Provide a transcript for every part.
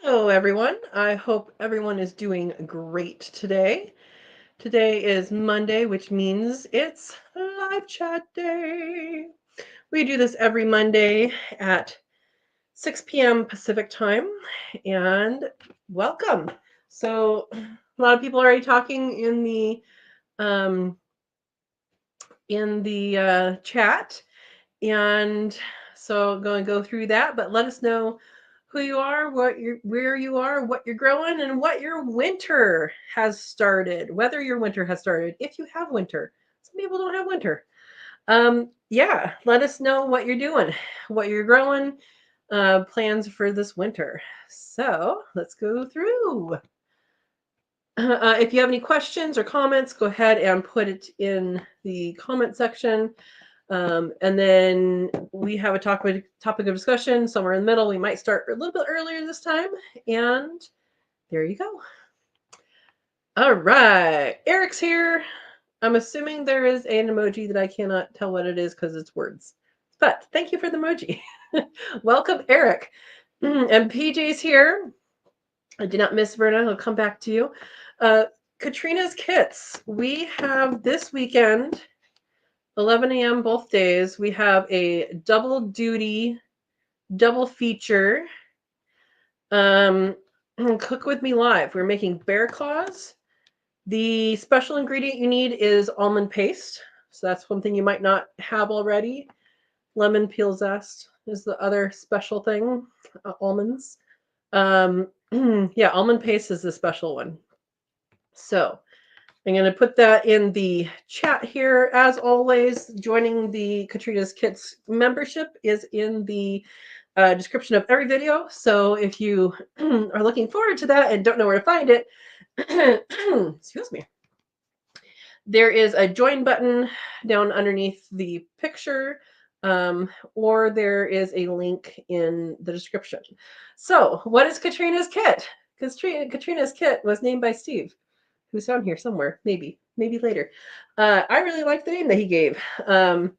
Hello, everyone. I hope everyone is doing great today. Today is Monday, which means it's live chat day. We do this every Monday at 6 p.m. Pacific time, and welcome. So, a lot of people are already talking um, in the chat, and so going to go through that. But let us know who you are, where you are, what you're growing, and what your winter has started. Whether your winter has started, if you have winter. Some people don't have winter. Yeah, let us know what you're doing, what you're growing, plans for this winter. So let's go through. If you have any questions or comments, go ahead and put it in the comment section. And then we have a topic of discussion somewhere in the middle. We might start a little bit earlier this time. And there you go. All right. Eric's here. I'm assuming there is an emoji that I cannot tell what it is because it's words. But thank you for the emoji. Welcome, Eric. And PJ's here. I did not miss Verna. I'll come back to you. Katrina's Kits. We have this weekend 11 a.m. both days. We have a double duty, double feature. Cook with me live. We're making bear claws. The special ingredient you need is almond paste. So that's one thing you might not have already. Lemon peel zest is the other special thing. Almonds. Yeah, almond paste is the special one. So I'm going to put that in the chat here. As always, joining the Katrina's Kits membership is in the description of every video. So if you are looking forward to that and don't know where to find it, excuse me, there is a join button down underneath the picture, or there is a link in the description. So what is Katrina's Kit? Because Katrina's Kit was named by Steve, who's down here somewhere, maybe later. I really like the name that he gave. A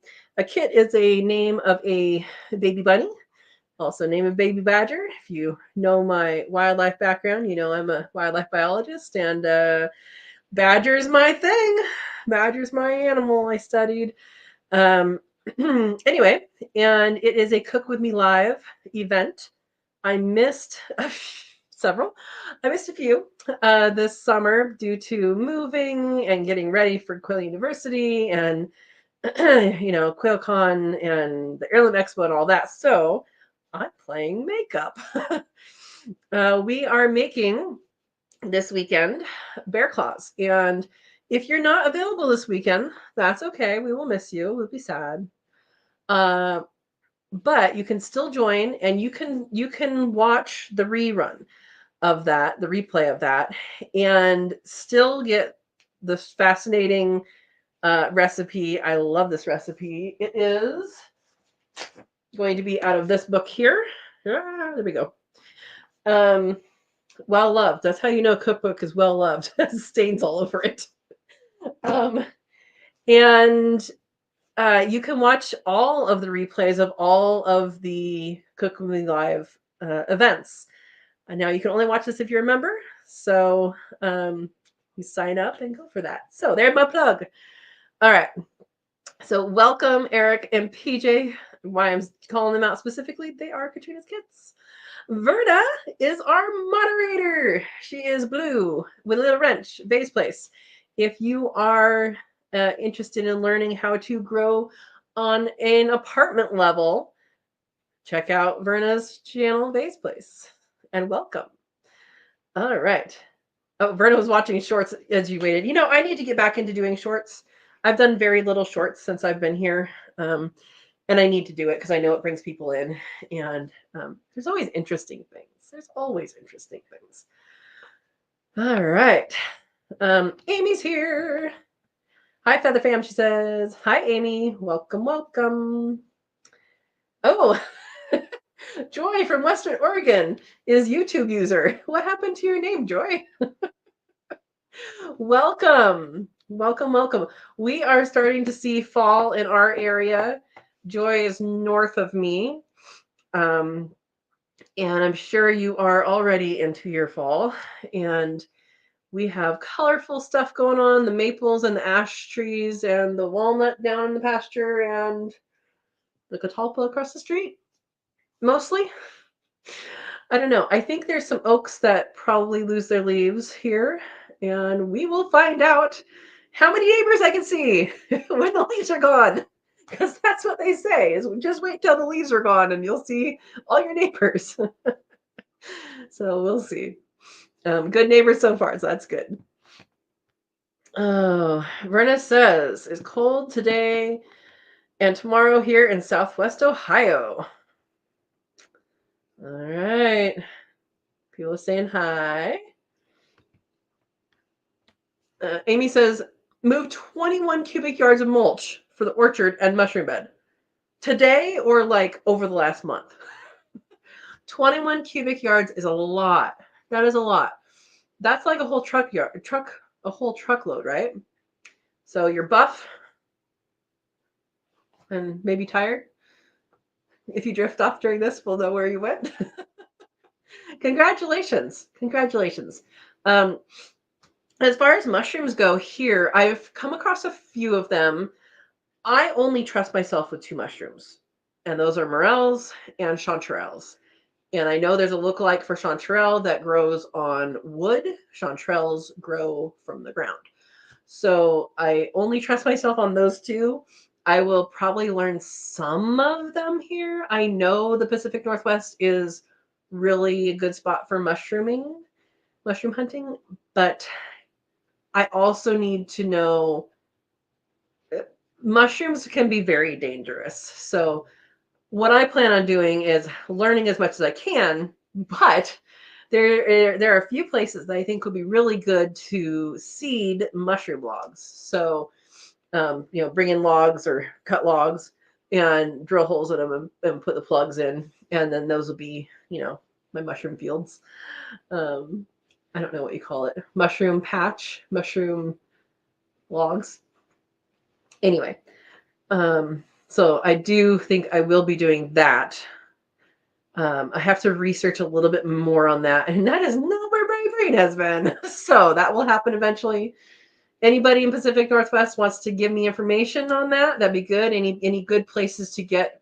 kit is a name of a baby bunny, also name of baby badger. If you know my wildlife background, you know I'm a wildlife biologist, and badger's my thing. Badger's my animal I studied. Um, anyway, and it is a Cook With Me Live event. I missed several. I missed a few this summer due to moving and getting ready for Quail University and QuailCon and the Heirloom Expo and all that. So I'm playing makeup. We are making this weekend bear claws, and if you're not available this weekend, that's okay. We will miss you. We'll be sad. Uh, but you can still join, and you can watch the rerun of that, the replay of that, and still get this fascinating recipe. I love this recipe. It is going to be out of this book here. There we go. Well loved. That's how you know a cookbook is well loved. Stains all over it. Um, and you can watch all of the replays of all of the Cook With Me Live events. And now you can only watch this if you're a member. So you sign up and go for that. So there's my plug. All right. So welcome, Eric and PJ. Why I'm calling them out specifically, they are Katrina's Kits. Verna is our moderator. She is blue with a little wrench, Vase Place. If you are interested in learning how to grow on an apartment level, check out Verna's channel, Vase Place, and welcome. All right. Oh, Verna was watching shorts as you waited. I need to get back into doing shorts. I've done very little shorts since I've been here. And I need to do it because I know it brings people in. And there's always interesting things. There's always interesting things. All right. Amy's here. Hi, Feather Fam, she says. Hi, Amy. Welcome, welcome. Oh, Joy from Western Oregon is YouTube user. What happened to your name, Joy? Welcome. Welcome, welcome. We are starting to see fall in our area. Joy is north of me. And I'm sure you are already into your fall. And we have colorful stuff going on, the maples and the ash trees and the walnut down in the pasture and the catalpa across the street, mostly. I don't know. I think there's some oaks that probably lose their leaves here, and we will find out how many neighbors I can see when the leaves are gone. Because that's what they say is just wait till the leaves are gone and you'll see all your neighbors. So we'll see. Good neighbors so far, so that's good. Oh, Verna says, it's cold today and tomorrow here in Southwest Ohio. All right. People are saying hi. Amy says, move 21 cubic yards of mulch for the orchard and mushroom bed. Today or like over the last month? 21 cubic yards is a lot. That is a lot. That's like a whole a whole truckload, right? So you're buff and maybe tired. If you drift off during this, we'll know where you went. Congratulations. Congratulations. As far as mushrooms go here, I've come across a few of them. I only trust myself with 2 mushrooms, and those are morels and chanterelles. And I know there's a lookalike for chanterelle that grows on wood. Chanterelles grow from the ground. So I only trust myself on those 2. I will probably learn some of them here. I know the Pacific Northwest is really a good spot for mushroom hunting, but I also need to know mushrooms can be very dangerous. So what I plan on doing is learning as much as I can, but there are a few places that I think would be really good to seed mushroom logs. So, bring in logs or cut logs and drill holes in them and put the plugs in, and then those will be, my mushroom fields. I don't know what you call it. Mushroom patch, mushroom logs. Anyway, so I do think I will be doing that. I have to research a little bit more on that, and that is not where my brain has been. So that will happen eventually. Anybody in Pacific Northwest wants to give me information on that, that'd be good. Any good places to get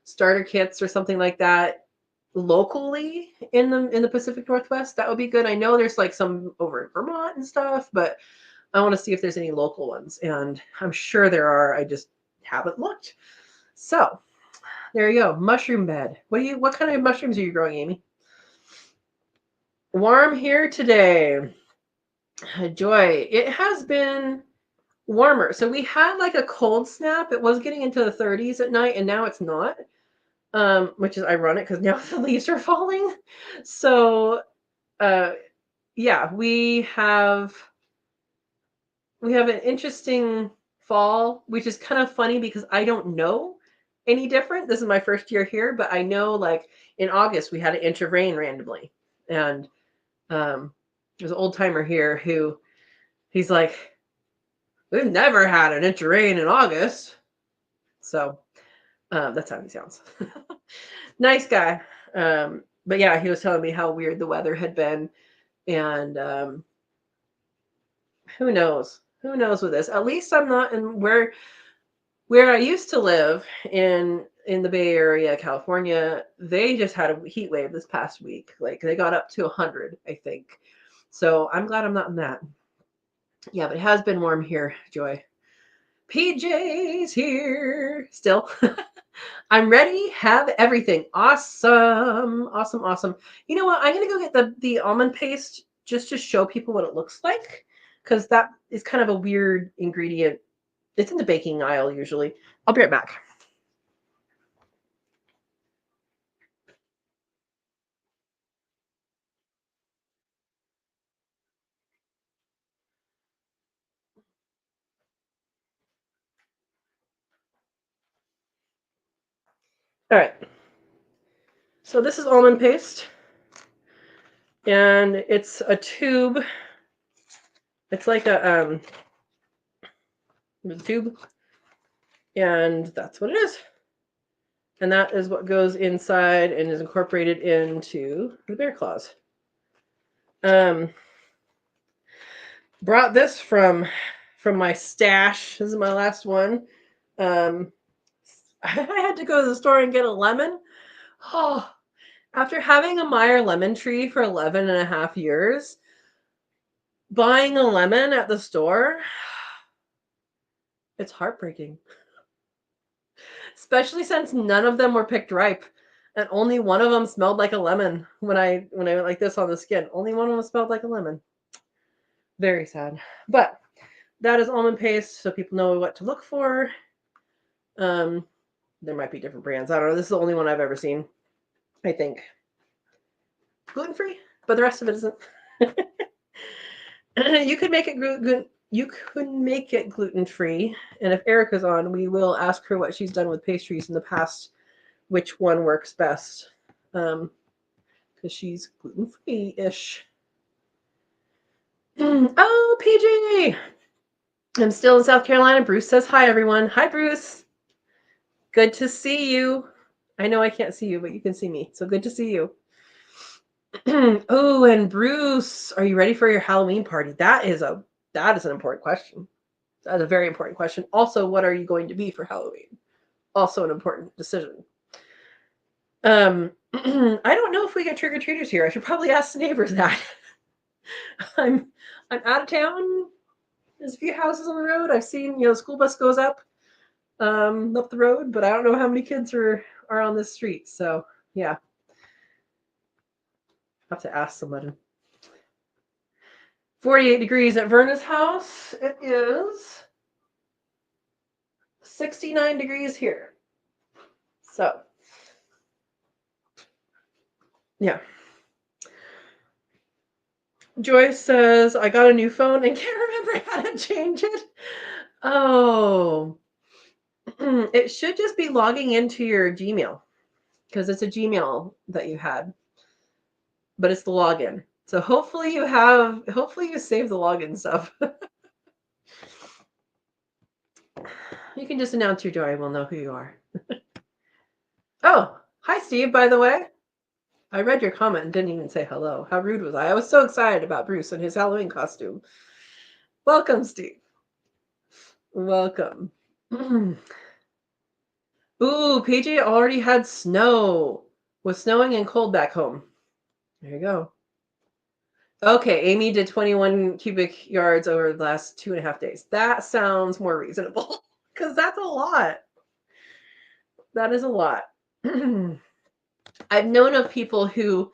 starter kits or something like that locally in the Pacific Northwest, that would be good. I know there's like some over in Vermont and stuff, but I want to see if there's any local ones, and I'm sure there are. I just haven't looked. So there you go. Mushroom bed. What kind of mushrooms are you growing, Amy? Warm here today. Joy. It has been warmer. So we had like a cold snap. It was getting into the 30s at night, and now it's not. Which is ironic because now the leaves are falling. So yeah, we have an interesting fall, which is kind of funny because I don't know any different. This is my first year here, but I know like in August we had an inch of rain randomly. And there's an old timer here who he's like, we've never had an inch of rain in August. So that's how he sounds. Nice guy. But yeah, he was telling me how weird the weather had been. And who knows? Who knows with this? At least I'm not in where I used to live in the Bay Area, California. They just had a heat wave this past week. Like they got up to 100, I think. So I'm glad I'm not in that. Yeah, but it has been warm here, Joy. PJ's here still. I'm ready. Have everything. Awesome. Awesome. Awesome. You know what? I'm going to go get the almond paste just to show people what it looks like, because that is kind of a weird ingredient. It's in the baking aisle usually. I'll be right back. All right. So this is almond paste, and it's a tube. It's like a tube, and that's what it is. And that is what goes inside and is incorporated into the bear claws. Brought this from my stash. This is my last one. I had to go to the store and get a lemon. Oh, after having a Meyer lemon tree for 11 and a half years, buying a lemon at the store, it's heartbreaking. Especially since none of them were picked ripe. And only one of them smelled like a lemon when I went like this on the skin. Only one of them smelled like a lemon. Very sad. But that is almond paste, so people know what to look for. There might be different brands. I don't know. This is the only one I've ever seen, I think. Gluten-free, but the rest of it isn't. You could make it gluten-free. And if Erica's on, we will ask her what she's done with pastries in the past, which one works best. Because she's gluten-free-ish. Oh, PJ! I'm still in South Carolina. Bruce says hi, everyone. Hi, Bruce. Good to see you. I know I can't see you, but you can see me. So good to see you. Oh, and Bruce, are you ready for your Halloween party? That is an important question. That's a very important question. Also, what are you going to be for Halloween? Also an important decision. I don't know if we get trick-or-treaters here. I should probably ask the neighbors that. I'm out of town. There's a few houses on the road. I've seen, the school bus goes up the road, but I don't know how many kids are on this street. So yeah, have to ask somebody. 48 degrees at Verna's house. It is 69 degrees here. So yeah. Joyce says, I got a new phone and can't remember how to change it. Oh, it should just be logging into your Gmail because it's a Gmail that you had, but it's the login. So hopefully you save the login stuff. You can just announce your door. I will know who you are. Oh, hi, Steve, by the way. I read your comment and didn't even say hello. How rude was I? I was so excited about Bruce and his Halloween costume. Welcome, Steve. Welcome. Ooh, PJ already had snow. Was snowing and cold back home. There you go. Okay, Amy did 21 cubic yards over the last 2.5 days. That sounds more reasonable because that's a lot. That is a lot. I've known of people who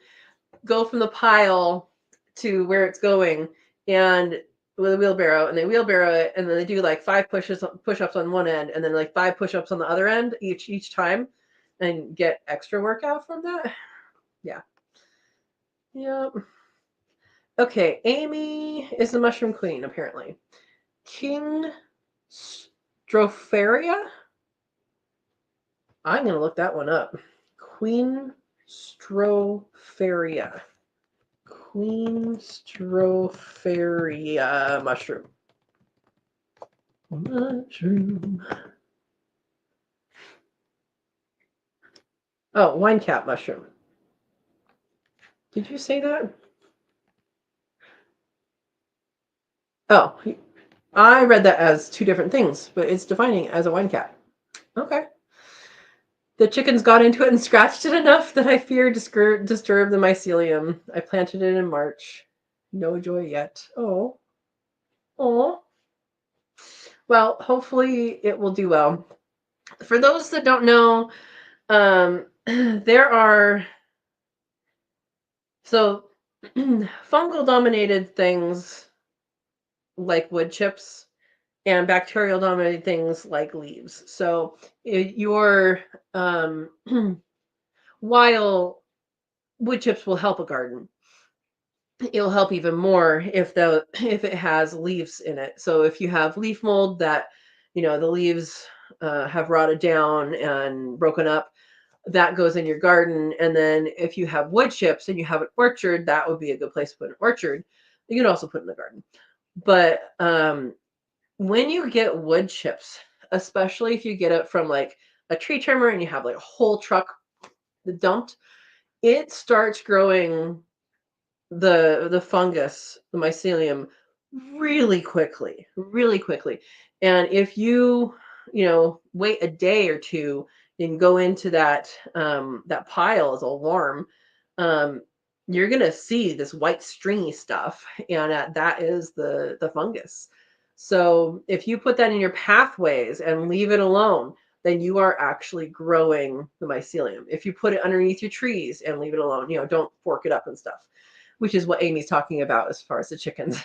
go from the pile to where it's going and with a wheelbarrow, and they wheelbarrow it, and then they do like 5 push-ups on one end and then like 5 push-ups on the other end each time and get extra workout from that. Yeah. Yep. Okay, Amy is the mushroom queen, apparently. King Stropharia? I'm going to look that one up. Queen Stropharia. Queen Stropharia mushroom. Oh, wine cap mushroom. Did you say that? Oh, I read that as 2 different things, but it's defining as a wine cap. Okay. The chickens got into it and scratched it enough that I fear disturb the mycelium. I planted it in March. No joy yet. Oh. Oh. Well, hopefully it will do well. For those that don't know, there are fungal dominated things like wood chips and bacterial dominated things like leaves. So your while wood chips will help a garden, it'll help even more if it has leaves in it. So if you have leaf mold that the leaves have rotted down and broken up, that goes in your garden. And then if you have wood chips and you have an orchard, that would be a good place to put an orchard. You can also put in the garden. But when you get wood chips, especially if you get it from like a tree trimmer and you have like a whole truck dumped, it starts growing the fungus, the mycelium, really quickly, really quickly. And if you wait a day or two and go into that pile is all warm, um, you're gonna see this white stringy stuff, and that is the fungus. So if you put that in your pathways and leave it alone, then you are actually growing the mycelium. If you put it underneath your trees and leave it alone, don't fork it up and stuff, which is what Amy's talking about as far as the chickens.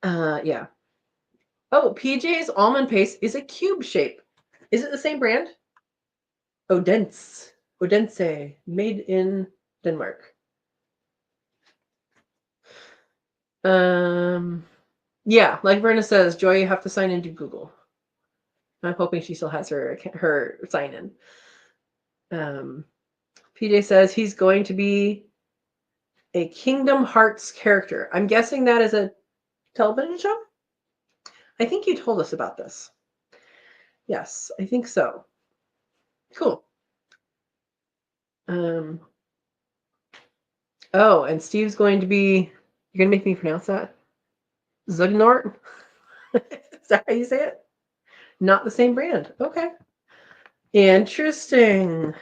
Yeah. Oh, PJ's almond paste is a cube shape. Is it the same brand? Odense. Odense, made in Denmark. Yeah, like Verna says, Joy, you have to sign into Google. I'm hoping she still has her sign in. PJ says he's going to be a Kingdom Hearts character. I'm guessing that is a television show? I think you told us about this. Yes, I think so. Cool. Oh, and Steve's going to be, you're going to make me pronounce that? Zugnort? Is that how you say it? Not the same brand. Okay. Interesting.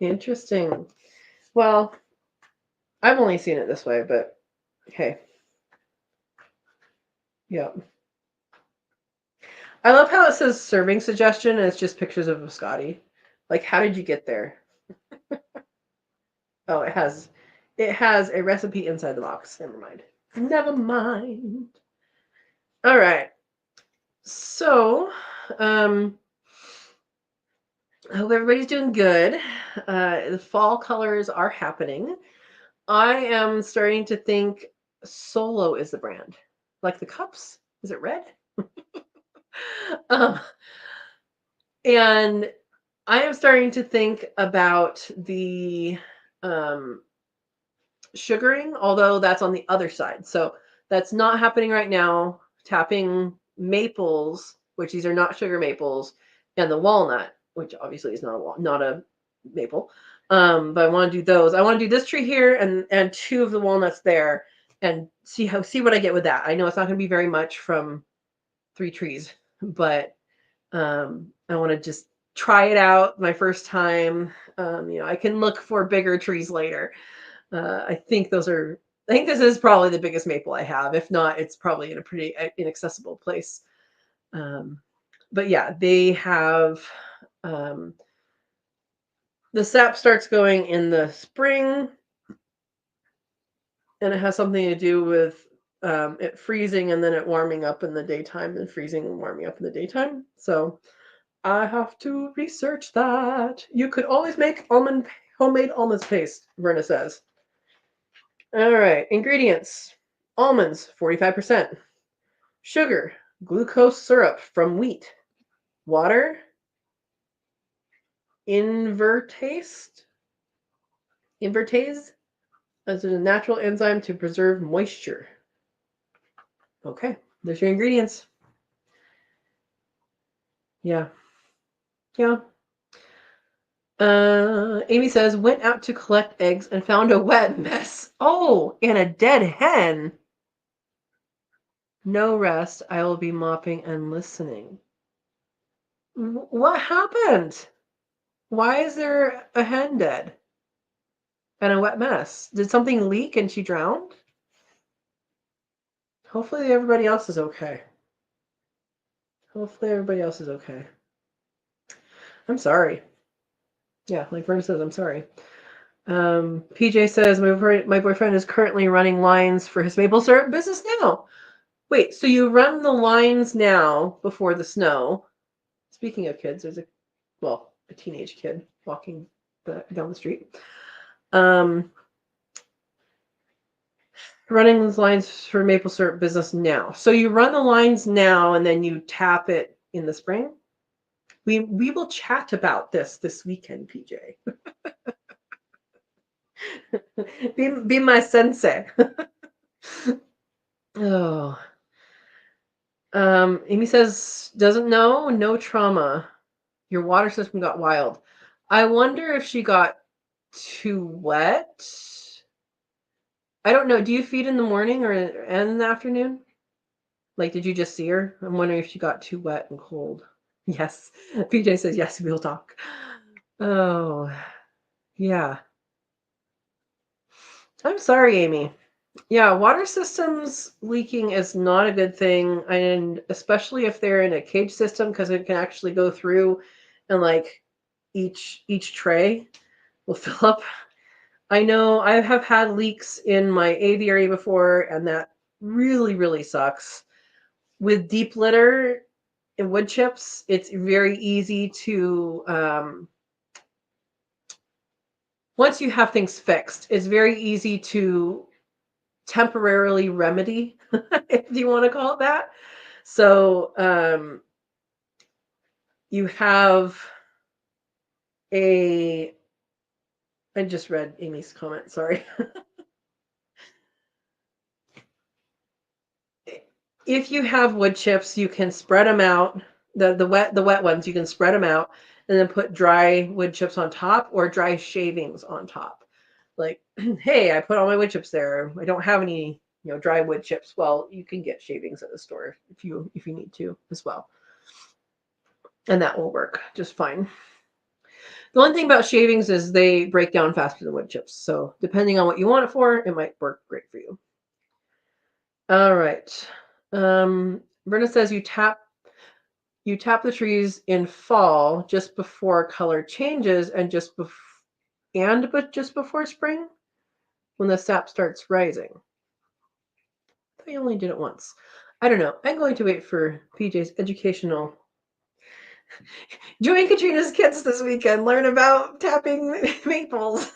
Interesting. Well, I've only seen it this way, but okay. Yeah. I love how it says serving suggestion and it's just pictures of biscotti. Like, how did you get there? Oh, it has a recipe inside the box. Never mind. Never mind. All right. So, I hope everybody's doing good. The fall colors are happening. I am starting to think Solo is the brand. Like the cups. Is it red? And I am starting to think about the sugaring, although that's on the other side. So that's not happening right now. Tapping maples, which these are not sugar maples, and the walnut, which obviously is not a maple. But I want to do those. I want to do this tree here and two of the walnuts there, and see what I get with that. I know it's not going to be very much from 3 trees, but I want to just try it out my first time. I can look for bigger trees later. I think this is probably the biggest maple I have. If not, it's probably in a pretty inaccessible place. But yeah, they have, the sap starts going in the spring, and it has something to do with it freezing and then it warming up in the daytime, and freezing and warming up in the daytime. So I have to research that. You could always make homemade almond paste, Verna says. All right, ingredients. Almonds, 45%. Sugar, glucose syrup from wheat. Water, invertase, as a natural enzyme to preserve moisture. Okay, there's your ingredients. Yeah. Amy says, went out to collect eggs and found a wet mess. Oh, and a dead hen. No rest. I will be mopping and listening. What happened? Why is there a hen dead? And a wet mess? Did something leak and she drowned? Hopefully everybody else is okay. I'm sorry. Yeah, like Vern says, I'm sorry. PJ says, my boyfriend is currently running lines for his maple syrup business now. Wait, so you run the lines now before the snow. Speaking of kids, there's a teenage kid walking down the street. Running those lines for maple syrup business now. So you run the lines now and then you tap it in the spring? We will chat about this weekend, PJ. be my sensei. Oh. Amy says, doesn't know, no trauma. Your water system got wild. I wonder if she got too wet. I don't know. Do you feed in the morning or and in the afternoon? Like, did you just see her? I'm wondering if she got too wet and cold. Yes. PJ says, yes, we'll talk. Oh, yeah. I'm sorry, Amy. Yeah, water systems leaking is not a good thing. And especially if they're in a cage system, because it can actually go through and like each tray will fill up. I know I have had leaks in my aviary before, and that really, really sucks. With deep litter and wood chips, it's very easy to, once you have things fixed, it's very easy to temporarily remedy, if you want to call it that. So you have I just read Amy's comment, sorry. If you have wood chips, you can spread them out. The wet ones, you can spread them out and then put dry wood chips on top or dry shavings on top. Like, hey, I put all my wood chips there. I don't have any, dry wood chips. Well, you can get shavings at the store if you need to as well. And that will work just fine. The one thing about shavings is they break down faster than wood chips. So depending on what you want it for, it might work great for you. All right. Brenda says you tap the trees in fall just before color changes and just before spring when the sap starts rising. I thought you only did it once. I don't know. I'm going to wait for PJ's educational. Join Katrina's kids this weekend. Learn about tapping maples.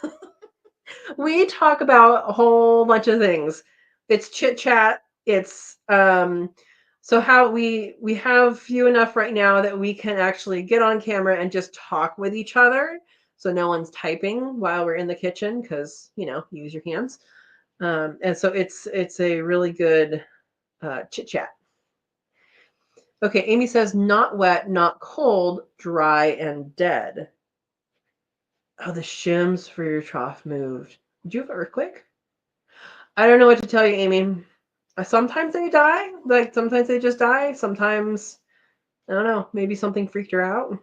We talk about a whole bunch of things. It's chit chat. It's so how we have few enough right now that we can actually get on camera and just talk with each other. So no one's typing while we're in the kitchen because use your hands. And so it's a really good chit chat. Okay, Amy says not wet, not cold, dry and dead. Oh, the shims for your trough moved. Did you have an earthquake? I don't know what to tell you, Amy. Sometimes they die. Like, sometimes they just die. Sometimes, I don't know, maybe something freaked her out.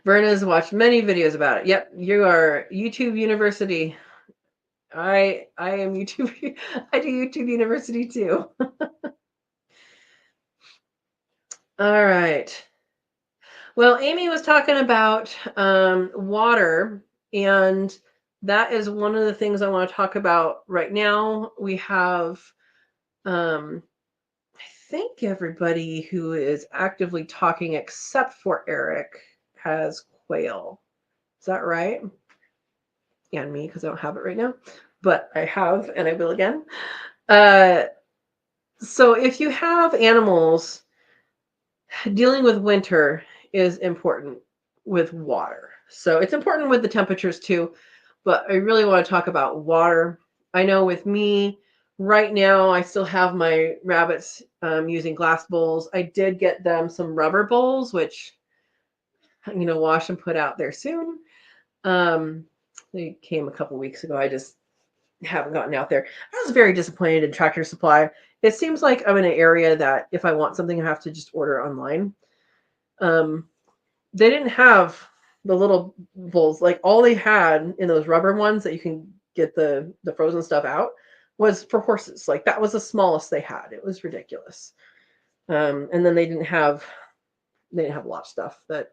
Verna's watched many videos about it. Yep, you are YouTube University. I am YouTube. I do YouTube University too. All right. Well, Amy was talking about water, and that is one of the things I want to talk about right now. We have, I think everybody who is actively talking except for Eric has quail. Is that right? And me, because I don't have it right now, but I have, and I will again. So if you have animals, dealing with winter is important with water. So it's important with the temperatures too, but I really want to talk about water. I know with me right now, I still have my rabbits using glass bowls. I did get them some rubber bowls, which I'm going to wash and put out there soon. They came a couple weeks ago. I just haven't gotten out there. I was very disappointed in Tractor Supply. It seems like I'm in an area that if I want something, I have to just order online. They didn't have the little bowls. Like, all they had in those rubber ones that you can get the frozen stuff out was for horses. Like, that was the smallest they had. It was ridiculous. And then they didn't have a lot of stuff that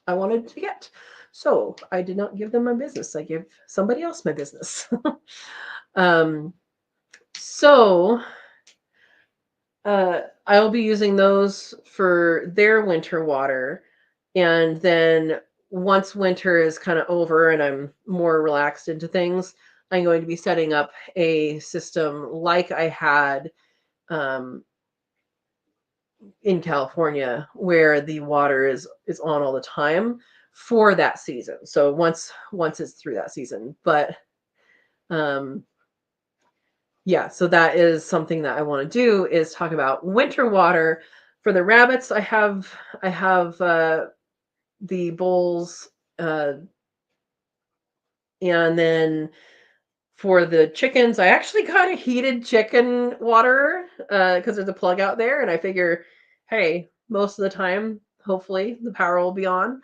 I wanted to get. So I did not give them my business. I gave somebody else my business. So I'll be using those for their winter water. And then once winter is kind of over and I'm more relaxed into things, I'm going to be setting up a system like I had in California, where the water is on all the time for that season. So once it's through that season. But yeah, so that is something that I want to do, is talk about winter water For the rabbits, I have the bowls, and then for the chickens, I actually got a heated chicken water because there's a plug out there, and I figure, hey, most of the time, hopefully, the power will be on.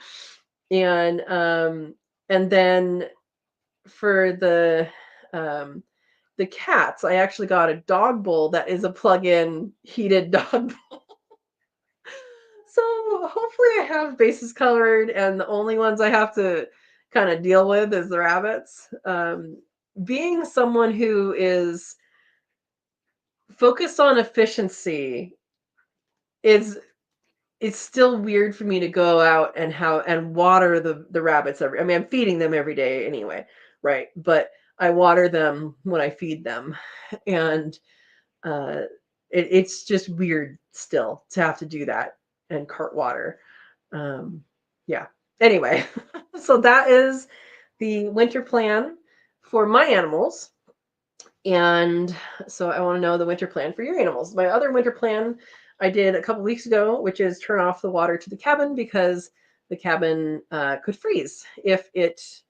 And then for the cats, I actually got a dog bowl that is a plug-in heated dog bowl. So hopefully I have bases colored, and the only ones I have to kind of deal with is the rabbits. Being someone who is focused on efficiency, is it's still weird for me to go out and water the rabbits every. I mean, I'm feeding them every day anyway, right? But I water them when I feed them, and uh, it's just weird still to have to do that and cart water. Yeah. Anyway, so that is the winter plan for my animals. And so I want to know the winter plan for your animals. My other winter plan I did a couple weeks ago, which is turn off the water to the cabin because the cabin could freeze if it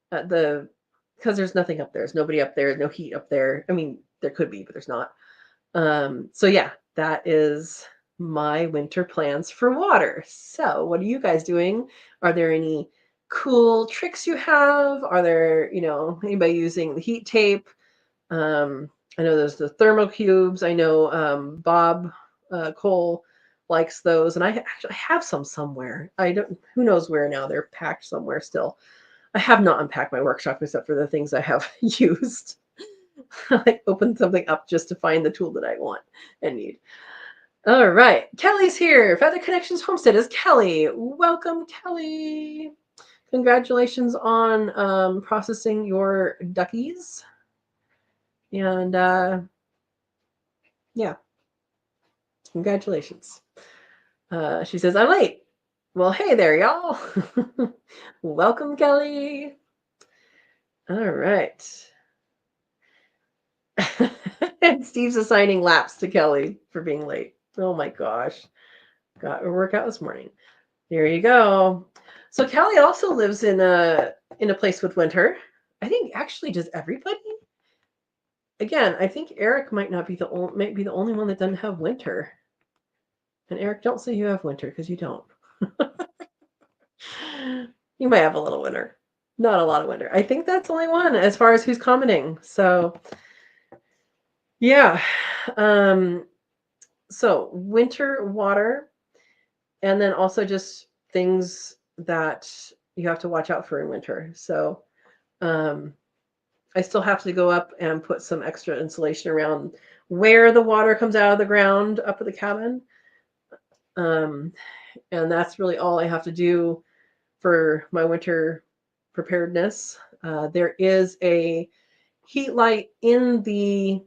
because there's nothing up there. There's nobody up there. There's no heat up there. I mean, there could be, but there's not. So yeah, that is my winter plans for water. So what are you guys doing? Are there any cool tricks you have? Are there, anybody using the heat tape? I know there's the thermal cubes. I know Bob Cole likes those, and I actually have some somewhere. I don't. Who knows where now? They're packed somewhere still. I have not unpacked my workshop except for the things I have used. I opened something up just to find the tool that I want and need. All right, Kelly's here. Feather Connections Homestead is Kelly. Welcome, Kelly. Congratulations on processing your duckies. And yeah, congratulations. She says, I'm late. Well, hey there, y'all. Welcome, Kelly. All right. And Steve's assigning laps to Kelly for being late. Oh my gosh. Got a workout this morning. There you go. So Kelly also lives in a place with winter. I think actually does everybody. Again, I think Eric might be the only one that doesn't have winter. And Eric, don't say you have winter because you don't. You might have a little winter. Not a lot of winter. I think that's the only one as far as who's commenting. So yeah. So winter water, and then also just things that you have to watch out for in winter. So I still have to go up and put some extra insulation around where the water comes out of the ground up at the cabin. And that's really all I have to do for my winter preparedness. There is a heat light in the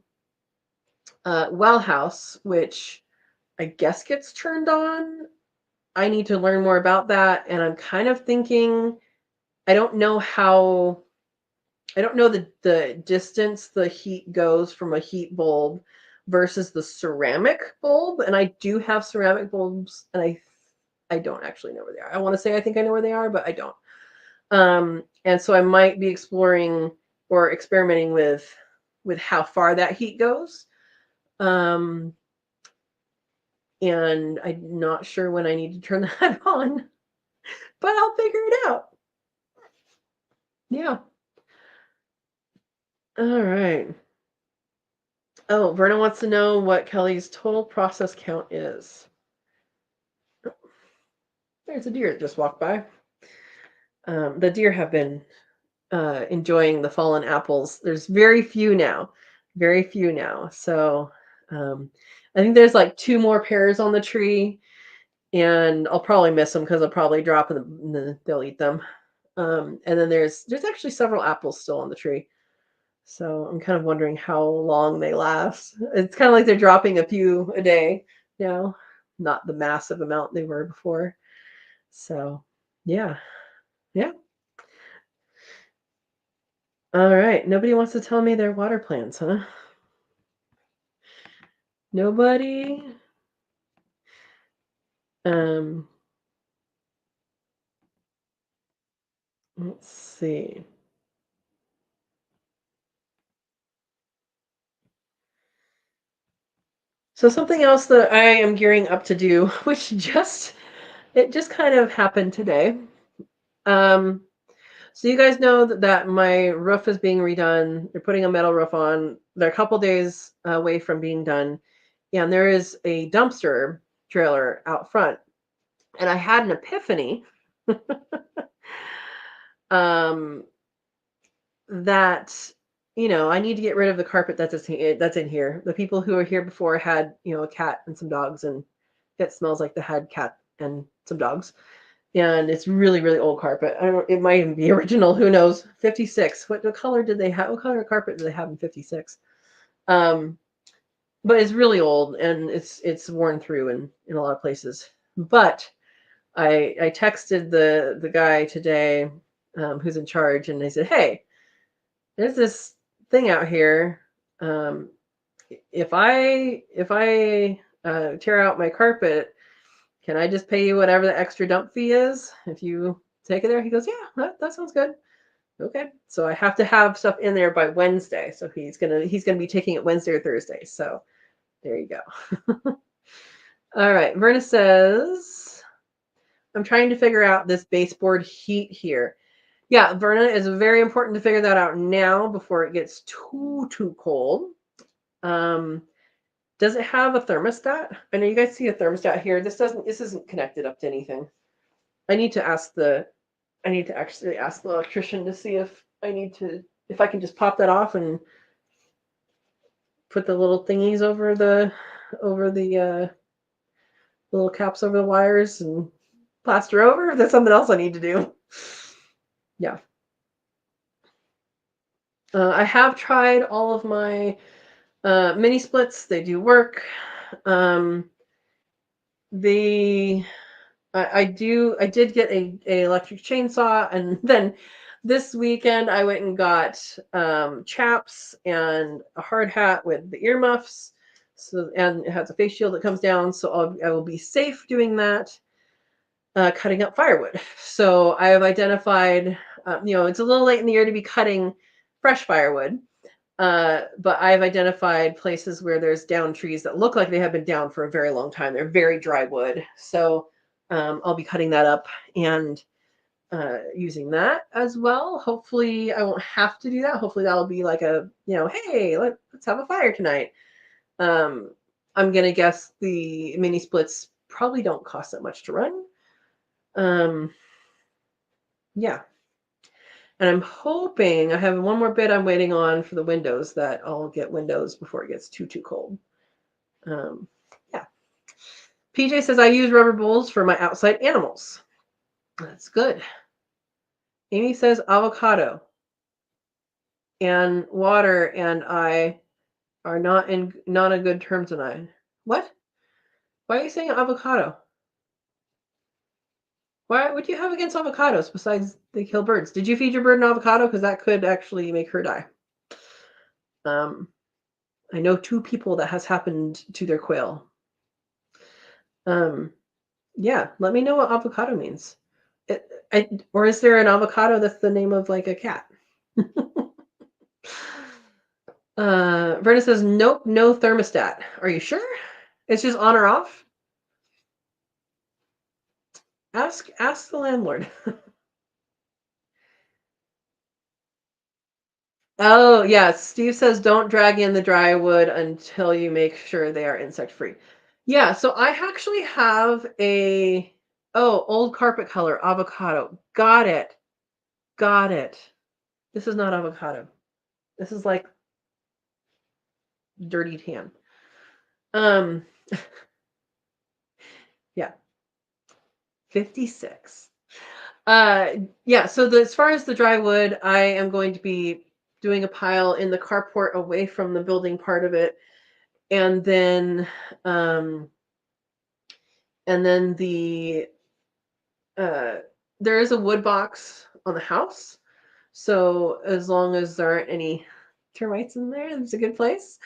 well house, which I guess gets turned on. I need to learn more about that. And I'm kind of thinking, I don't know the distance the heat goes from a heat bulb versus the ceramic bulb. And I do have ceramic bulbs, and I don't actually know where they are. I want to say I think I know where they are, but I don't. And so I might be exploring or experimenting with how far that heat goes. And I'm not sure when I need to turn that on, but I'll figure it out. Yeah. All right. Oh, Verna wants to know what Kelly's total process count is. There's a deer that just walked by. The deer have been enjoying the fallen apples. There's very few now. So I think there's like 2 more pears on the tree, and I'll probably miss them because I'll probably drop them and they'll eat them. And then there's actually several apples still on the tree. So I'm kind of wondering how long they last. It's kind of like they're dropping a few a day now, not the massive amount they were before. So yeah. All right. Nobody wants to tell me their water plans, huh? Nobody? Um, let's see. So something else that I am gearing up to do, which it just kind of happened today. Um, so you guys know that my roof is being redone. They're putting a metal roof on. They're a couple days away from being done. And there is a dumpster trailer out front. And I had an epiphany um, that I need to get rid of the carpet that's in here. The people who were here before had a cat and some dogs, and it smells like they had cat and some dogs. And it's really, really old carpet. I don't. It might even be original. Who knows? 56. What color did they have? What color of carpet did they have in 56? Um, but it's really old and it's worn through in a lot of places. But I texted the guy today, who's in charge, and I said, "Hey, there's this thing out here. Um, if I tear out my carpet, can I just pay you whatever the extra dump fee is if you take it there?" He goes, "Yeah, that sounds good." Okay, so I have to have stuff in there by Wednesday. So he's gonna be taking it Wednesday or Thursday. So there you go. All right, Verna says, "I'm trying to figure out this baseboard heat here." Yeah, Verna, is very important to figure that out now before it gets too cold. Does it have a thermostat? I know you guys see a thermostat here. This isn't connected up to anything. I need to actually ask the electrician to see if I can just pop that off and put the little thingies over the little caps over the wires and plaster over. That's something else I need to do. Yeah. I have tried all of my mini splits. They do work. Um, the I did get a electric chainsaw, and then this weekend I went and got chaps and a hard hat with the earmuffs. So, and it has a face shield that comes down, so I will be safe doing that. Cutting up firewood. So I have identified, it's a little late in the year to be cutting fresh firewood, but I've identified places where there's down trees that look like they have been down for a very long time. They're very dry wood. So I'll be cutting that up and using that as well. Hopefully, I won't have to do that. Hopefully, that'll be like hey, let's have a fire tonight. Um, I'm going to guess the mini splits probably don't cost that much to run. Yeah. And I'm hoping I have one more bit I'm waiting on for the windows, that I'll get windows before it gets too cold. Yeah. PJ says, "I use rubber bowls for my outside animals." That's good. Amy says avocado and water and I are not on good terms tonight. What? Why are you saying avocado? What do you have against avocados besides they kill birds? Did you feed your bird an avocado? Because that could actually make her die. I know 2 people that has happened to their quail. Yeah, let me know what avocado means. Or is there an avocado that's the name of like a cat? Verna says, "Nope, no thermostat." Are you sure? It's just on or off? Ask the landlord. Oh, yeah. Steve says, "Don't drag in the dry wood until you make sure they are insect free." Yeah, so I actually have old carpet color, avocado. Got it. Got it. This is not avocado. This is like dirty tan. Um, yeah, 56. Yeah, so as far as the dry wood, I am going to be doing a pile in the carport away from the building part of it. And then um and then uh there is a wood box on the house. So as long as there aren't any termites in there, it's a good place.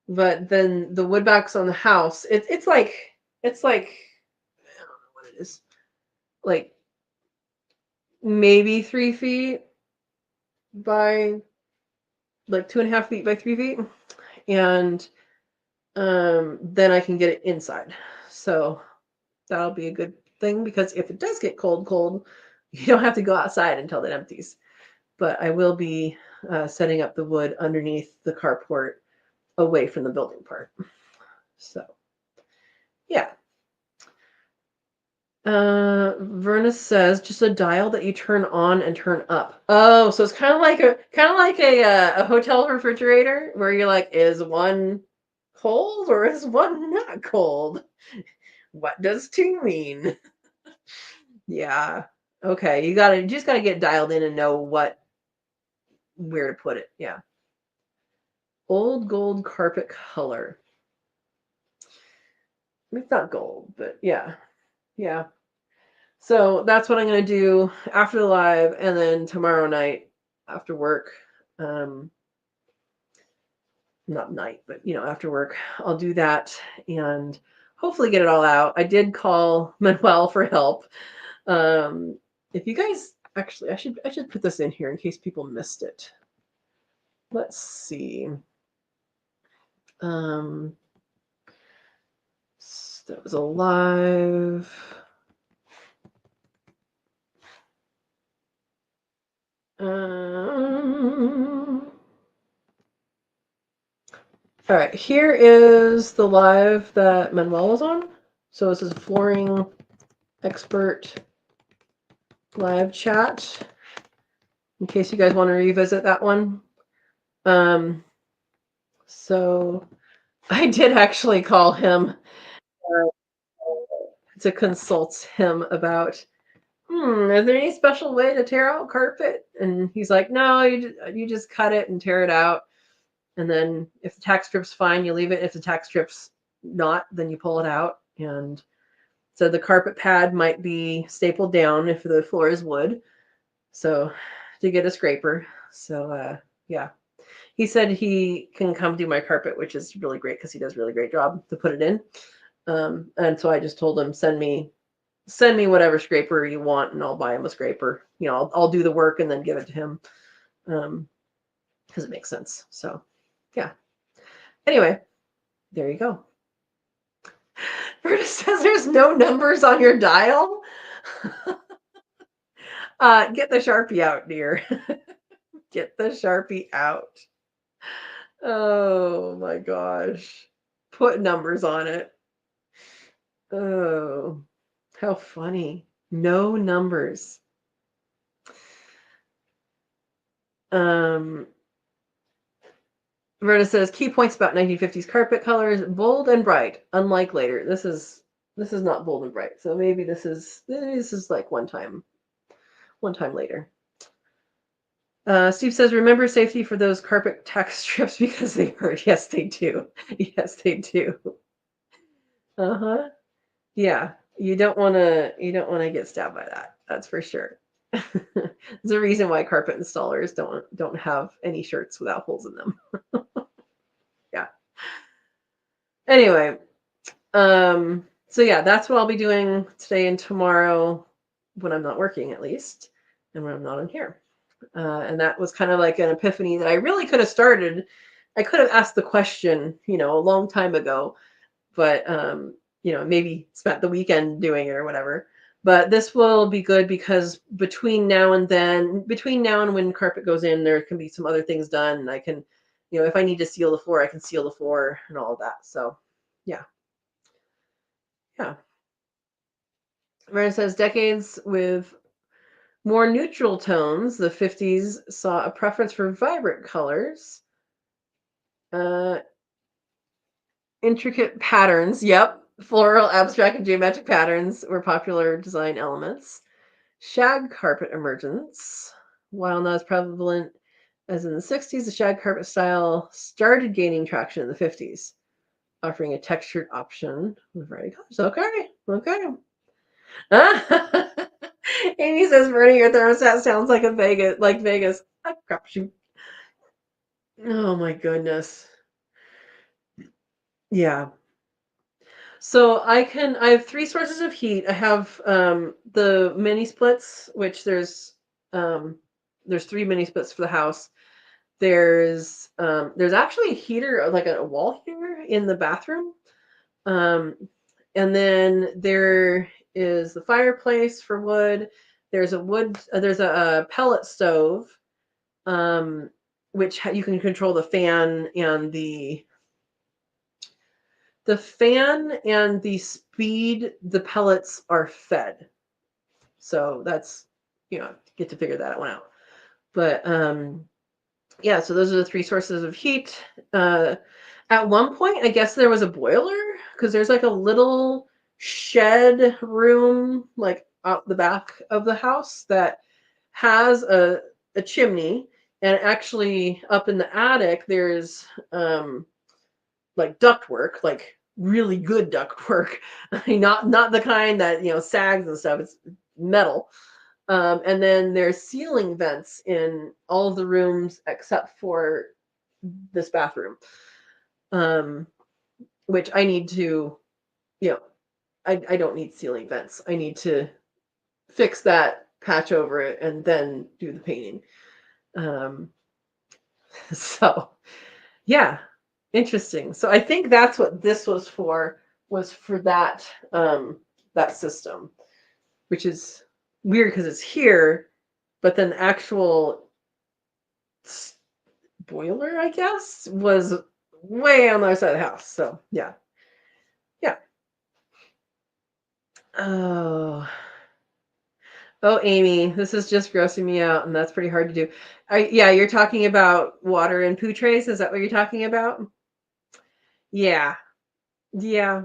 But then the wood box on the house, it's like is. Like maybe 3 feet by like 2.5 feet by 3 feet. And then I can get it inside. So that'll be a good thing because if it does get cold, you don't have to go outside until it empties. But I will be setting up the wood underneath the carport away from the building part. So, yeah. Verna says just a dial that you turn on and turn up. Oh, so it's kind of like a hotel refrigerator where you're like, is one cold or is one not cold? What does two mean? Yeah. Okay, you just gotta get dialed in and know where to put it. Yeah. Old gold carpet color. It's not gold, but yeah. Yeah. So that's what I'm going to do after the live, and then tomorrow night after work, not night, but after work, I'll do that and hopefully get it all out. I did call Manuel for help. If you guys actually, I should put this in here in case people missed it. Let's see. That was a live. All right, here is the live that Manuel was on. So this is flooring expert live chat. In case you guys want to revisit that one. So I did actually call him to consult him about, is there any special way to tear out carpet? And he's like, no, you just cut it and tear it out. And then if the tack strip's fine, you leave it. If the tack strip's not, then you pull it out. And so the carpet pad might be stapled down if the floor is wood. So to get a scraper. So yeah. He said he can come do my carpet, which is really great because he does a really great job to put it in. And so I just told him, send me whatever scraper you want and I'll buy him a scraper. I'll do the work and then give it to him. Because it makes sense. So yeah. Anyway, there you go. Berta says there's no numbers on your dial. Get the Sharpie out, dear. Get the Sharpie out. Oh my gosh. Put numbers on it. Oh, how funny. No numbers. Verna says key points about 1950s carpet colors: bold and bright, unlike later. This is not bold and bright. So maybe this is like one time later. Steve says, remember safety for those carpet tack strips because they hurt. Yes, they do. Yes, they do. Uh-huh. Yeah. You don't want to get stabbed by that. That's for sure. There's a reason why carpet installers don't have any shirts without holes in them. Yeah. Anyway, so yeah, that's what I'll be doing today and tomorrow when I'm not working, at least, and when I'm not in here. And that was kind of like an epiphany that I really could have started. I could have asked the question, a long time ago, but maybe spent the weekend doing it or whatever. But this will be good because between now and when carpet goes in, there can be some other things done. And I can, if I need to seal the floor, I can seal the floor and all of that. So, yeah. Yeah. Ryan says decades with more neutral tones. The 50s saw a preference for vibrant colors. Intricate patterns. Yep. Floral, abstract, and geometric patterns were popular design elements. Shag carpet emergence. While not as prevalent as in the 60s, the shag carpet style started gaining traction in the 50s, offering a textured option with variety colors. Okay. Amy says burning your thermostat sounds like Vegas. Oh, crap, shoot. Oh my goodness. Yeah. So I have 3 sources of heat. I have the mini splits, which there's 3 mini splits for the house. There's actually a heater, like a wall heater in the bathroom. Um, and then there is the fireplace for wood. There's a pellet stove, um, which you can control the fan and the speed the pellets are fed. So that's, get to figure that one out. But yeah, so those are the 3 sources of heat. At one point, I guess there was a boiler because there's like a little shed room like out the back of the house that has a chimney, and actually up in the attic there's like ductwork, like really good ductwork. Not the kind that sags and stuff. It's metal. And then there's ceiling vents in all of the rooms except for this bathroom, which I need to, I don't need ceiling vents. I need to fix that, patch over it, and then do the painting. So, yeah, interesting. So I think that's what this was for that system, which is weird because it's here, but then the actual boiler, I guess, was way on the other side of the house. So yeah. Oh, Amy, this is just grossing me out, and that's pretty hard to do. Yeah, you're talking about water and poo trays. Is that what you're talking about? Yeah, yeah.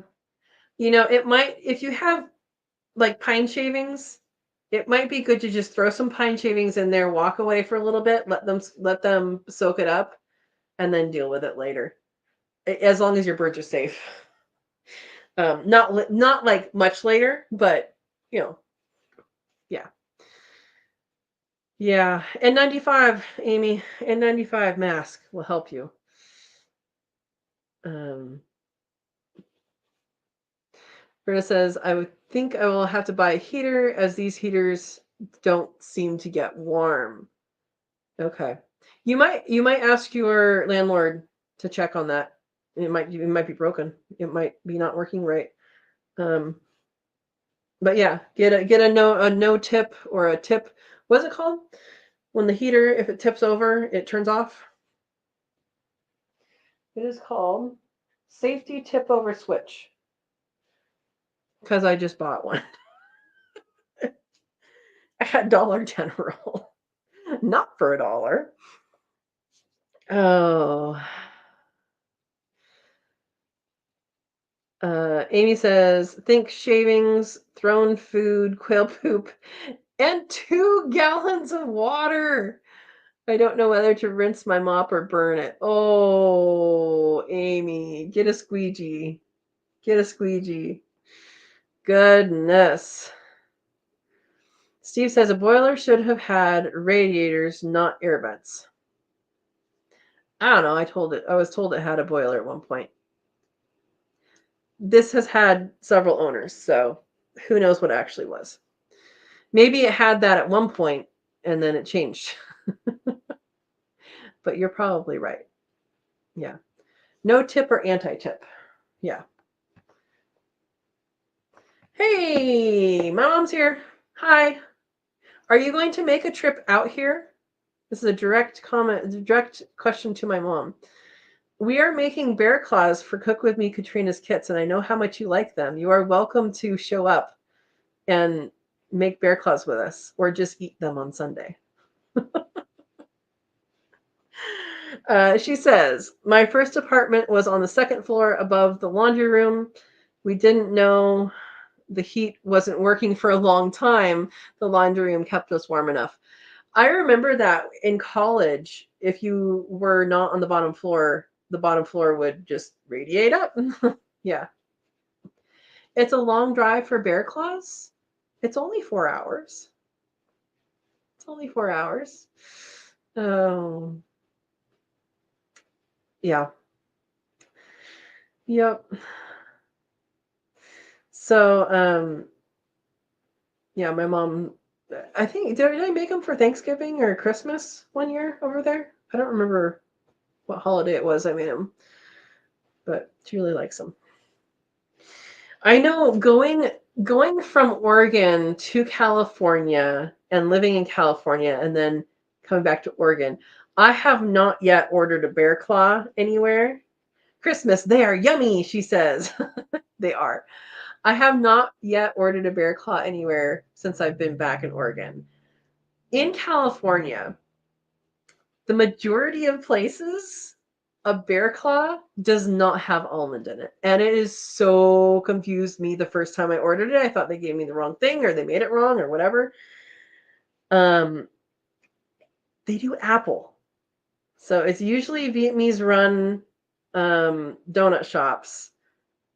It might, if you have like pine shavings, it might be good to just throw some pine shavings in there, walk away for a little bit, let them soak it up, and then deal with it later. As long as your birds are safe. Not like much later, but yeah. Yeah. N95, Amy. N95 mask will help you. Britta says, I would think I will have to buy a heater as these heaters don't seem to get warm. Okay. You might ask your landlord to check on that. It might be broken. It might be not working right. But yeah, get a no tip or a tip. What's it called? When the heater, if it tips over, it turns off. It is called safety tip over switch. Because I just bought one at Dollar General. Not for $1. Oh. Amy says, think shavings, thrown food, quail poop, and 2 gallons of water. I don't know whether to rinse my mop or burn it. Oh, Amy, get a squeegee. Get a squeegee. Goodness. Steve says a boiler should have had radiators, not air vents. I don't know. I was told it had a boiler at one point. This has had several owners, so who knows what it actually was. Maybe it had that at one point and then it changed. But you're probably right. Yeah. No tip or anti-tip. Yeah. Hey, my mom's here. Hi. Are you going to make a trip out here? This is a direct question to my mom. We are making bear claws for Cook With Me Katrina's kits, and I know how much you like them. You are welcome to show up and make bear claws with us, or just eat them on Sunday. She says, my first apartment was on the 2nd floor above the laundry room. We didn't know the heat wasn't working for a long time. The laundry room kept us warm enough. I remember that in college, if you were not on the bottom floor would just radiate up. Yeah. It's a long drive for bear claws. It's only 4 hours. It's only 4 hours. Oh. Yeah. Yep. So, yeah, my mom, I think, did I make them for Thanksgiving or Christmas one year over there? I don't remember what holiday it was I made them, but she really likes them. I know going from Oregon to California and living in California and then coming back to Oregon, I have not yet ordered a bear claw anywhere. Christmas, they are yummy, she says. They are. I have not yet ordered a bear claw anywhere since I've been back in Oregon. In California, the majority of places, a bear claw does not have almond in it. And it is so confused me the first time I ordered it. I thought they gave me the wrong thing or they made it wrong or whatever. They do apple. So it's usually Vietnamese run donut shops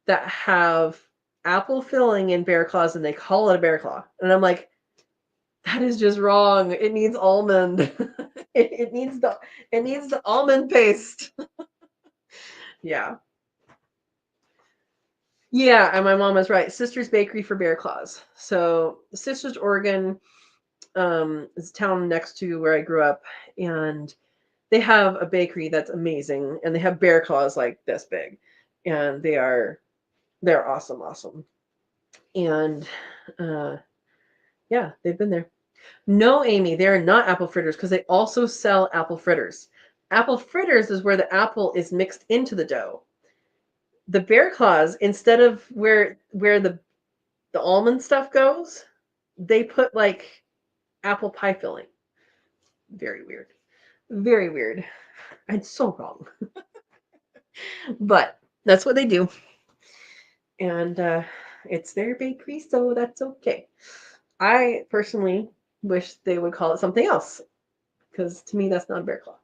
that have apple filling in bear claws and they call it a bear claw. And I'm like, that is just wrong. It needs almond. it needs the almond paste. Yeah. Yeah, and my mom is right. Sister's Bakery for bear claws. So Sisters, Oregon, is a town next to where I grew up, and they have a bakery that's amazing, and they have bear claws like this big, and they're awesome, awesome. And yeah, they've been there. No, Amy, they are not apple fritters because they also sell apple fritters. Apple fritters is where the apple is mixed into the dough. The bear claws, instead of where the almond stuff goes, they put like apple pie filling. Very weird. Very weird. And so wrong. But that's what they do. And it's their bakery, so that's okay. I personally wish they would call it something else because to me that's not a bear claw.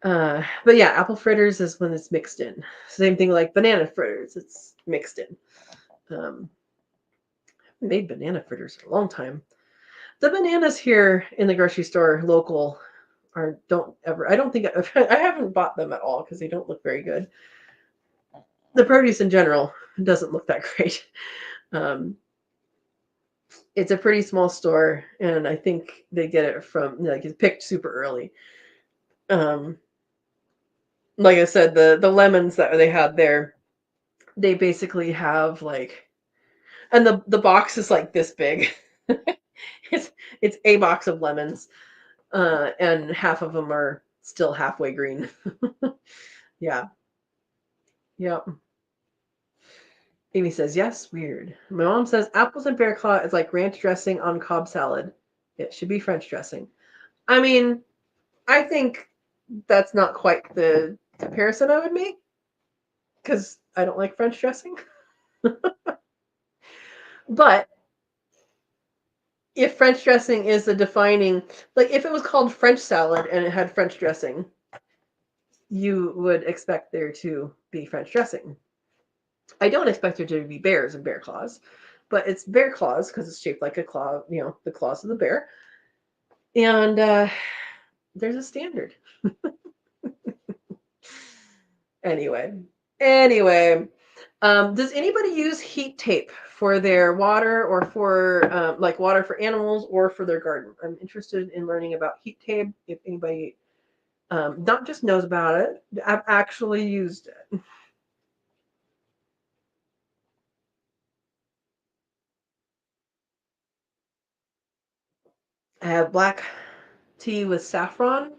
But yeah, apple fritters is when it's mixed in. Same thing like banana fritters, it's mixed in. I haven't made banana fritters for a long time. The bananas here in the grocery store local don't ever. I don't think I haven't bought them at all because they don't look very good. The produce in general doesn't look that great. Um, it's a pretty small store, and I think they get it from like it's picked super early. Um, like I said, the lemons that they had there, they basically have like, and the box is like this big. it's it's a box of lemons, and half of them are still halfway green. Yeah, yep. Amy says yes. Weird. My mom says apples and bear claw is like ranch dressing on Cobb salad. It should be French dressing. I mean, I think that's not quite the comparison I would make because I don't like French dressing. But if French dressing is the defining, like if it was called French salad and it had French dressing, you would expect there to be French dressing. I don't expect there to be bears and bear claws, but it's bear claws because it's shaped like a claw, the claws of the bear. And there's a standard. Anyway, does anybody use heat tape for their water or for like water for animals or for their garden? I'm interested in learning about heat tape. If anybody not just knows about it, I've actually used it. I have black tea with saffron,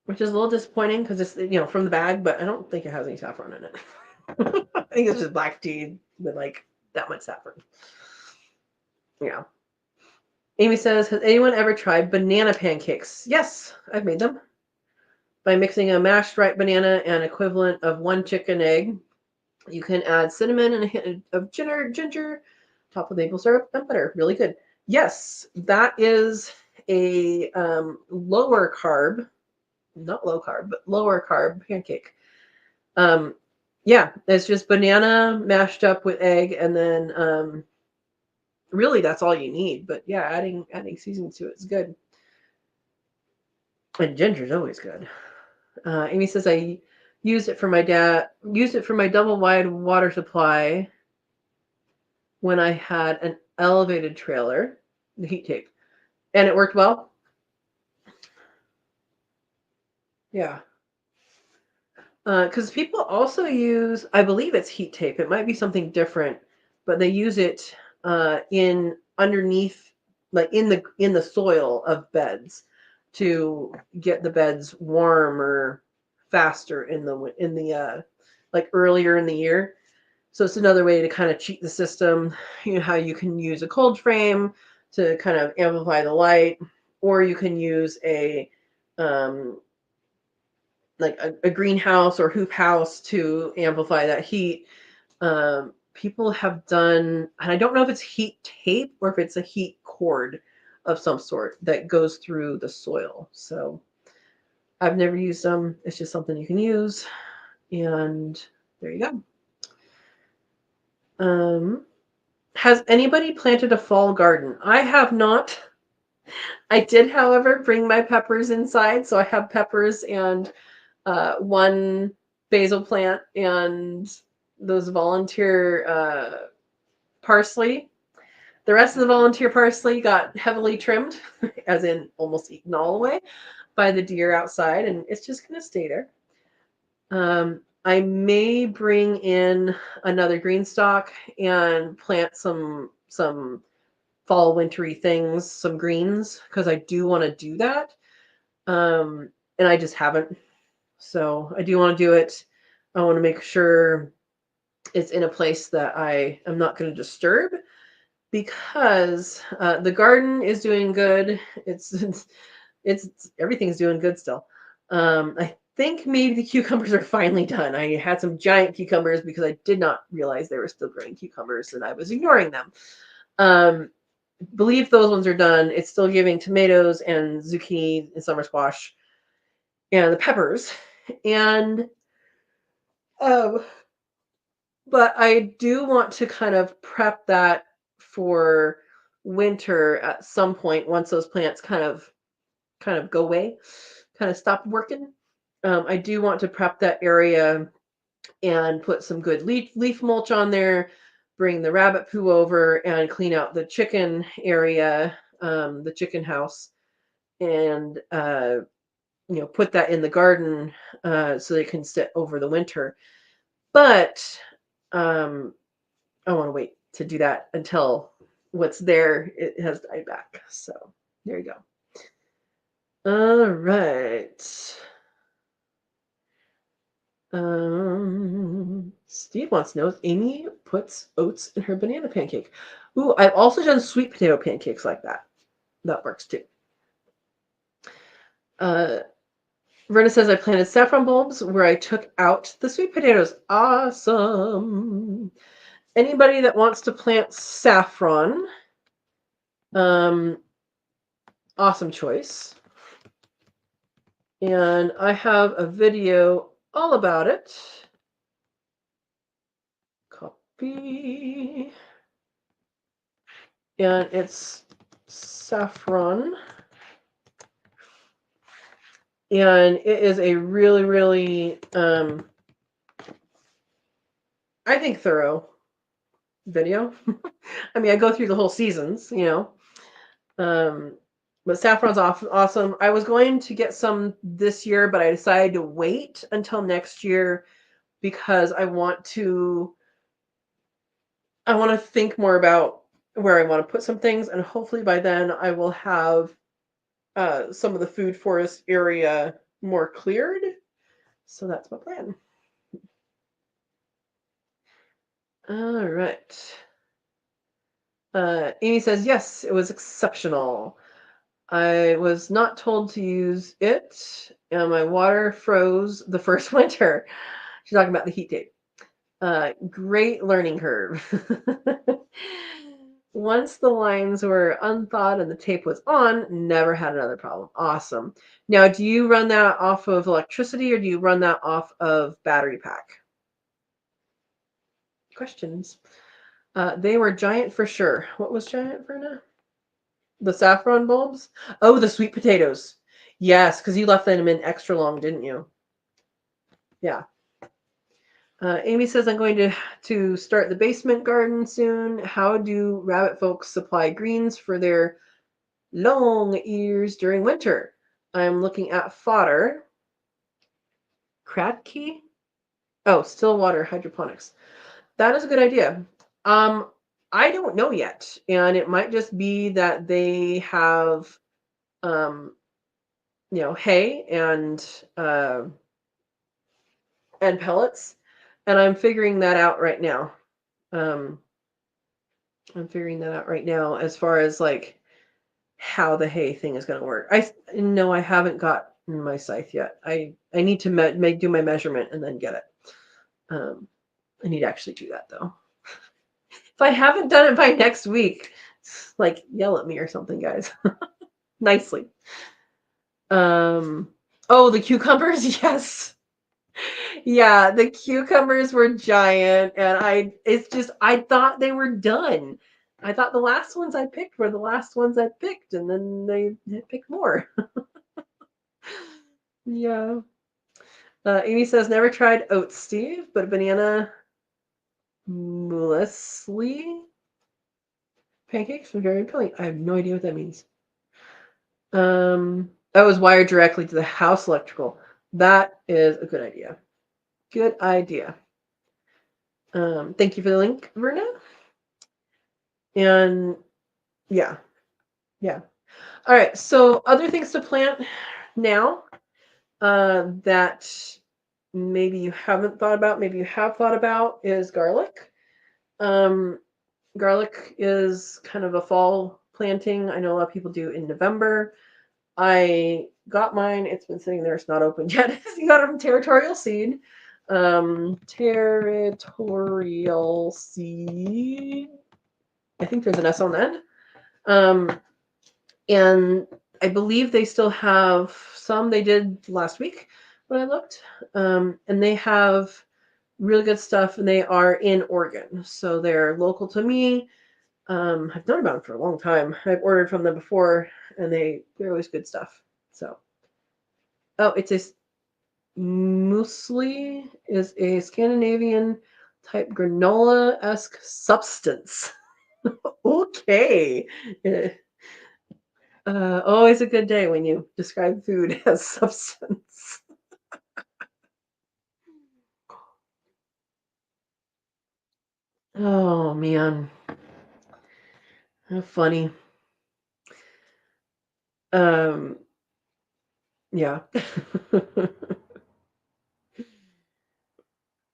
which is a little disappointing because it's from the bag, but I don't think it has any saffron in it. I think it's just black tea with like that much saffron. Yeah. Amy says, has anyone ever tried banana pancakes? Yes, I've made them by mixing a mashed ripe banana and equivalent of 1 chicken egg. You can add cinnamon and a hint of ginger, top with maple syrup and butter. Really good. Yes, that is a lower carb, not low carb, but lower carb pancake. Yeah, it's just banana mashed up with egg, and then really that's all you need. But yeah, adding seasoning to it is good. And ginger is always good. Amy says I used it for my dad. Used it for my double wide water supply. when I had an elevated trailer, the heat tape, and it worked well. Yeah. Because people also use, I believe it's heat tape. It might be something different, but they use it in underneath, like in the soil of beds, to get the beds warmer faster in the like earlier in the year. So it's another way to kind of cheat the system. You know how you can use a cold frame to kind of amplify the light, or you can use a like a greenhouse or hoop house to amplify that heat. People have done, and I don't know if it's heat tape or if it's a heat cord of some sort that goes through the soil. So I've never used them. It's just something you can use. And there you go. Has anybody planted a fall garden? I have not. I did, however, bring my peppers inside. So I have peppers and one basil plant and those volunteer parsley. The rest of the volunteer parsley got heavily trimmed, as in almost eaten all the way, by the deer outside, and it's just going to stay there. I may bring in another green stalk and plant some fall wintry things, some greens, because I do want to do that. And I just haven't. So I do want to do it. I want to make sure it's in a place that I am not going to disturb, because the garden is doing good. It's everything's doing good still. I think maybe the cucumbers are finally done. I had some giant cucumbers because I did not realize they were still growing cucumbers and I was ignoring them. Believe those ones are done. It's still giving tomatoes and zucchini and summer squash and the peppers. And but I do want to kind of prep that for winter at some point once those plants kind of go away, kind of stop working. I do want to prep that area and put some good leaf mulch on there, bring the rabbit poo over and clean out the chicken area, the chicken house, and put that in the garden so they can sit over the winter. But I want to wait to do that until what's there it has died back. So there you go. All right. Steve wants to know if Amy puts oats in her banana pancake. Ooh, I've also done sweet potato pancakes like that. That works too. Verna says I planted saffron bulbs where I took out the sweet potatoes. Awesome. Anybody that wants to plant saffron, awesome choice. And I have a video all about it. Copy. And it's saffron. And it is a really, really, I think, thorough video. I mean, I go through the whole seasons, but saffron's awesome. I was going to get some this year, but I decided to wait until next year because I want to think more about where I want to put some things, and hopefully by then I will have some of the food forest area more cleared. So that's my plan. All right. Amy says, yes, it was exceptional. I was not told to use it, and my water froze the first winter. She's talking about the heat tape. Great learning curve. Once the lines were unthawed and the tape was on, never had another problem. Awesome. Now, do you run that off of electricity or do you run that off of battery pack? Questions. They were giant for sure. What was giant, Verna? The saffron bulbs? Oh, the sweet potatoes. Yes, because you left them in extra long, didn't you? Yeah. Amy says, I'm going to start the basement garden soon. How do rabbit folks supply greens for their long ears during winter? I'm looking at fodder. Kratky? Oh, still water hydroponics. That is a good idea. Um, I don't know yet, and it might just be that they have, um, hay and pellets, and I'm figuring that out right now. Um, I'm figuring that out right now as far as like how the hay thing is going to work. I no, I haven't got my scythe yet. I need to do my measurement and then get it. I need to actually do that though. If I haven't done it by next week, like yell at me or something, guys. Nicely. Oh, the cucumbers, yes. Yeah, the cucumbers were giant, and I thought they were done. I thought the last ones I picked were the last ones I picked, and then they picked more. Yeah. Amy says, never tried oats, Steve, but banana muesli pancakes are very appealing. I have no idea what that means. I was wired directly to the house electrical. That is a good idea. Good idea. Thank you for the link, Verna. And yeah. All right. So other things to plant now that maybe you haven't thought about, maybe you have thought about, is garlic. Garlic is kind of a fall planting. I know a lot of people do in November. I got mine. It's been sitting there. It's not opened yet. You got it from Territorial Seed. Territorial Seed. I think there's an S on the end. And I believe they still have some. They did last week when I looked. And they have really good stuff, and they are in Oregon. So they're local to me. I've known about them for a long time. I've ordered from them before, and they're always good stuff. So, oh, it's a muesli is a Scandinavian type granola-esque substance. Okay. Always a good day when you describe food as substance. Oh man, how funny. Yeah.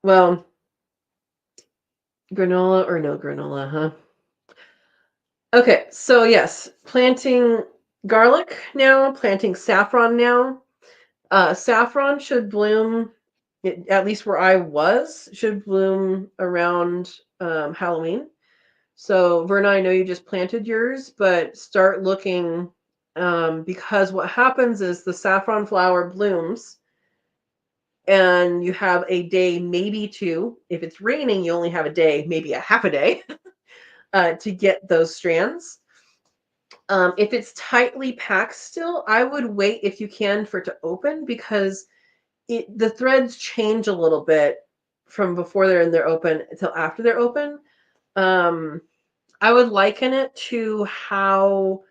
Well, granola or no granola, huh? Okay, so yes, planting garlic now, planting saffron now. Saffron should bloom, at least where I was, should bloom around Halloween. So, Verna, I know you just planted yours, but start looking because what happens is the saffron flower blooms and you have a day, maybe two. If it's raining, you only have a day, maybe a half a day to get those strands. If it's tightly packed still, I would wait if you can for it to open because the threads change a little bit from before they're open until after they're open. I would liken it to how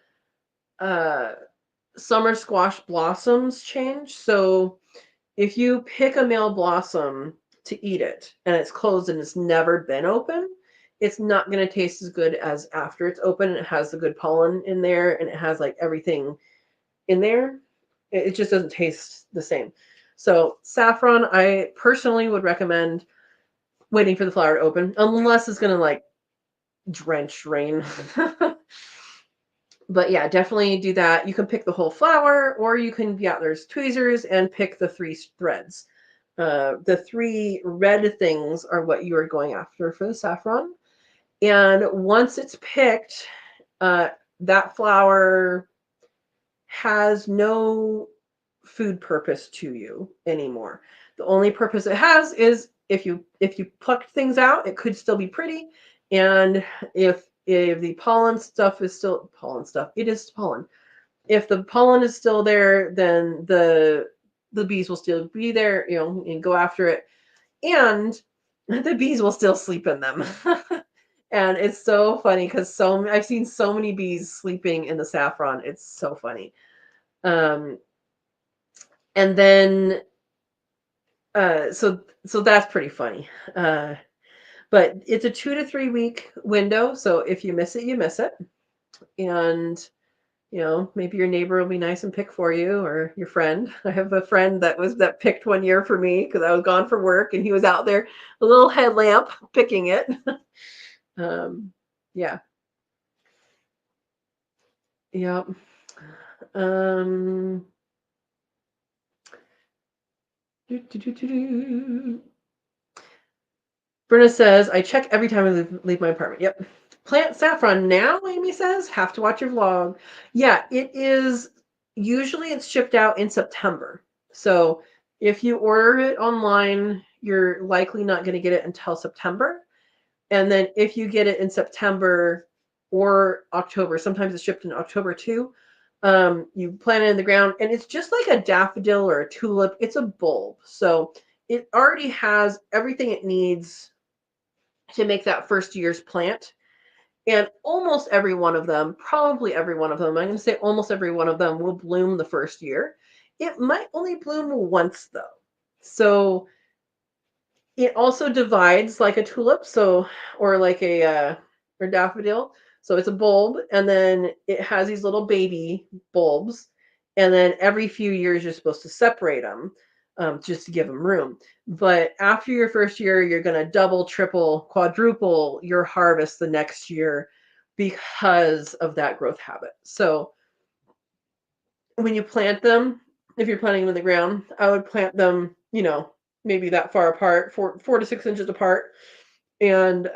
summer squash blossoms change. So if you pick a male blossom to eat it and it's closed and it's never been open, it's not going to taste as good as after it's open and it has the good pollen in there and it has like everything in there. It just doesn't taste the same. So saffron, I personally would recommend waiting for the flower to open, unless it's going to like drench rain. But yeah, definitely do that. You can pick the whole flower, or you can, there's tweezers and pick the 3 threads. The 3 red things are what you are going after for the saffron. And once it's picked, that flower has no food purpose to you anymore. The only purpose it has is if you plucked things out, it could still be pretty. And if the pollen stuff is still pollen stuff, it is pollen. If the pollen is still there, then the bees will still be there, and go after it. And the bees will still sleep in them. And it's so funny because I've seen so many bees sleeping in the saffron. It's so funny. And then so that's pretty funny. But it's a 2 to 3 week window. So if you miss it, you miss it. And maybe your neighbor will be nice and pick for you, or your friend. I have a friend that picked one year for me because I was gone for work, and he was out there, a little headlamp, picking it. Yeah. Yep. Brenna says, I check every time I leave my apartment. Yep. Plant saffron now, Amy says. Have to watch your vlog. Yeah, it is. Usually it's shipped out in September. So if you order it online, you're likely not going to get it until September. And then if you get it in September or October, sometimes it's shipped in October too, you plant it in the ground, and it's just like a daffodil or a tulip. It's a bulb. So it already has everything it needs to make that first year's plant. And almost every one of them, probably every one of them, I'm going to say almost every one of them will bloom the first year. It might only bloom once though. So it also divides like a tulip, or like a or daffodil. So it's a bulb, and then it has these little baby bulbs, and then every few years you're supposed to separate them, just to give them room. But after your first year, you're going to double, triple, quadruple your harvest the next year because of that growth habit. So when you plant them, if you're planting them in the ground, I would plant them, maybe that far apart, 4 to 6 inches apart, and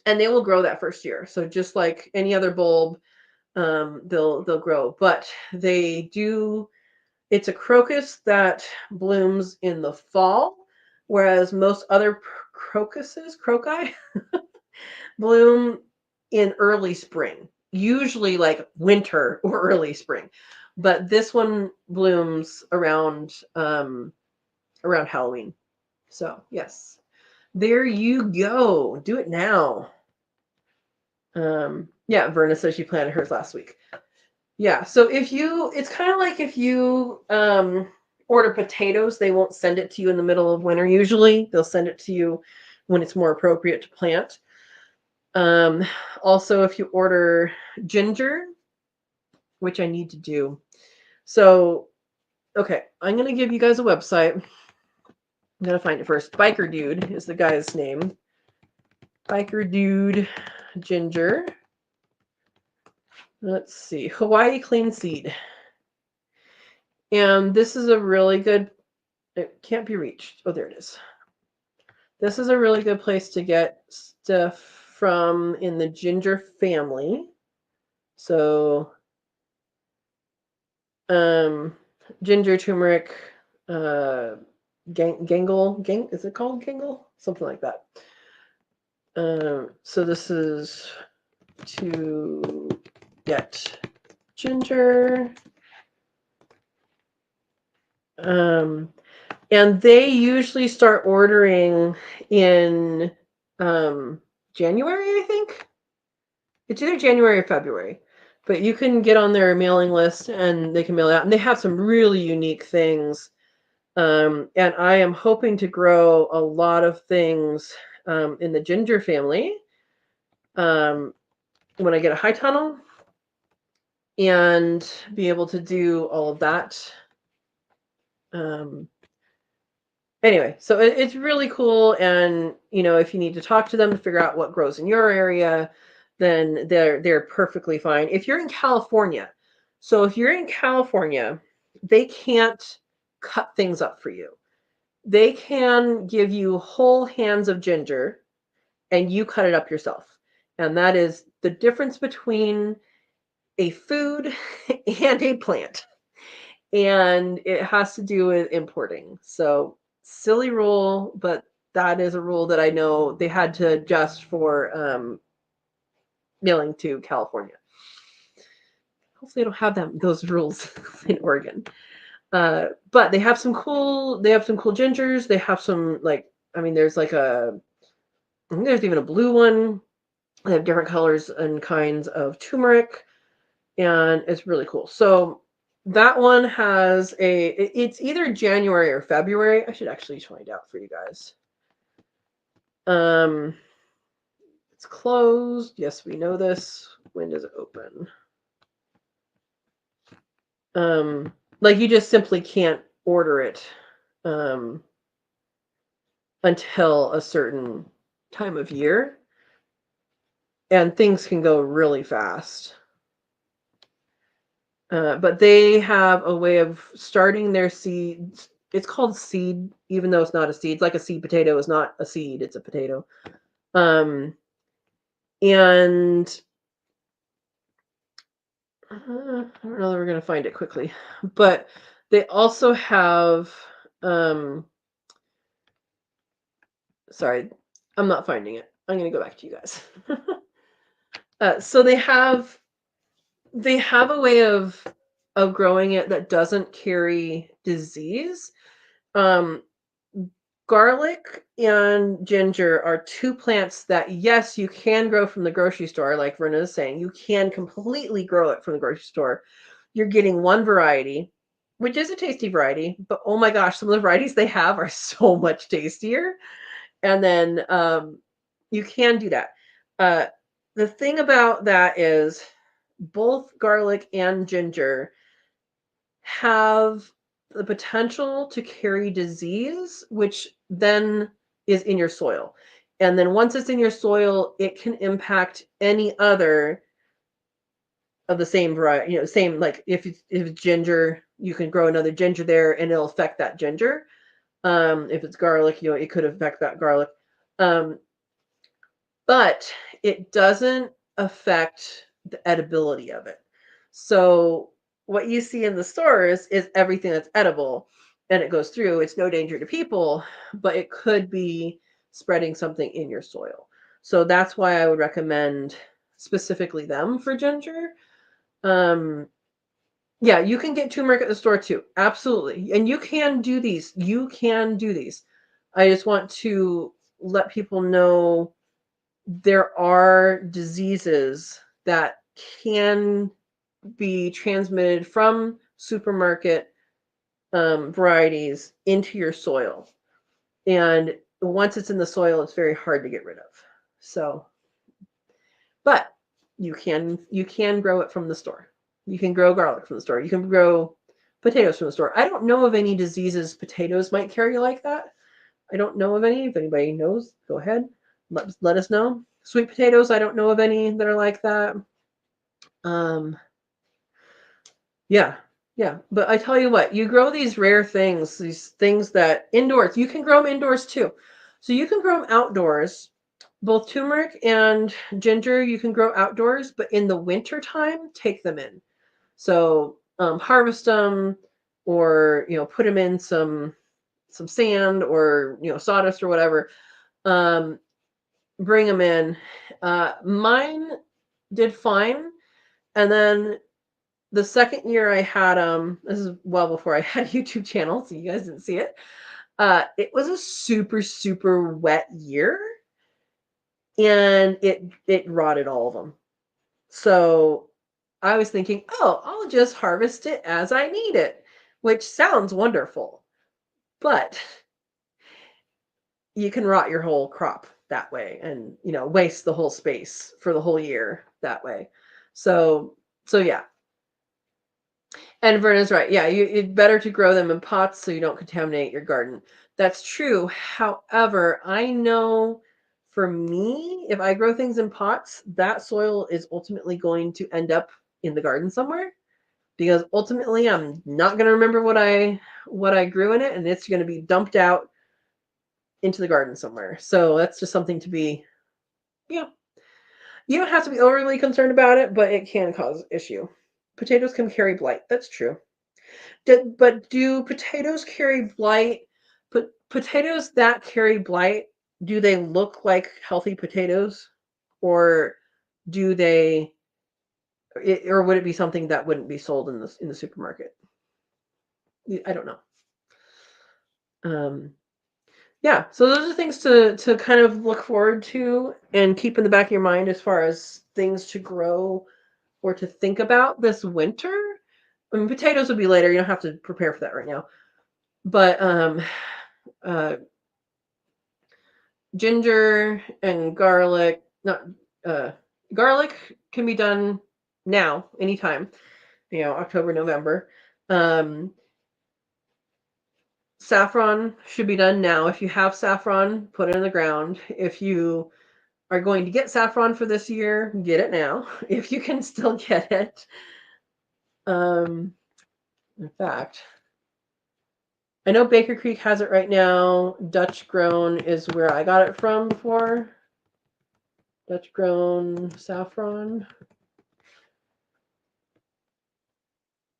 they will grow that first year. So just like any other bulb, they'll grow. But they do. It's a crocus that blooms in the fall, whereas most other croci, bloom in early spring, usually like winter or early spring. But this one blooms around Halloween. So yes, there you go. Do it now. Yeah, Verna says she planted hers last week. Yeah, so it's kind of like if you order potatoes, they won't send it to you in the middle of winter usually. They'll send it to you when it's more appropriate to plant. Also, if you order ginger, which I need to do. So, okay, I'm going to give you guys a website. I'm going to find it first. Biker Dude is the guy's name. Biker Dude Ginger. Let's see. Hawaii Clean Seed. And this is a really good, it can't be reached. Oh, there it is. This is a really good place to get stuff from in the ginger family. So, ginger, turmeric, gang, is it called gangle? Something like that. So this is to get ginger. And they usually start ordering in January, I think. It's either January or February. But you can get on their mailing list and they can mail it out. And they have some really unique things. And I am hoping to grow a lot of things in the ginger family when I get a high tunnel, and be able to do all of that. Anyway, so it's really cool. And, if you need to talk to them to figure out what grows in your area, then they're perfectly fine. If you're in California, they can't cut things up for you. They can give you whole hands of ginger and you cut it up yourself. And that is the difference between a food and a plant. And it has to do with importing. So silly rule, but that is a rule that I know they had to adjust for mailing to California. Hopefully, I don't have those rules in Oregon. But they have some cool gingers. They have some like I mean, there's like I think there's even a blue one. They have different colors and kinds of turmeric, and it's really cool. So that one has it's either January or February. I should actually find out for you guys. It's closed. Yes, we know this. When does it open? Like you just simply can't order it until a certain time of year, and things can go really fast. But they have a way of starting their seeds. It's called seed, even though it's not a seed. It's like a seed potato is not a seed; it's a potato. And I don't know that we're going to find it quickly, but they also have. Sorry, I'm not finding it. I'm going to go back to you guys. So they have a way of growing it that doesn't carry disease. Garlic and ginger are two plants that, yes, you can grow from the grocery store, like Verna is saying. You can completely grow it from the grocery store. You're getting one variety, which is a tasty variety, but oh my gosh, some of the varieties they have are so much tastier. And then you can do that. The thing about that is both garlic and ginger have the potential to carry disease, which then is in your soil. And then once it's in your soil, it can impact any other of the same variety, same, like if it's ginger, you can grow another ginger there and it'll affect that ginger. If it's garlic, it could affect that garlic. But it doesn't affect the edibility of it. So what you see in the stores is everything that's edible and it goes through. It's no danger to people, but it could be spreading something in your soil. So that's why I would recommend specifically them for ginger. Yeah, you can get turmeric at the store too. Absolutely. And you can do these. I just want to let people know there are diseases that can be transmitted from supermarket varieties into your soil. And once it's in the soil, it's very hard to get rid of. So, but you can grow it from the store. You can grow garlic from the store. You can grow potatoes from the store. I don't know of any diseases potatoes might carry like that. I don't know of any. If anybody knows, go ahead. Let us know. Sweet potatoes, I don't know of any that are like that. Yeah. But I tell you what, you grow these rare things, these things that indoors, you can grow them indoors too. So you can grow them outdoors. Both turmeric and ginger, you can grow outdoors, but in the winter time, take them in. So harvest them, or put them in some sand or sawdust or whatever. Bring them in. Mine did fine, and then the second year I had them, this is well before I had a YouTube channel, so you guys didn't see it. It was a super, super wet year, and it rotted all of them. So I was thinking, oh, I'll just harvest it as I need it, which sounds wonderful, but you can rot your whole crop that way and waste the whole space for the whole year that way. So yeah. And Verna's right. Yeah, it's better to grow them in pots so you don't contaminate your garden. That's true. However, I know for me, if I grow things in pots, that soil is ultimately going to end up in the garden somewhere, because ultimately I'm not going to remember what I grew in it, and it's going to be dumped out into the garden somewhere. So that's just something to be, you don't have to be overly concerned about it, but it can cause issue. Potatoes can carry blight. That's true. But do potatoes carry blight? But potatoes that carry blight, do they look like healthy potatoes, or do they? Or would it be something that wouldn't be sold in the supermarket? I don't know. Yeah, so those are things to kind of look forward to and keep in the back of your mind as far as things to grow or to think about this winter. I mean, potatoes would be later. You don't have to prepare for that right now. But uh, ginger and garlic, not uh, garlic can be done now, anytime. October, November. Um, Saffron should be done now. If you have saffron, put it in the ground. If you are going to get saffron for this year, get it now if you can still get it. In fact, I know Baker Creek has it right now. Dutch grown is where I got it from before. Dutch grown saffron.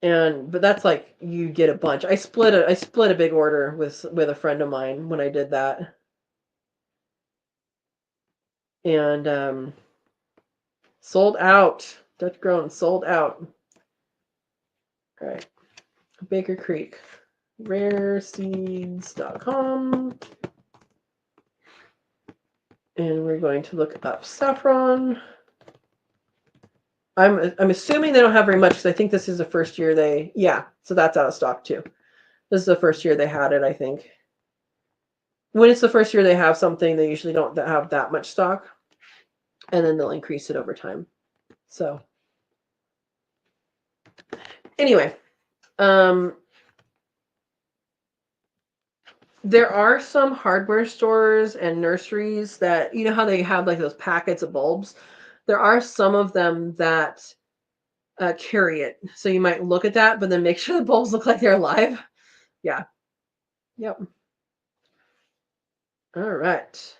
But that's like you get a bunch. I split a big order with a friend of mine when I did that. And sold out. Dutch grown sold out. All right. Baker Creek. Rareseeds.com. And we're going to look up saffron. I'm assuming they don't have very much because I think this is the first year so that's out of stock too. This is the first year they had it, I think. When it's the first year they have something, they usually don't have that much stock. And then they'll increase it over time. So anyway, there are some hardware stores and nurseries that, you know how they have like those packets of bulbs? There are some of them that carry it. So you might look at that, but then make sure the bulbs look like they're alive. Yeah. Yep. All right.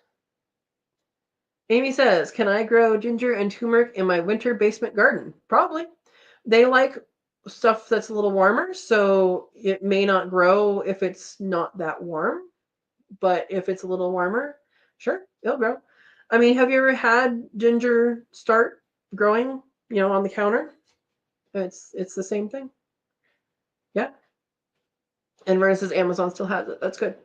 Amy says, can I grow ginger and turmeric in my winter basement garden? Probably. They like stuff that's a little warmer, so it may not grow if it's not that warm. But if it's a little warmer, sure, it'll grow. I mean, have you ever had ginger start growing, on the counter? It's the same thing. Yeah. And Vernon says Amazon still has it. That's good.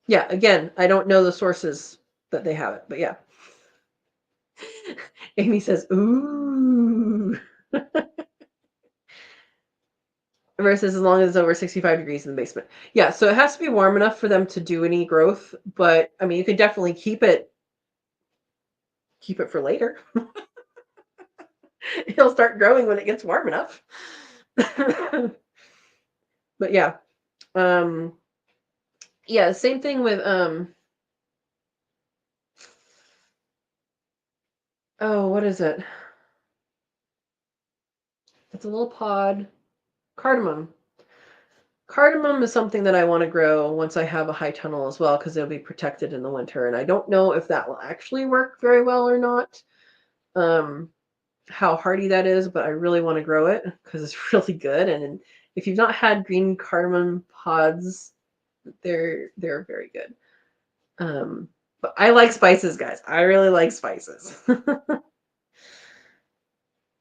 Yeah, again, I don't know the sources that they have it, but yeah. Amy says, ooh. Versus as long as it's over 65 degrees in the basement. Yeah, so it has to be warm enough for them to do any growth, but I mean, you could definitely keep it for later. It'll start growing when it gets warm enough. But yeah. Yeah, same thing with what is it? It's a little pod. Cardamom. Cardamom is something that I want to grow once I have a high tunnel as well, because it'll be protected in the winter. And I don't know if that will actually work very well or not. How hardy that is, but I really want to grow it because it's really good. And if you've not had green cardamom pods, they're very good. But I like spices, guys. I really like spices.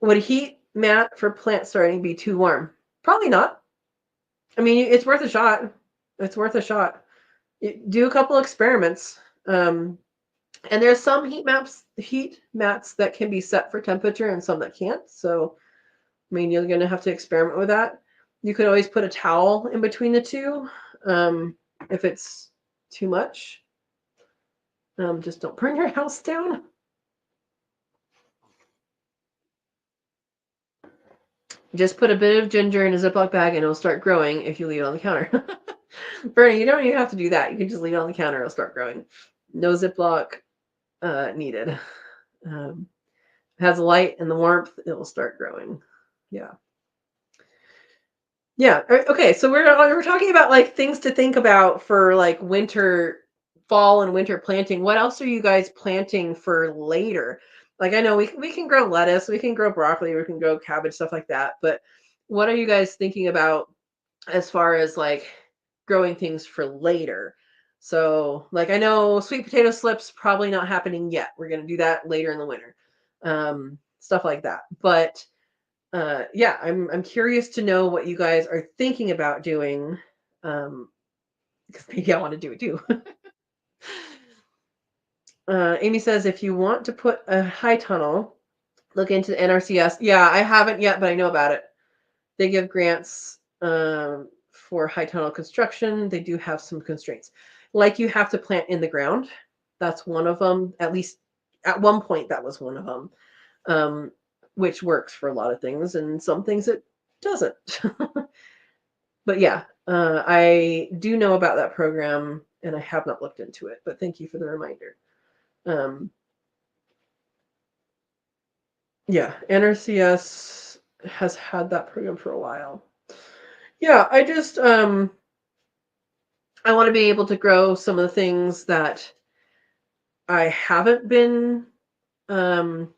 Would a heat mat for plant starting be too warm? Probably not. I mean, it's worth a shot. It's worth a shot. Do a couple experiments. And there's some heat mats that can be set for temperature and some that can't. So, I mean, you're going to have to experiment with that. You could always put a towel in between the two if it's too much. Just don't burn your house down. Just put a bit of ginger in a Ziploc bag and it'll start growing if you leave it on the counter. Bernie, you don't even have to do that. You can just leave it on the counter. It'll start growing. No Ziploc needed. It has the light and the warmth. It will start growing. Yeah. Yeah. Okay. So we're talking about like things to think about for like fall and winter planting. What else are you guys planting for later? Like I know we can grow lettuce, we can grow broccoli, we can grow cabbage, stuff like that. But what are you guys thinking about as far as like growing things for later? So like I know sweet potato slips probably not happening yet. We're gonna do that later in the winter. Stuff like that. But yeah, I'm curious to know what you guys are thinking about doing because maybe I want to do it too. Amy says, if you want to put a high tunnel, look into the NRCS. Yeah, I haven't yet, but I know about it. They give grants for high tunnel construction. They do have some constraints. Like you have to plant in the ground. That's one of them. At least at one point, that was one of them, which works for a lot of things, and some things it doesn't. But yeah, I do know about that program, and I have not looked into it. But thank you for the reminder. Yeah, NRCS has had that program for a while. Yeah, I just I want to be able to grow some of the things that I haven't been some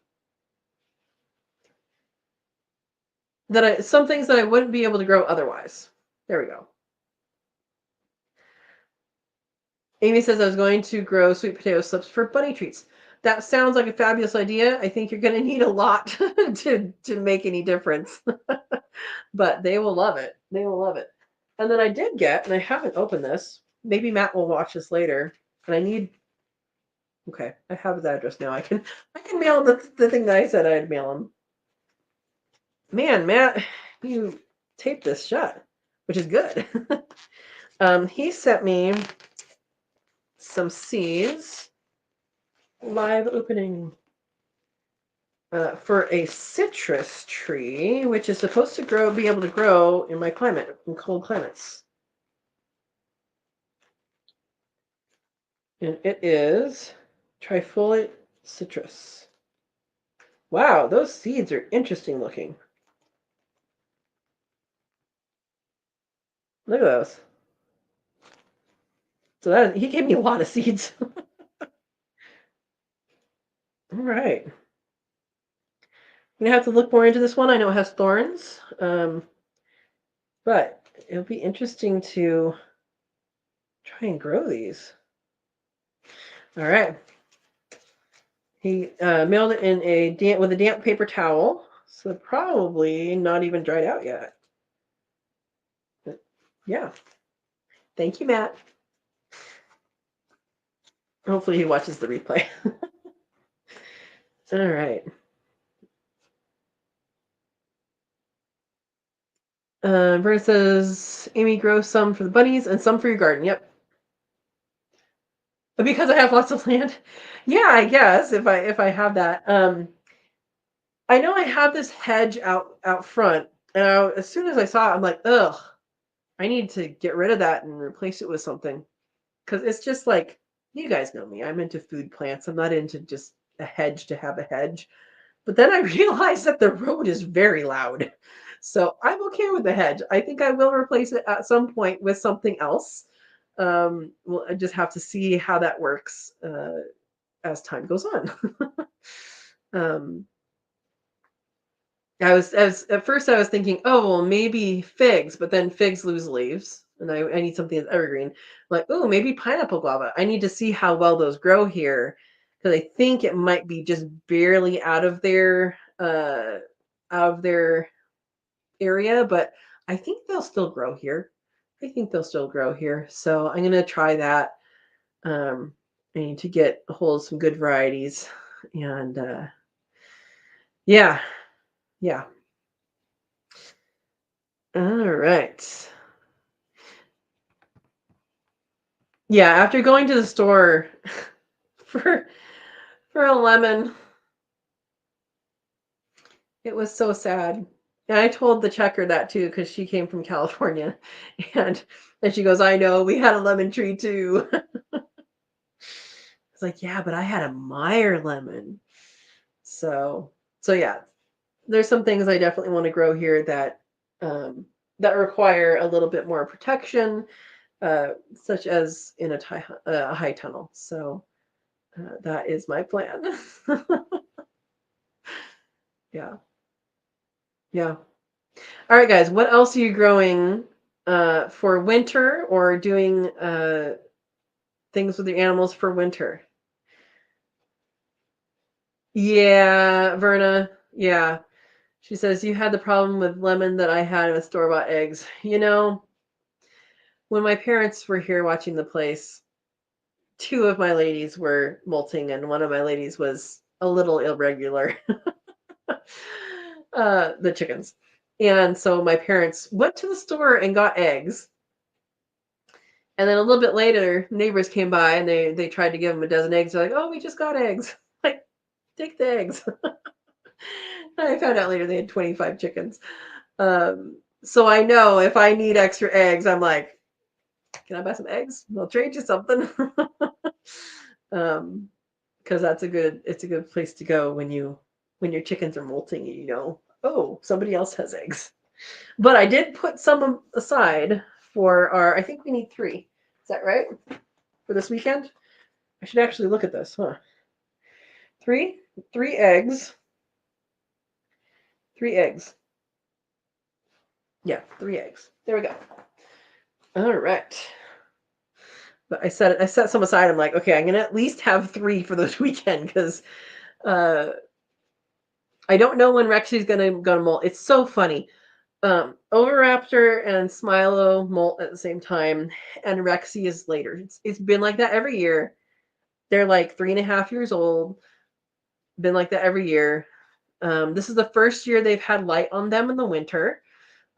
things that I wouldn't be able to grow otherwise. There we go. Amy says I was going to grow sweet potato slips for bunny treats. That sounds like a fabulous idea. I think you're going to need a lot to make any difference. But they will love it. They will love it. And then I did get, and I haven't opened this. Maybe Matt will watch this later. And I need. Okay, I have his address now. I can mail him the thing that I said I'd mail him. Man, Matt, you taped this shut, which is good. He sent me some seeds. Live opening. For a citrus tree, which is supposed to be able to grow in my climate, in cold climates. And it is trifoliate citrus. Wow, those seeds are interesting looking. Look at those. So he gave me a lot of seeds. All right. I'm gonna have to look more into this one. I know it has thorns, but it'll be interesting to try and grow these. All right. He mailed it in with a damp paper towel, so probably not even dried out yet. But yeah. Thank you, Matt. Hopefully he watches the replay. All right. Verna says, Amy, grow some for the bunnies and some for your garden. Yep. Because I have lots of land. Yeah, I guess if I have that. I know I have this hedge out front, and as soon as I saw it, I'm like, ugh, I need to get rid of that and replace it with something. Because it's just like, you guys know me. I'm into food plants. I'm not into just a hedge to have a hedge. But then I realized that the road is very loud. So I'm okay with the hedge. I think I will replace it at some point with something else. Well, I just have to see how that works as time goes on. At first I was thinking, oh, well, maybe figs, but then figs lose leaves, and I need something that's evergreen. Like, oh, maybe pineapple guava. I need to see how well those grow here, because I think it might be just barely out of their area, but I think they'll still grow here. So I'm gonna try that. I need to get a hold of some good varieties, and yeah. All right. Yeah, after going to the store for a lemon, it was so sad. And I told the checker that too, because she came from California, and she goes, "I know, we had a lemon tree too." It's like, yeah, but I had a Meyer lemon. So yeah, there's some things I definitely want to grow here that that require a little bit more protection, such as in a high tunnel. So that is my plan. Yeah. All right, guys. What else are you growing for winter, or doing things with your animals for winter? Yeah, Verna. Yeah. She says, you had the problem with lemon that I had with store-bought eggs. when my parents were here watching the place, two of my ladies were molting, and one of my ladies was a little irregular. The chickens. And so my parents went to the store and got eggs. And then a little bit later, neighbors came by and they tried to give them a dozen eggs. They're like, "Oh, we just got eggs." Like, take the eggs. I found out later they had 25 chickens. So I know if I need extra eggs, I'm like, "Can I buy some eggs? I'll trade you something." Because it's a good place to go when your chickens are molting and you know, oh, somebody else has eggs. But I did put some aside for I think we need 3. Is that right? For this weekend? I should actually look at this, huh? 3 eggs. 3 eggs. Yeah, 3 eggs. There we go. All right. But I set some aside. I'm like, okay, I'm gonna at least have 3 for this weekend because I don't know when Rexy's gonna molt. It's so funny. Overraptor and Smilo molt at the same time, and Rexy is later. It's been like that every year. They're like 3.5 years old. Been like that every year. This is the first year they've had light on them in the winter.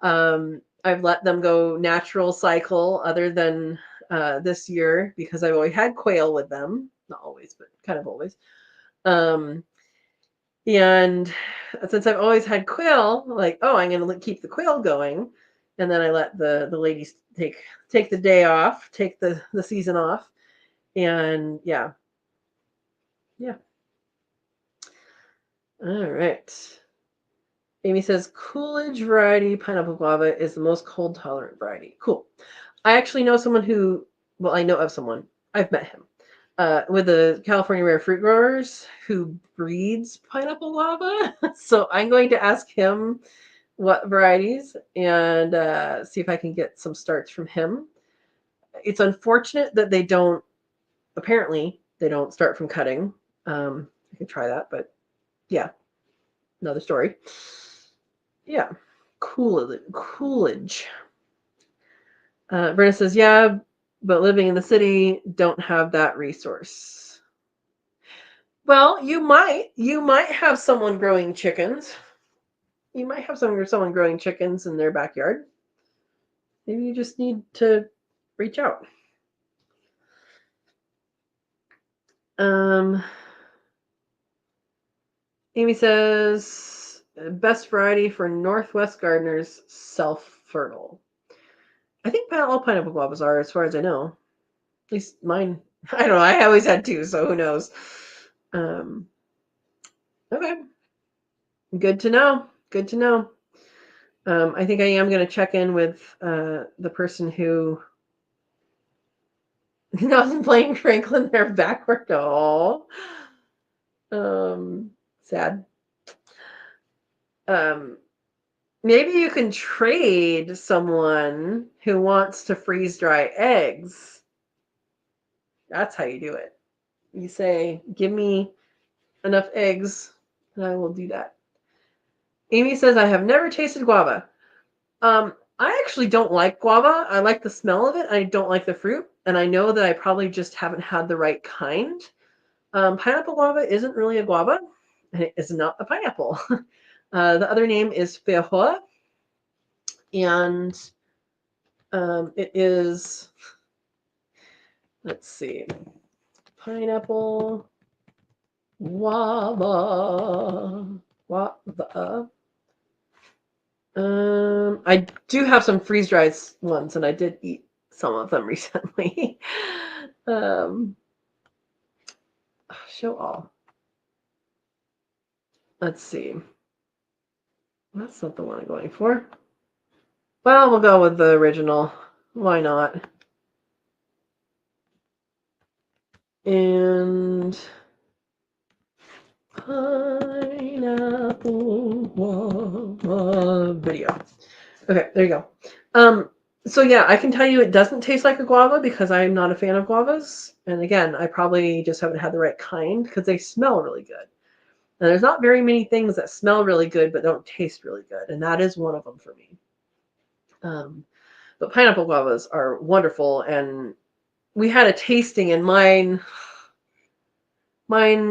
I've let them go natural cycle other than this year because I've always had quail with them. Not always, but kind of always. And since I've always had quail, like, oh, I'm going to keep the quail going. And then I let the ladies take the day off, take the season off. And yeah. All right. Amy says Coolidge variety pineapple guava is the most cold tolerant variety. Cool. I actually know someone I know of someone. I've met him. With the California Rare Fruit Growers who breeds pineapple guava. So I'm going to ask him what varieties and see if I can get some starts from him. It's unfortunate that apparently they don't start from cutting. I can try that, but yeah, another story. Yeah, Coolidge. Brenna says, yeah, but living in the city, don't have that resource. Well, you might have someone growing chickens. You might have someone growing chickens in their backyard. Maybe you just need to reach out. Amy says, best variety for Northwest gardeners, self-fertile. I think all pineapple guavas are, as far as I know. At least mine. I don't know. I always had 2, so who knows? Okay. Good to know. Good to know. I think I am going to check in with the person who wasn't playing Franklin there backward. Oh, sad. Maybe you can trade someone who wants to freeze dry eggs. That's how you do it. You say, give me enough eggs, and I will do that. Amy says, I have never tasted guava. I actually don't like guava. I like the smell of it. I don't like the fruit. And I know that I probably just haven't had the right kind. Pineapple guava isn't really a guava. And it is not a pineapple. The other name is feijoa. And it is, let's see, pineapple guava. I do have some freeze-dried ones, and I did eat some of them recently. Show all. Let's see. That's not the one I'm going for. Well, we'll go with the original. Why not? And pineapple guava video. Okay, there you go. So yeah, I can tell you it doesn't taste like a guava because I'm not a fan of guavas. And again, I probably just haven't had the right kind because they smell really good. And there's not very many things that smell really good but don't taste really good. And that is one of them for me. But pineapple guavas are wonderful, and we had a tasting, and mine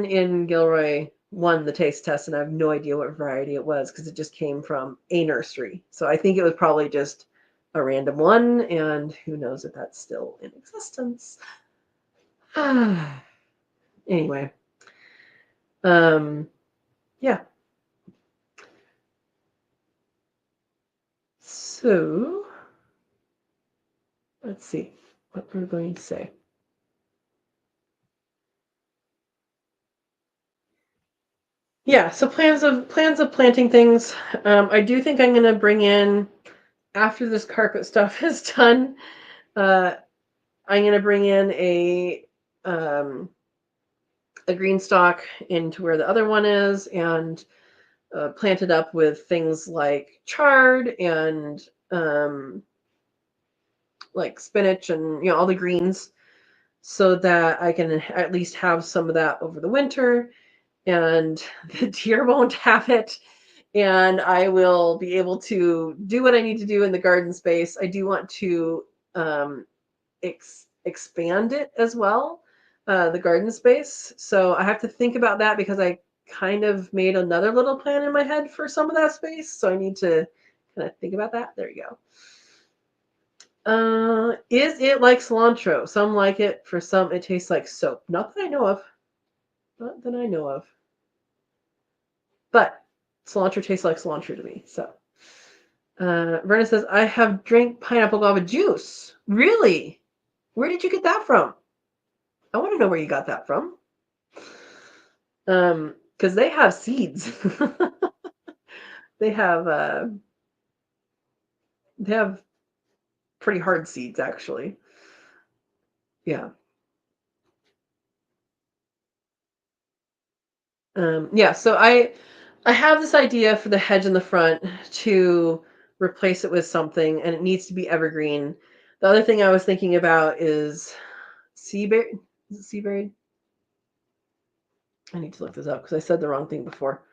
in Gilroy won the taste test, and I have no idea what variety it was because it just came from a nursery. So I think it was probably just a random one, and who knows if that's still in existence. Anyway, yeah. So let's see what we're going to say. Yeah, so plans of planting things. I do think I'm going to bring in, after this carpet stuff is done, I'm going to bring in a green stalk into where the other one is, and plant it up with things like chard and like spinach and all the greens, so that I can at least have some of that over the winter, and the deer won't have it, and I will be able to do what I need to do in the garden space. I do want to expand it as well, the garden space. So I have to think about that, because I kind of made another little plan in my head for some of that space. So I need to kind of think about that. There you go. Is it like cilantro? Some like it. For some, it tastes like soap. Not that I know of. Not that I know of. But cilantro tastes like cilantro to me. So, Verna says, I have drank pineapple guava juice. Really? Where did you get that from? I want to know where you got that from. Because they have seeds. They have pretty hard seeds, actually. Yeah. Yeah, so I have this idea for the hedge in the front to replace it with something, and it needs to be evergreen. The other thing I was thinking about is seaberry. Is it seaberry? I need to look this up because I said the wrong thing before.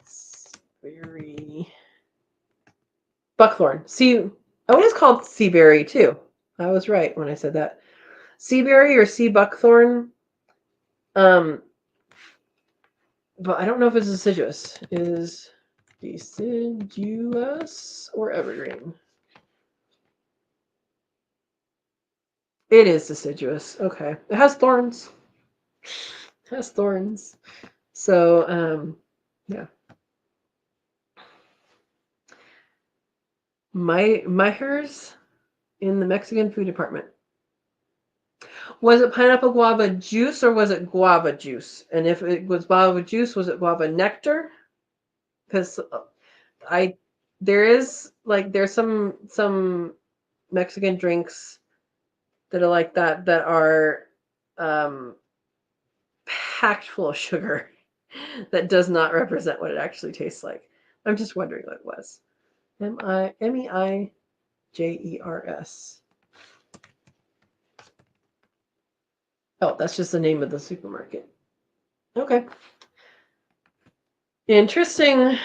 Seaberry. Buckthorn. Oh, it is called seaberry too. I was right when I said that. Seaberry or sea buckthorn. But I don't know if it's deciduous. Is deciduous or evergreen? It is deciduous. Okay. It has thorns. It has thorns. So, yeah. Myers in the Mexican food department. Was it pineapple guava juice or was it guava juice? And if it was guava juice, was it guava nectar? Because there's some Mexican drinks that are like that are packed full of sugar that does not represent what it actually tastes like. I'm just wondering what it was. Meijers. Oh, that's just the name of the supermarket. Okay. Interesting.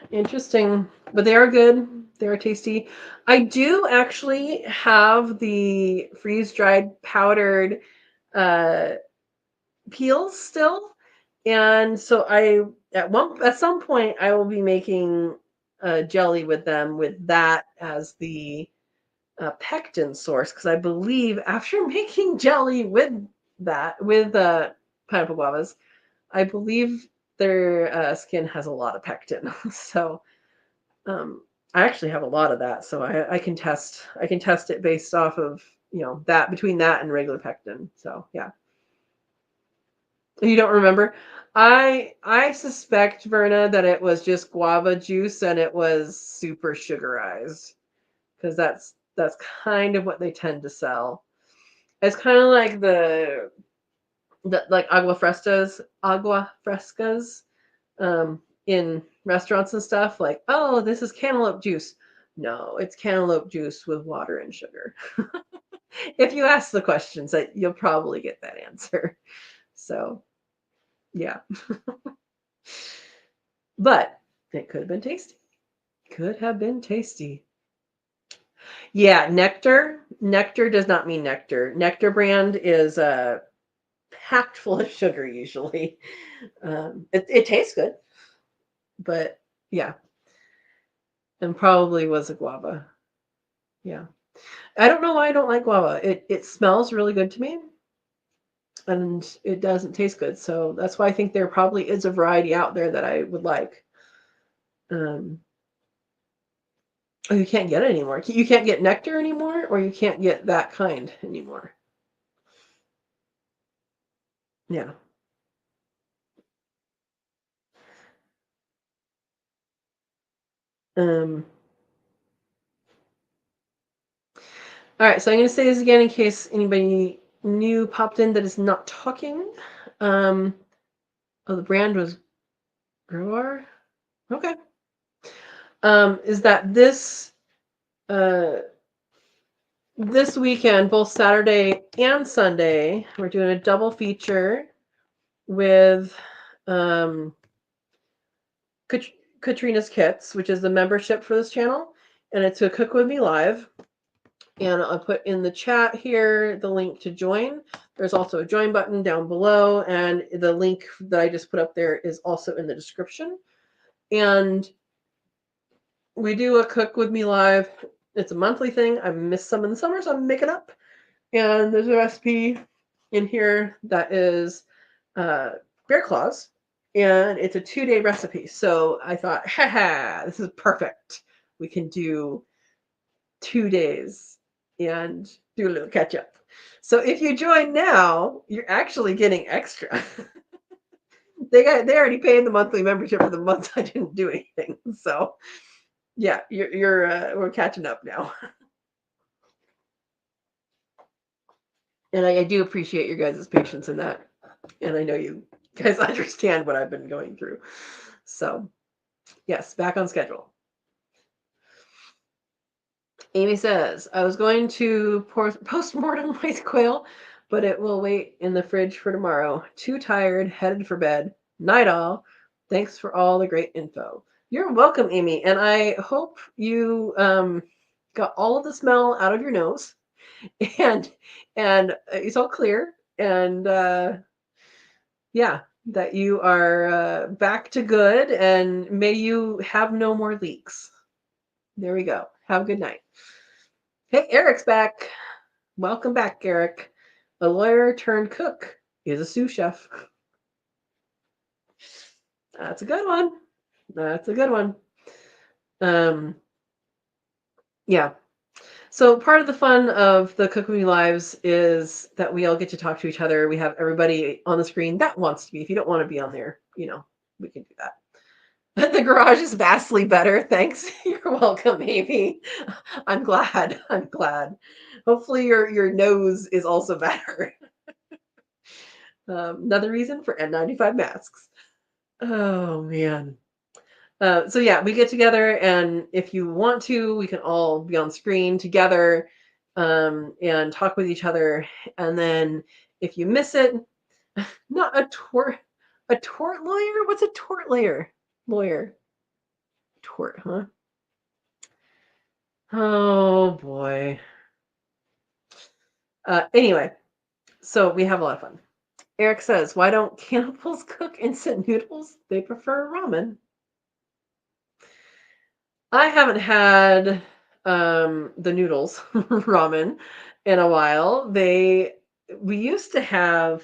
But they are good. They are tasty. I do actually have the freeze-dried powdered peels still. And so at some point I will be making a jelly with them, with that as the pectin source, because I believe after making jelly with pineapple guavas, I believe their skin has a lot of pectin. So I actually have a lot of that, so I can test it based off of that, between that and regular pectin. So yeah. You don't remember? I suspect, Verna, that it was just guava juice and it was super sugarized, because that's kind of what they tend to sell. It's kind of like the like agua frescas in restaurants and stuff. Like, oh, this is cantaloupe juice. No, it's cantaloupe juice with water and sugar. If you ask the questions, that you'll probably get that answer. So, yeah. But it could have been tasty. Could have been tasty. Yeah, nectar. Nectar does not mean nectar. Nectar brand is packed full of sugar usually. It tastes good, but yeah, and probably was a guava. Yeah. I don't know why I don't like guava. It smells really good to me and it doesn't taste good. So that's why I think there probably is a variety out there that I would like. Um, oh, you can't get it anymore. You can't get nectar anymore, or you can't get that kind anymore. Yeah. Um, all right. So I'm going to say this again in case anybody new popped in that is not talking. Um, oh, the brand was Grower. Okay. Is that uh, this weekend, both Saturday and Sunday, we're doing a double feature with um, Katrina's Kits, which is the membership for this channel, and it's a Cook With Me Live. And I'll put in the chat here the link to join. There's also a join button down below, and the link that I just put up there is also in the description. And we do a Cook With Me Live. It's a monthly thing. I missed some in the summer, so I'm making up. And there's a recipe in here that is bear claws, and it's a 2-day recipe. So I thought, haha, this is perfect. We can do 2 days and do a little catch up. So if you join now, you're actually getting extra. they already paid the monthly membership for the month I didn't do anything. So yeah, we're catching up now. And I do appreciate your guys' patience in that. And I know you guys understand what I've been going through. So yes, back on schedule. Amy says, I was going to post-mortem white quail, but it will wait in the fridge for tomorrow. Too tired, headed for bed. Night all. Thanks for all the great info. You're welcome, Amy. And I hope you got all of the smell out of your nose and it's all clear. And yeah, that you are back to good, and may you have no more leaks. There we go. Have a good night. Hey, Eric's back. Welcome back, Eric. A lawyer turned cook is a sous chef. That's a good one. That's a good one. Yeah. So part of the fun of the Cook With Me Lives is that we all get to talk to each other. We have everybody on the screen that wants to be. If you don't want to be on there, we can do that. The garage is vastly better. Thanks. You're welcome, Amy. I'm glad. I'm glad. Hopefully your nose is also better. Another reason for N95 masks. Oh man. So yeah, we get together, and if you want to, we can all be on screen together and talk with each other. And then if you miss it, not a tort lawyer? What's a tort lawyer? Tort, huh? Oh boy. Anyway, so we have a lot of fun. Eric says, why don't cannibals cook instant noodles? They prefer ramen. I haven't had the noodles ramen in a while. We used to have,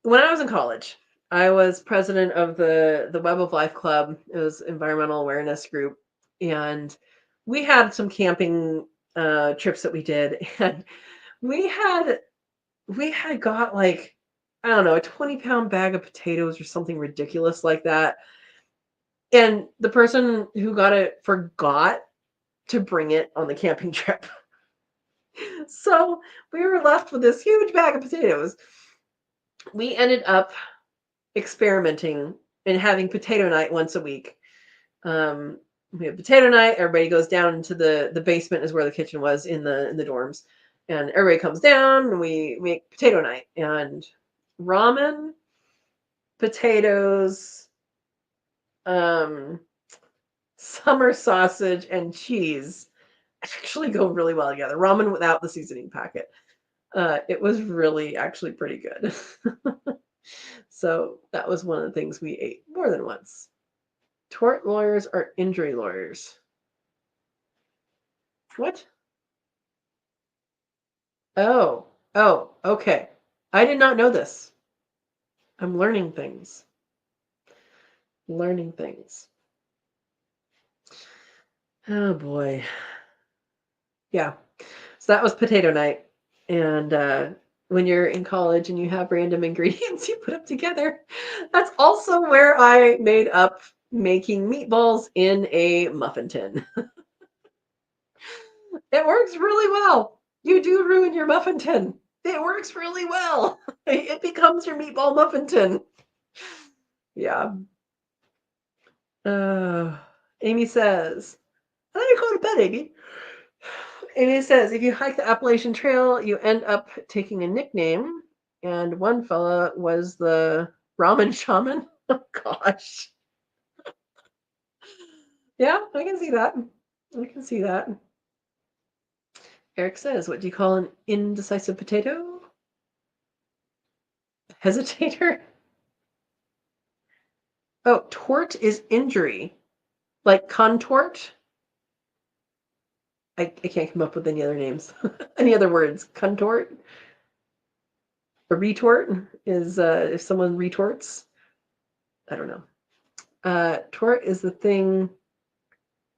when I was in college, I was president of the Web of Life Club. It was environmental awareness group, and we had some camping trips that we did, and we had got like, I don't know, a 20-pound bag of potatoes or something ridiculous like that. And the person who got it forgot to bring it on the camping trip. So we were left with this huge bag of potatoes. We ended up experimenting and having potato night once a week. We have potato night. Everybody goes down into the basement, is where the kitchen was in the dorms, and everybody comes down and we make potato night and ramen, potatoes, summer sausage, and cheese. actually go really well together. Ramen without the seasoning packet. It was really actually pretty good. So that was one of the things we ate more than once. Tort lawyers are injury lawyers. What? Oh, okay. I did not know this. I'm learning things. Learning things. Oh boy. Yeah. So that was potato night. And when you're in college and you have random ingredients you put them together, that's also where I made up making meatballs in a muffin tin. It works really well. You do ruin your muffin tin. It works really well. It becomes your meatball muffin tin. Yeah. Amy says, I thought you go to bed, Amy. Amy says, if you hike the Appalachian Trail, you end up taking a nickname. And one fella was the ramen shaman. Oh, gosh. Yeah, I can see that. I can see that. Eric says, what do you call an indecisive potato? Hesitator? Oh, tort is injury. Like contort? I can't come up with any other names. Any other words? Contort? A retort is if someone retorts. I don't know. Tort is the thing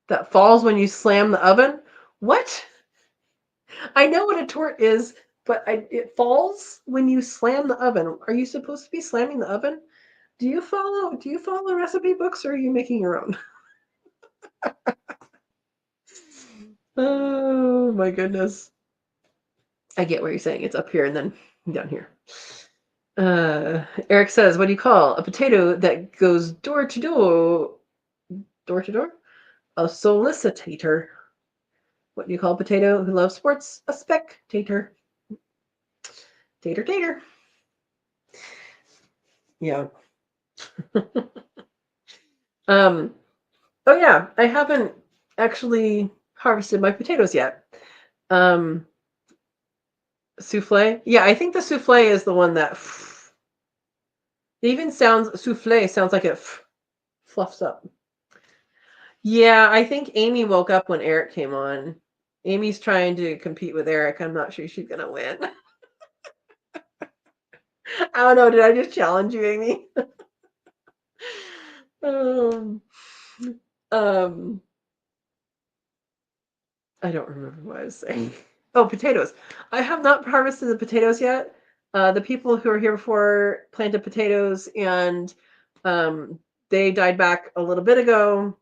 that falls when you slam the oven. What? I know what a tort is, but it falls when you slam the oven. Are you supposed to be slamming the oven? Do you follow recipe books, or are you making your own? Oh my goodness. I get what you're saying. It's up here and then down here. Eric says, what do you call a potato that goes door to door? Door to door? A solicitator. What do you call a potato who loves sports? A spectator. Tater, tater. Yeah. Oh yeah, I haven't actually harvested my potatoes yet. Souffle. Yeah, I think the souffle is the one that it even sounds souffle sounds like it fluffs up. Yeah, I think Amy woke up when Eric came on. Amy's trying to compete with Eric. I'm not sure she's gonna win. I don't know. Did I just challenge you, Amy? um, um, I don't remember what I was saying. Oh, potatoes. I have not harvested the potatoes yet. The people who were here before planted potatoes, and they died back a little bit ago,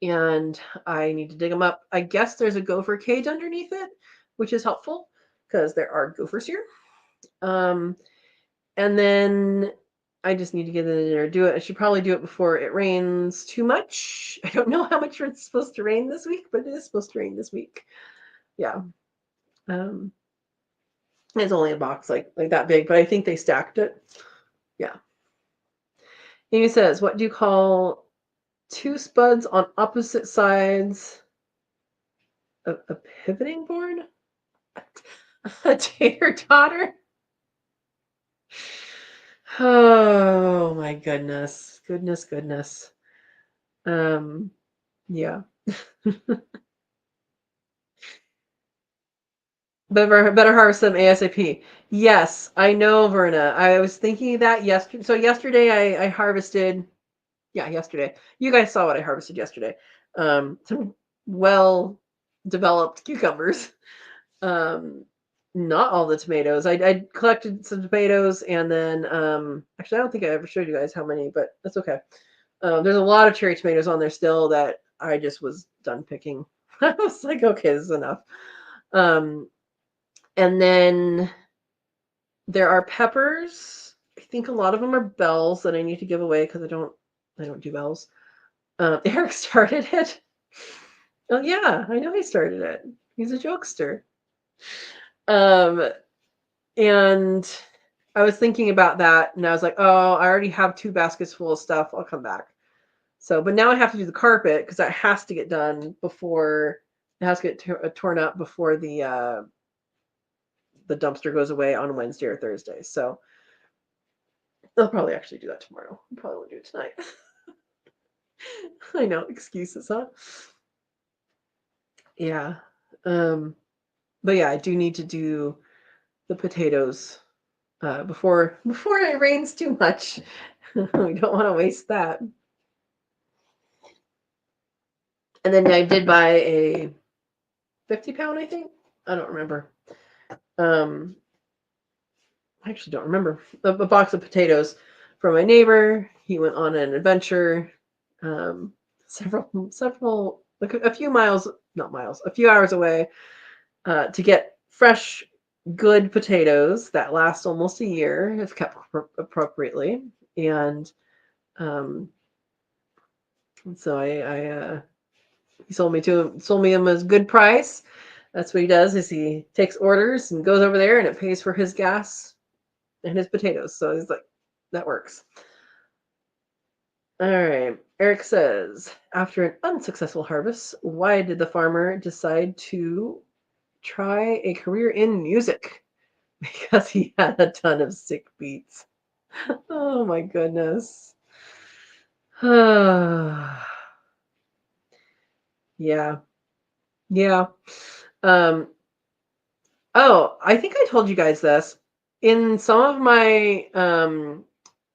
and I need to dig them up. I guess there's a gopher cage underneath it, which is helpful because there are gophers here. And then I just need to get in there and do it. I should probably do it before it rains too much. I don't know how much it's supposed to rain this week, but it is supposed to rain this week. Yeah. It's only a box like that big, but I think they stacked it. Yeah. Amy says, what do you call two spuds on opposite sides of a pivoting board? A tater totter? Oh my goodness. Goodness. Yeah. Better harvest them ASAP. Yes, I know, Verna. I was thinking that yesterday. So yesterday I harvested. Yeah, yesterday. You guys saw what I harvested yesterday. Some well developed cucumbers. Not all the tomatoes. I collected some tomatoes, and then actually I don't think I ever showed you guys how many, but that's okay. There's a lot of cherry tomatoes on there still that I just was done picking. I was like, okay, this is enough. And then there are peppers. I think a lot of them are bells that I need to give away because I don't do bells. Eric started it. Oh yeah, I know he started it. He's a jokester. And I was thinking about that, and I was like, oh, I already have 2 baskets full of stuff. I'll come back. So, but now I have to do the carpet because that has to get done before It has to get torn up before the dumpster goes away on Wednesday or Thursday. So they'll probably actually do that tomorrow. Probably won't do it tonight. I know, excuses, huh? Yeah. But yeah, I do need to do the potatoes before it rains too much. We don't want to waste that. And then I did buy a 50-pound, I think. I don't remember. I actually don't remember. A box of potatoes from my neighbor. He went on an adventure. Several, like a few miles, not miles, a few hours away to get fresh, good potatoes that last almost a year if kept appropriately. And so he sold me them as good price. That's what he does is he takes orders and goes over there and it pays for his gas and his potatoes. So he's like, that works. All right. Eric says, after an unsuccessful harvest, why did the farmer decide to try a career in music? Because he had a ton of sick beats. Oh my goodness. Yeah. Yeah. Um, oh, I think I told you guys this. In some of my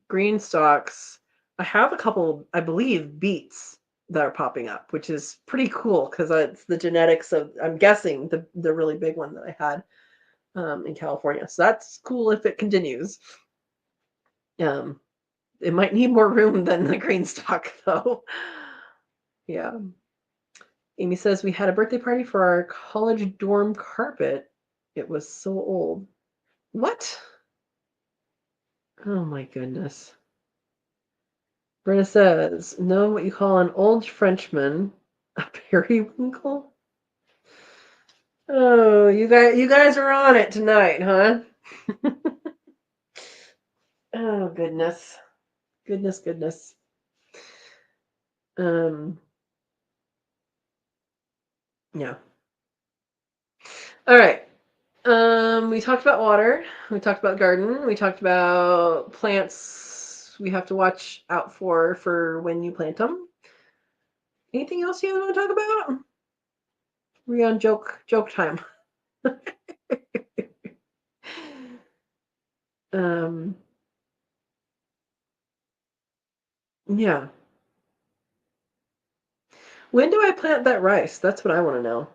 green stalks, I have a couple, I believe, beets that are popping up, which is pretty cool because it's the genetics of, I'm guessing, the really big one that I had in California. So that's cool if it continues. It might need more room than the green stalk, though. Yeah. Amy says, we had a birthday party for our college dorm carpet. It was so old. What? Oh my goodness. Brenna says, know what you call an old Frenchman? A periwinkle? Oh, you guys are on it tonight, huh? Oh goodness. Goodness. Yeah. All right. We talked about water. We talked about garden. We talked about plants we have to watch out for when you plant them. Anything else you want to talk about? We're on joke time. um, yeah. When do I plant that rice? That's what I want to know.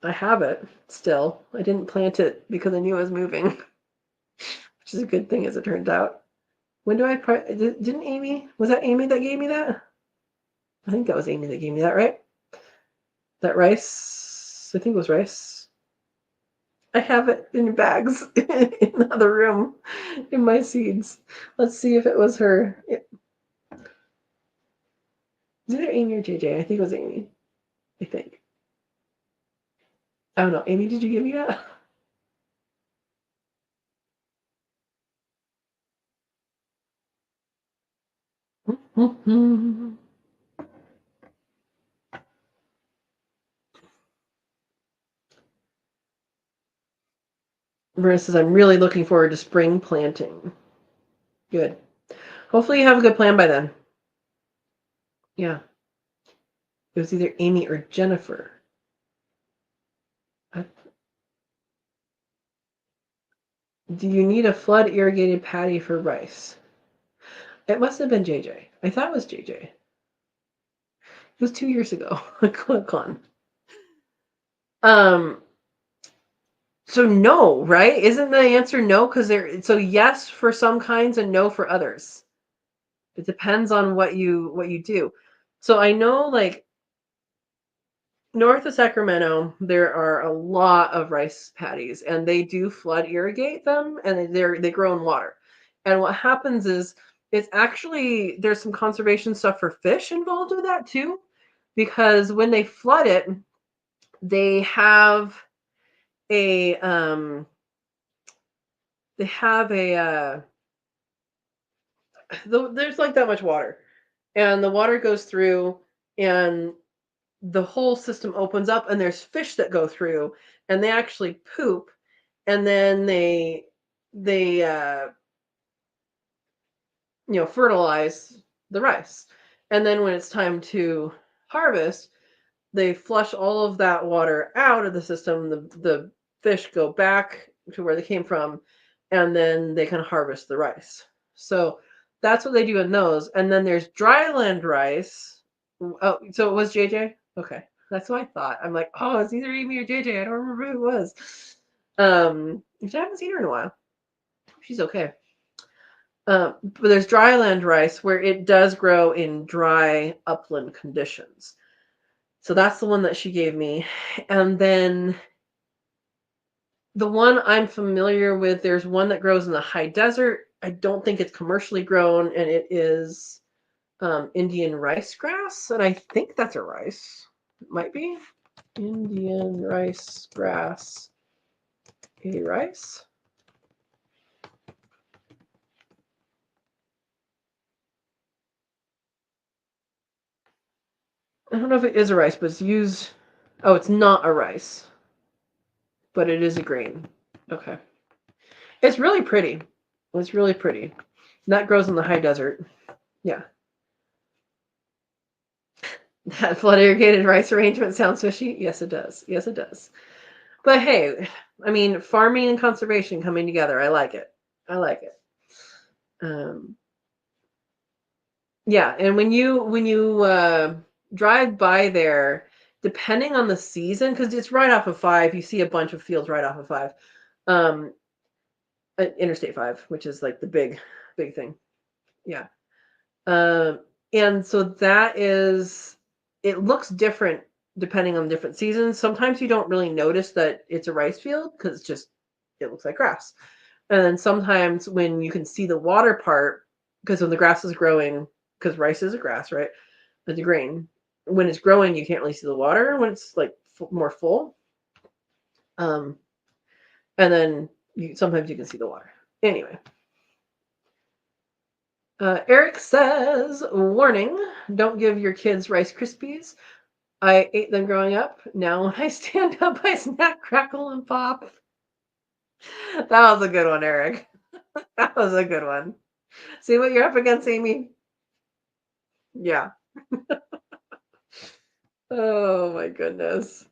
I have it still. I didn't plant it because I knew I was moving, which is a good thing as it turns out. When do I didn't Amy? Was that Amy that gave me that? I think that was Amy that gave me that, right? That rice. I think it was rice. I have it in bags in the other room in my seeds. Let's see if it was her. Is it Amy or JJ? I think it was Amy. I think. I don't know. Amy, did you give me that? Marissa says, I'm really looking forward to spring planting. Good. Hopefully you have a good plan by then. Yeah. It was either Amy or Jennifer. Do you need a flood irrigated patty for rice? It must have been JJ. I thought it was JJ. It was 2 years ago. Click on. So no, right? Isn't the answer no? So yes for some kinds and no for others. It depends on what you do. So I know like north of Sacramento, there are a lot of rice paddies and they do flood irrigate them and they grow in water. And what happens is it's actually there's some conservation stuff for fish involved with that too, because when they flood it, they have a there's like that much water and the water goes through and the whole system opens up and there's fish that go through and they actually poop and then they fertilize the rice. And then when it's time to harvest, they flush all of that water out of the system. The fish go back to where they came from, and then they can harvest the rice. So that's what they do in those. And then there's dryland rice. Oh, so it was JJ? Okay. That's what I thought. I'm like, oh, it's either Amy or JJ. I don't remember who it was. Which I haven't seen her in a while. She's okay. But there's dryland rice where it does grow in dry upland conditions. So that's the one that she gave me. And then the one I'm familiar with, there's one that grows in the high desert. I don't think it's commercially grown, and it is Indian rice grass. And I think that's a rice. It might be Indian rice grass, a rice. I don't know if it is a rice, but it's used. Oh, it's not a rice, but it is a grain. Okay. It's really pretty. It's really pretty. That grows in the high desert. Yeah. That flood irrigated rice arrangement sounds fishy. Yes, it does. Yes, it does. But hey, I mean, farming and conservation coming together. I like it. I like it. Yeah, and when you drive by there, depending on the season, because it's right off of 5, you see a bunch of fields right off of 5. Interstate 5, which is like the big thing. Yeah. And so that is, it looks different depending on different seasons. Sometimes you don't really notice that it's a rice field because it looks like grass. And then sometimes when you can see the water part, because when the grass is growing, because rice is a grass, right? It's a grain. When it's growing, you can't really see the water when it's like more full. And then sometimes you can see the water. Anyway. Eric says, warning, don't give your kids Rice Krispies. I ate them growing up. Now when I stand up, I snack, crackle, and pop. That was a good one, Eric. That was a good one. See what you're up against, Amy? Yeah. Oh my goodness.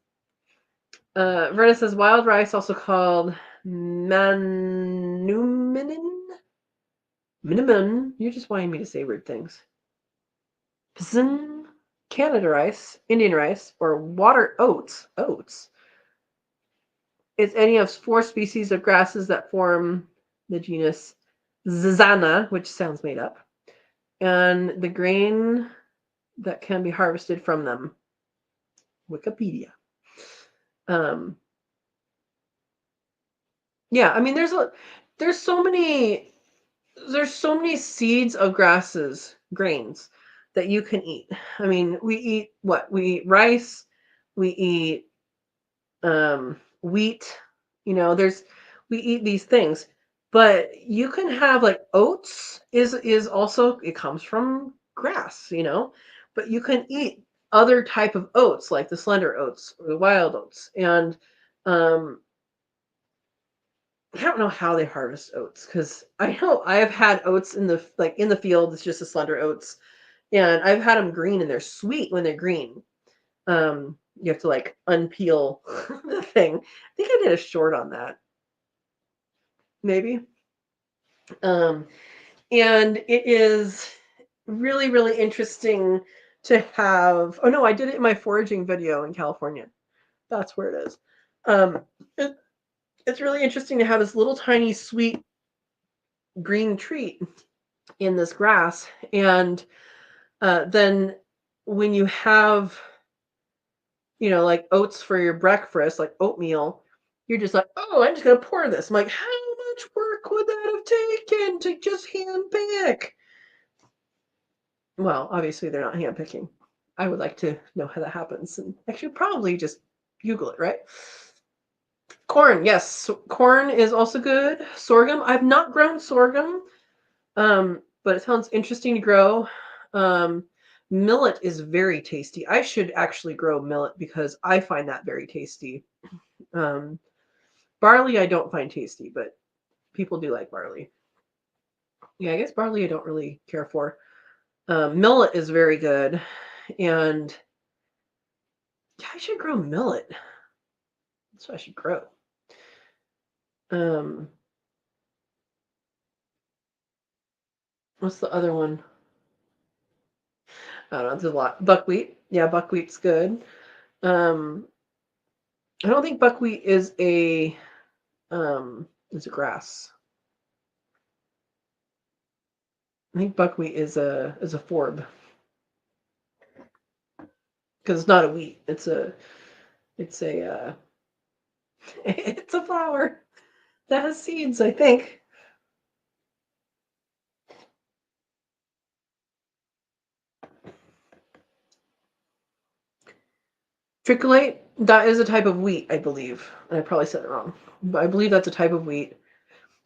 Verna says, wild rice, also called manuminin. Minimum. You're just wanting me to say weird things. Pzn, Canada rice, Indian rice, or water oats. Oats. It's any of 4 species of grasses that form the genus Zizana, which sounds made up, and the grain that can be harvested from them. Wikipedia. Yeah, I mean, there's so many seeds of grasses, grains that you can eat. I mean, we eat what? We eat rice, we eat wheat, we eat these things. But you can have like oats is also, it comes from grass, but you can eat other type of oats like the slender oats or the wild oats. And I don't know how they harvest oats, because I know I have had oats in the field. It's just the slender oats, and I've had them green and they're sweet when they're green. You have to like unpeel the thing. I think I did a short on that, maybe. And it is really, really interesting to have. Oh no, I did it in my foraging video in California. That's where it is. It's really interesting to have this little tiny sweet green treat in this grass, and then when you have like oats for your breakfast, like oatmeal, you're just like, oh, I'm just gonna pour this. I'm like, how much work would that have taken to just hand pick? Well, obviously they're not hand picking. I would like to know how that happens, and I should probably just Google it, right? Corn, yes, corn is also good. Sorghum, I've not grown sorghum, but it sounds interesting to grow. Millet is very tasty. I should actually grow millet because I find that very tasty. Barley I don't find tasty, but people do like barley. Yeah, I guess barley I don't really care for. Millet is very good, and yeah, I should grow millet. That's what I should grow. What's the other one? I don't know. It's a lot. Buckwheat. Yeah, buckwheat's good. I don't think buckwheat is a grass. I think buckwheat is a forb because it's not a wheat. It's a it's a flower that has seeds, I think. Tricolate, that is a type of wheat, I believe. And I probably said it wrong, but I believe that's a type of wheat.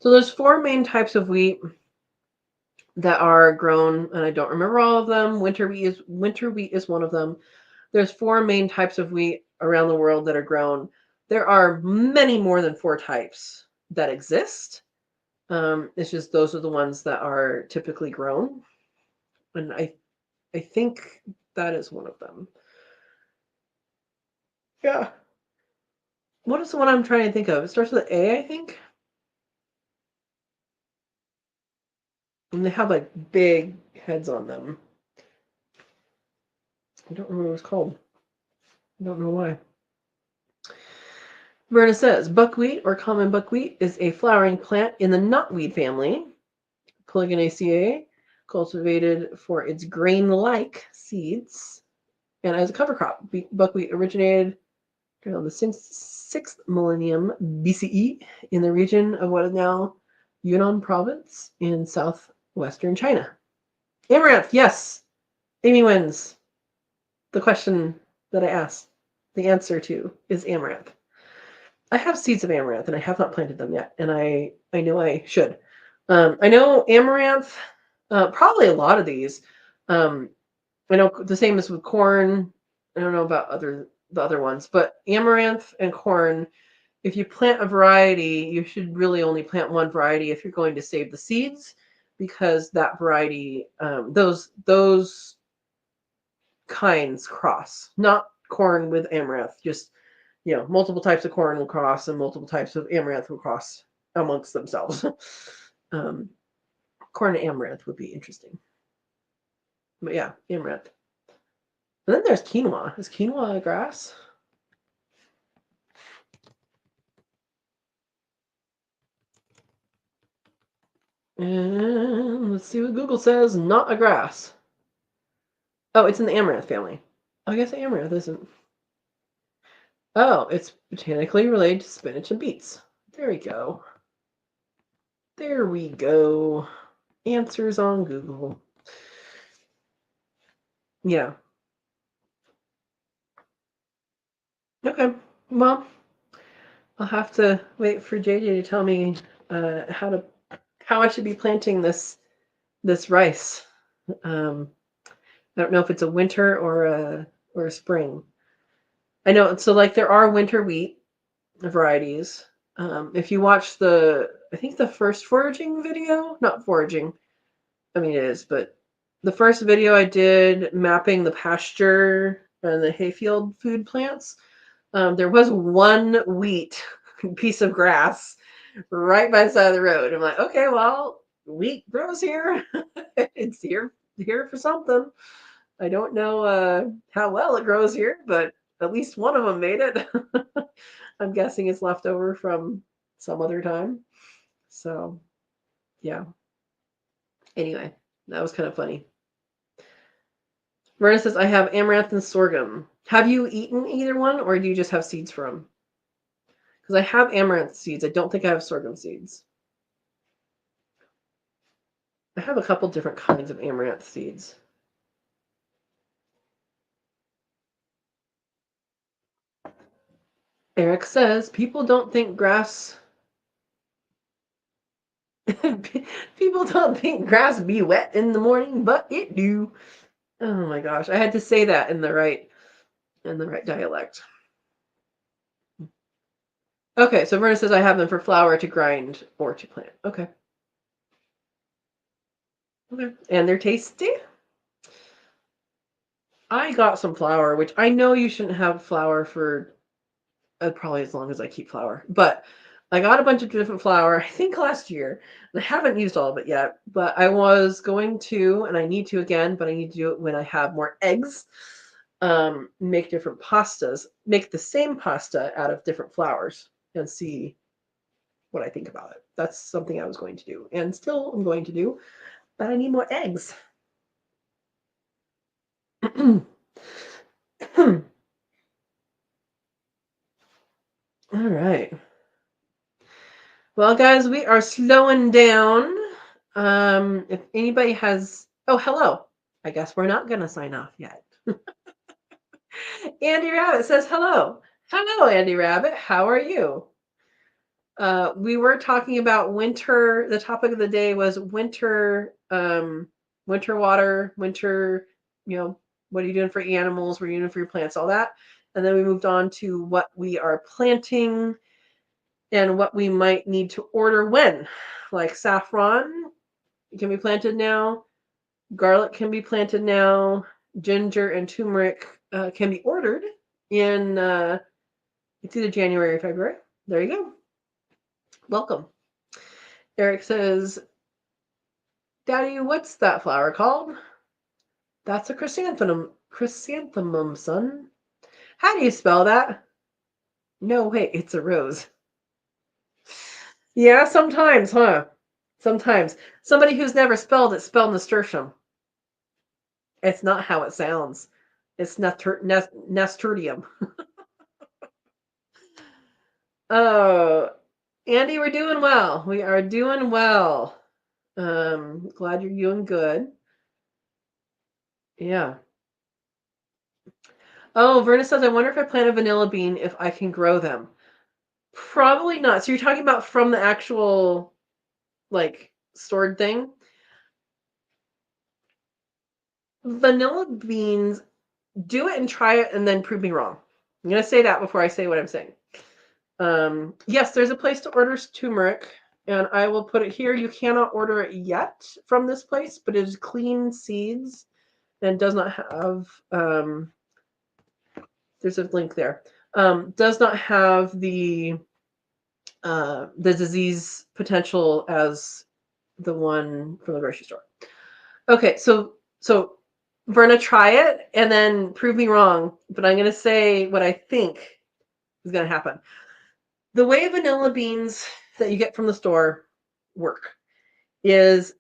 So there's 4 main types of wheat that are grown, and I don't remember all of them. Winter wheat is one of them. There's 4 main types of wheat around the world that are grown. There are many more than 4 types that exist. It's just those are the ones that are typically grown, and I think that is one of them. Yeah. What is the one I'm trying to think of? It starts with A, I think. And they have like big heads on them. I don't remember what it's called. I don't know why. Verna says, buckwheat or common buckwheat is a flowering plant in the knotweed family, Polygonaceae, cultivated for its grain-like seeds. And as a cover crop, buckwheat originated around the 6th millennium BCE in the region of what is now Yunnan province in southwestern China. Amaranth, yes. Amy wins the question that I asked. The answer to is amaranth. I have seeds of amaranth and I have not planted them yet, and I know I should. I know amaranth, probably a lot of these. I know the same as with corn. I don't know about the other ones, but amaranth and corn, if you plant a variety, you should really only plant one variety if you're going to save the seeds, because that variety, those kinds cross. Not corn with amaranth, just multiple types of corn will cross and multiple types of amaranth will cross amongst themselves. Corn and amaranth would be interesting. But yeah, amaranth. And then there's quinoa. Is quinoa a grass? And let's see what Google says. Not a grass. Oh, it's in the amaranth family. I guess amaranth isn't. Oh, it's botanically related to spinach and beets. There we go. There we go. Answers on Google. Yeah. Okay. Well, I'll have to wait for JJ to tell me how I should be planting this rice. I don't know if it's a winter or a spring. I know, so like there are winter wheat varieties. If you watch I think the first foraging video, not foraging, I mean it is, but the first video I did mapping the pasture and the hayfield food plants, there was one wheat piece of grass right by the side of the road. I'm like, okay, well, wheat grows here. It's here for something. I don't know how well it grows here, but at least one of them made it. I'm guessing it's left over from some other time. So, yeah. Anyway, that was kind of funny. Verna says, I have amaranth and sorghum. Have you eaten either one, or do you just have seeds for them? Because I have amaranth seeds. I don't think I have sorghum seeds. I have a couple different kinds of amaranth seeds. Eric says, people don't think grass people don't think grass be wet in the morning, but it do. Oh my gosh. I had to say that in the right dialect. Okay, so Verna says I have them for flour to grind or to plant. Okay. Okay. And they're tasty. I got some flour, which I know you shouldn't have flour for probably as long as I keep flour. But I got a bunch of different flour, I think last year, and I haven't used all of it yet. But I was going to, and I need to again, but I need to do it when I have more eggs. Make different pastas, make the same pasta out of different flours, and see what I think about it. That's something I was going to do, and still I'm going to do, but I need more eggs. All right. Well, guys, we are slowing down. If anybody has, oh, hello. I guess we're not going to sign off yet. Andy Rabbit says hello. Hello, Andy Rabbit. How are you? We were talking about winter. The topic of the day was winter, winter water, winter, what are you doing for animals? What are you doing for your plants? All that. And then we moved on to what we are planting and what we might need to order when. Like saffron can be planted now. Garlic can be planted now. Ginger and turmeric can be ordered in, it's either January or February. There you go. Welcome. Eric says, Daddy, what's that flower called? That's a chrysanthemum. Chrysanthemum, son. How do you spell that? No, wait, it's a rose. Yeah, sometimes, huh? Sometimes. Somebody who's never spelled it spelled nasturtium. It's not how it sounds. It's nasturtium. Oh, Andy, we're doing well. We are doing well. Glad you're doing good. Yeah. Oh, Verna says, I wonder if I plant a vanilla bean, if I can grow them. Probably not. So you're talking about from the actual, like, stored thing? Vanilla beans, do it and try it and then prove me wrong. I'm going to say that before I say what I'm saying. Yes, there's a place to order turmeric, and I will put it here. You cannot order it yet from this place, but it is clean seeds and does not have, there's a link there, does not have the disease potential as the one from the grocery store. Okay, so Verna, try it and then prove me wrong, but I'm going to say what I think is going to happen. The way vanilla beans that you get from the store work is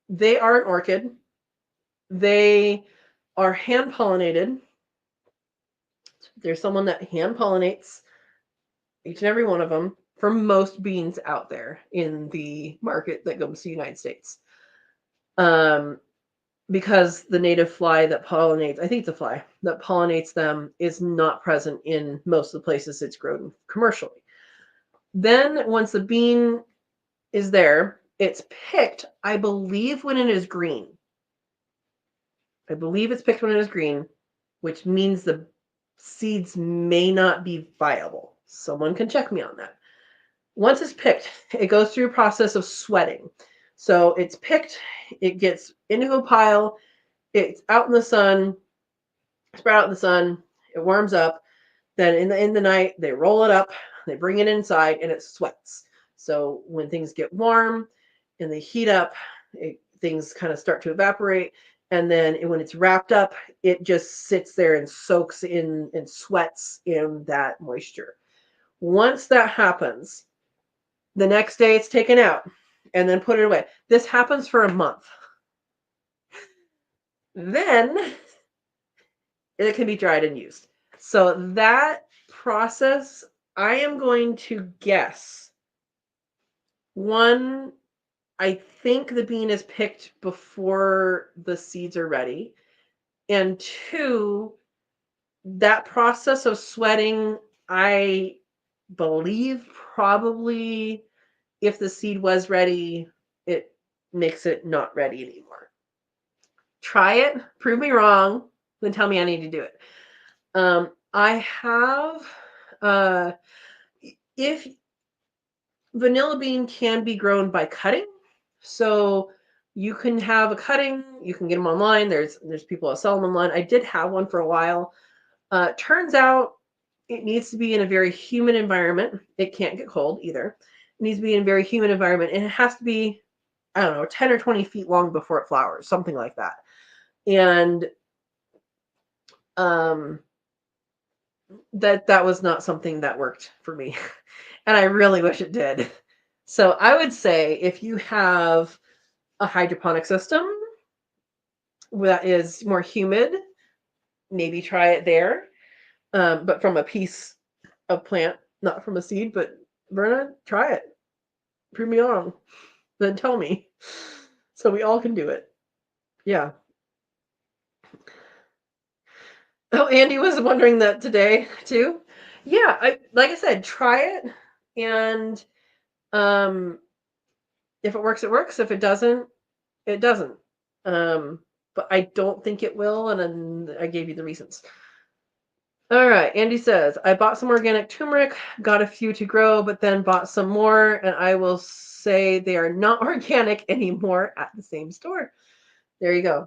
they are an orchid. They are hand pollinated. There's someone that hand pollinates each and every one of them for most beans out there in the market that comes to the United States. Because the native fly that pollinates, I think it's a fly, that pollinates them is not present in most of the places it's grown commercially. Then once the bean is there, it's picked, I believe, when it is green. I believe it's picked when it is green, which means the seeds may not be viable. Someone can check me on that. Once it's picked, it goes through a process of sweating. So it's picked, it gets into a pile, it's out in the sun, sprout out in the sun, it warms up. Then in the night, they roll it up, they bring it inside, and it sweats. So when things get warm and they heat up, things kind of start to evaporate. And then when it's wrapped up, it just sits there and soaks in and sweats in that moisture. Once that happens, the next day it's taken out and then put it away. This happens for a month. Then it can be dried and used. So that process, I am going to guess. One, I think the bean is picked before the seeds are ready. And two, that process of sweating, I believe probably if the seed was ready, it makes it not ready anymore. Try it, prove me wrong, then tell me I need to do it. I have, if vanilla bean can be grown by cutting, so you can have a cutting, you can get them online. There's people that sell them online. I did have one for a while. Turns out it needs to be in a very humid environment. It can't get cold either. It needs to be in a very humid environment, and it has to be, I don't know, 10 or 20 feet long before it flowers, something like that. And that was not something that worked for me. And I really wish it did. So I would say if you have a hydroponic system that is more humid, maybe try it there. But from a piece of plant, not from a seed. But Verna, try it. Prove me wrong. Then tell me. So we all can do it. Yeah. Oh, Andy was wondering that today too. Yeah, like I said, try it, and if it works, it works. If it doesn't, it doesn't. But I don't think it will, and then I gave you the reasons. All right, Andy says, I bought some organic turmeric, got a few to grow, but then bought some more, and I will say they are not organic anymore at the same store. There you go.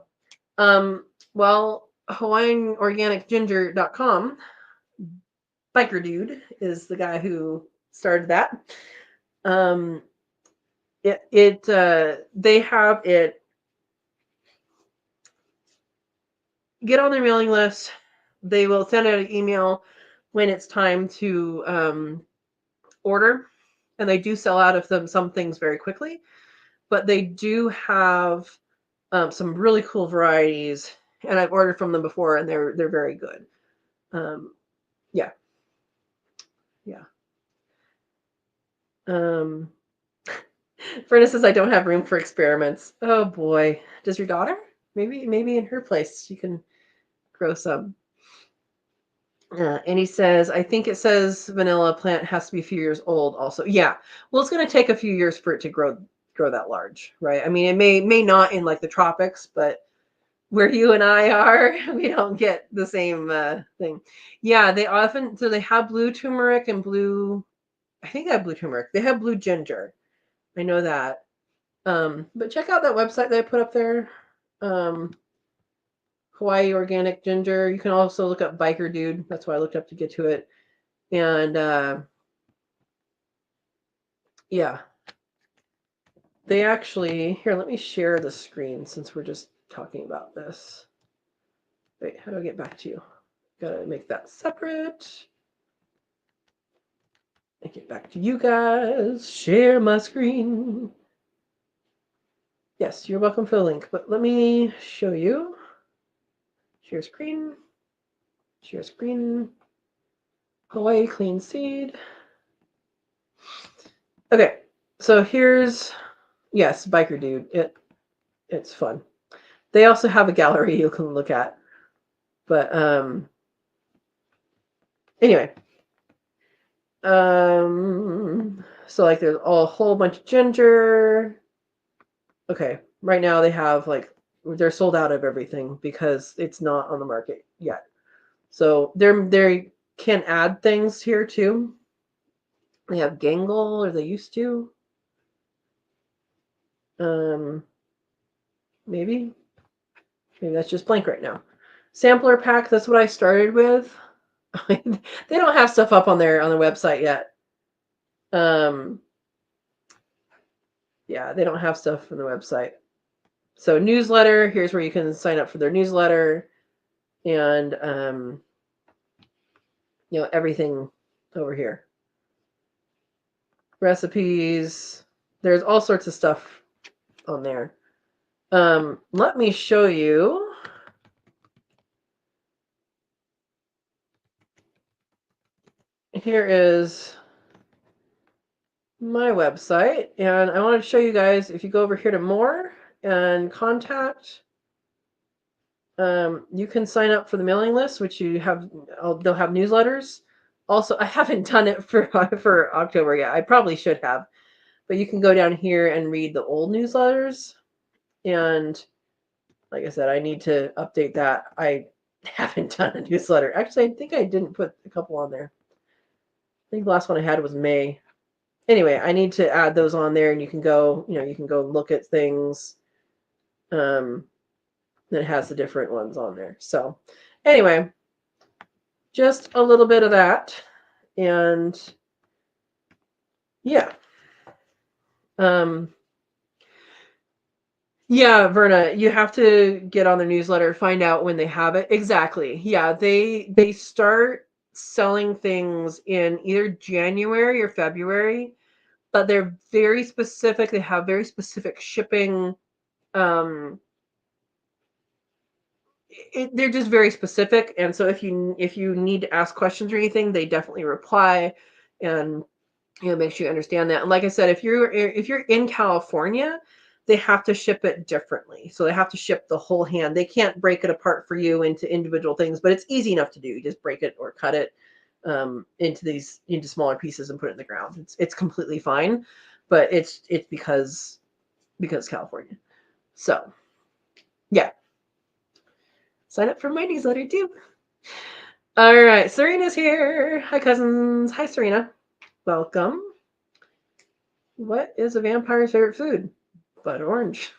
Well, HawaiianOrganicGinger.com, Biker Dude is the guy who started that. They have it. Get on their mailing list. They will send out an email when it's time to order, and they do sell out of them some things very quickly, but they do have some really cool varieties, and I've ordered from them before, and they're very good. Yeah. Furnace says I don't have room for experiments. Oh boy, does your daughter? Maybe in her place you can grow some. And he says, I think it says vanilla plant has to be a few years old also. Yeah. Well, it's going to take a few years for it to grow that large, right? I mean, it may not in like the tropics, but where you and I are, we don't get the same thing. Yeah, they have blue turmeric and blue, I think they have blue turmeric. They have blue ginger. I know that. But check out that website that I put up there. Hawaii Organic Ginger. You can also look up Biker Dude. That's what I looked up to get to it. And yeah. They actually, here, let me share the screen since we're just talking about this. Wait, how do I get back to you? Gotta make that separate. I get back to you guys. Share my screen. Yes, you're welcome for the link, but let me show you. Share screen. Share screen. Hawaii Clean Seed. Okay, so here's, yes, Biker Dude. It's fun. They also have a gallery you can look at. But anyway. So like there's a whole bunch of ginger. Okay, right now they have like, they're sold out of everything because it's not on the market yet. So they can add things here too. They have gangle, or they used to. Maybe that's just blank right now. Sampler pack, that's what I started with. They don't have stuff up on the website yet. Yeah, they don't have stuff on the website. So newsletter, here's where you can sign up for their newsletter, and everything over here. Recipes, there's all sorts of stuff on there. Let me show you. Here is my website, and I want to show you guys, if you go over here to more and contact, you can sign up for the mailing list, which they'll have newsletters. Also, I haven't done it for October yet. I probably should have, but you can go down here and read the old newsletters, and like I said, I need to update that. I haven't done a newsletter. Actually, I think I didn't put a couple on there. I think the last one I had was May. Anyway, I need to add those on there, and you can go look at things. That has the different ones on there. So anyway, just a little bit of that. And yeah. Yeah, Verna, you have to get on the newsletter, find out when they have it. Exactly. Yeah, they start selling things in either January or February, but they're very specific. They have very specific shipping. They're just very specific, and so if you need to ask questions or anything, they definitely reply, and make sure you understand that. And like I said, if you're in California, they have to ship it differently. So they have to ship the whole hand. They can't break it apart for you into individual things, but it's easy enough to do. You just break it or cut it into smaller pieces and put it in the ground. It's completely fine, but it's because California. So yeah, sign up for my newsletter too. All right, Serena's here. Hi, cousins. Hi, Serena. Welcome. What is a vampire's favorite food? Blood orange.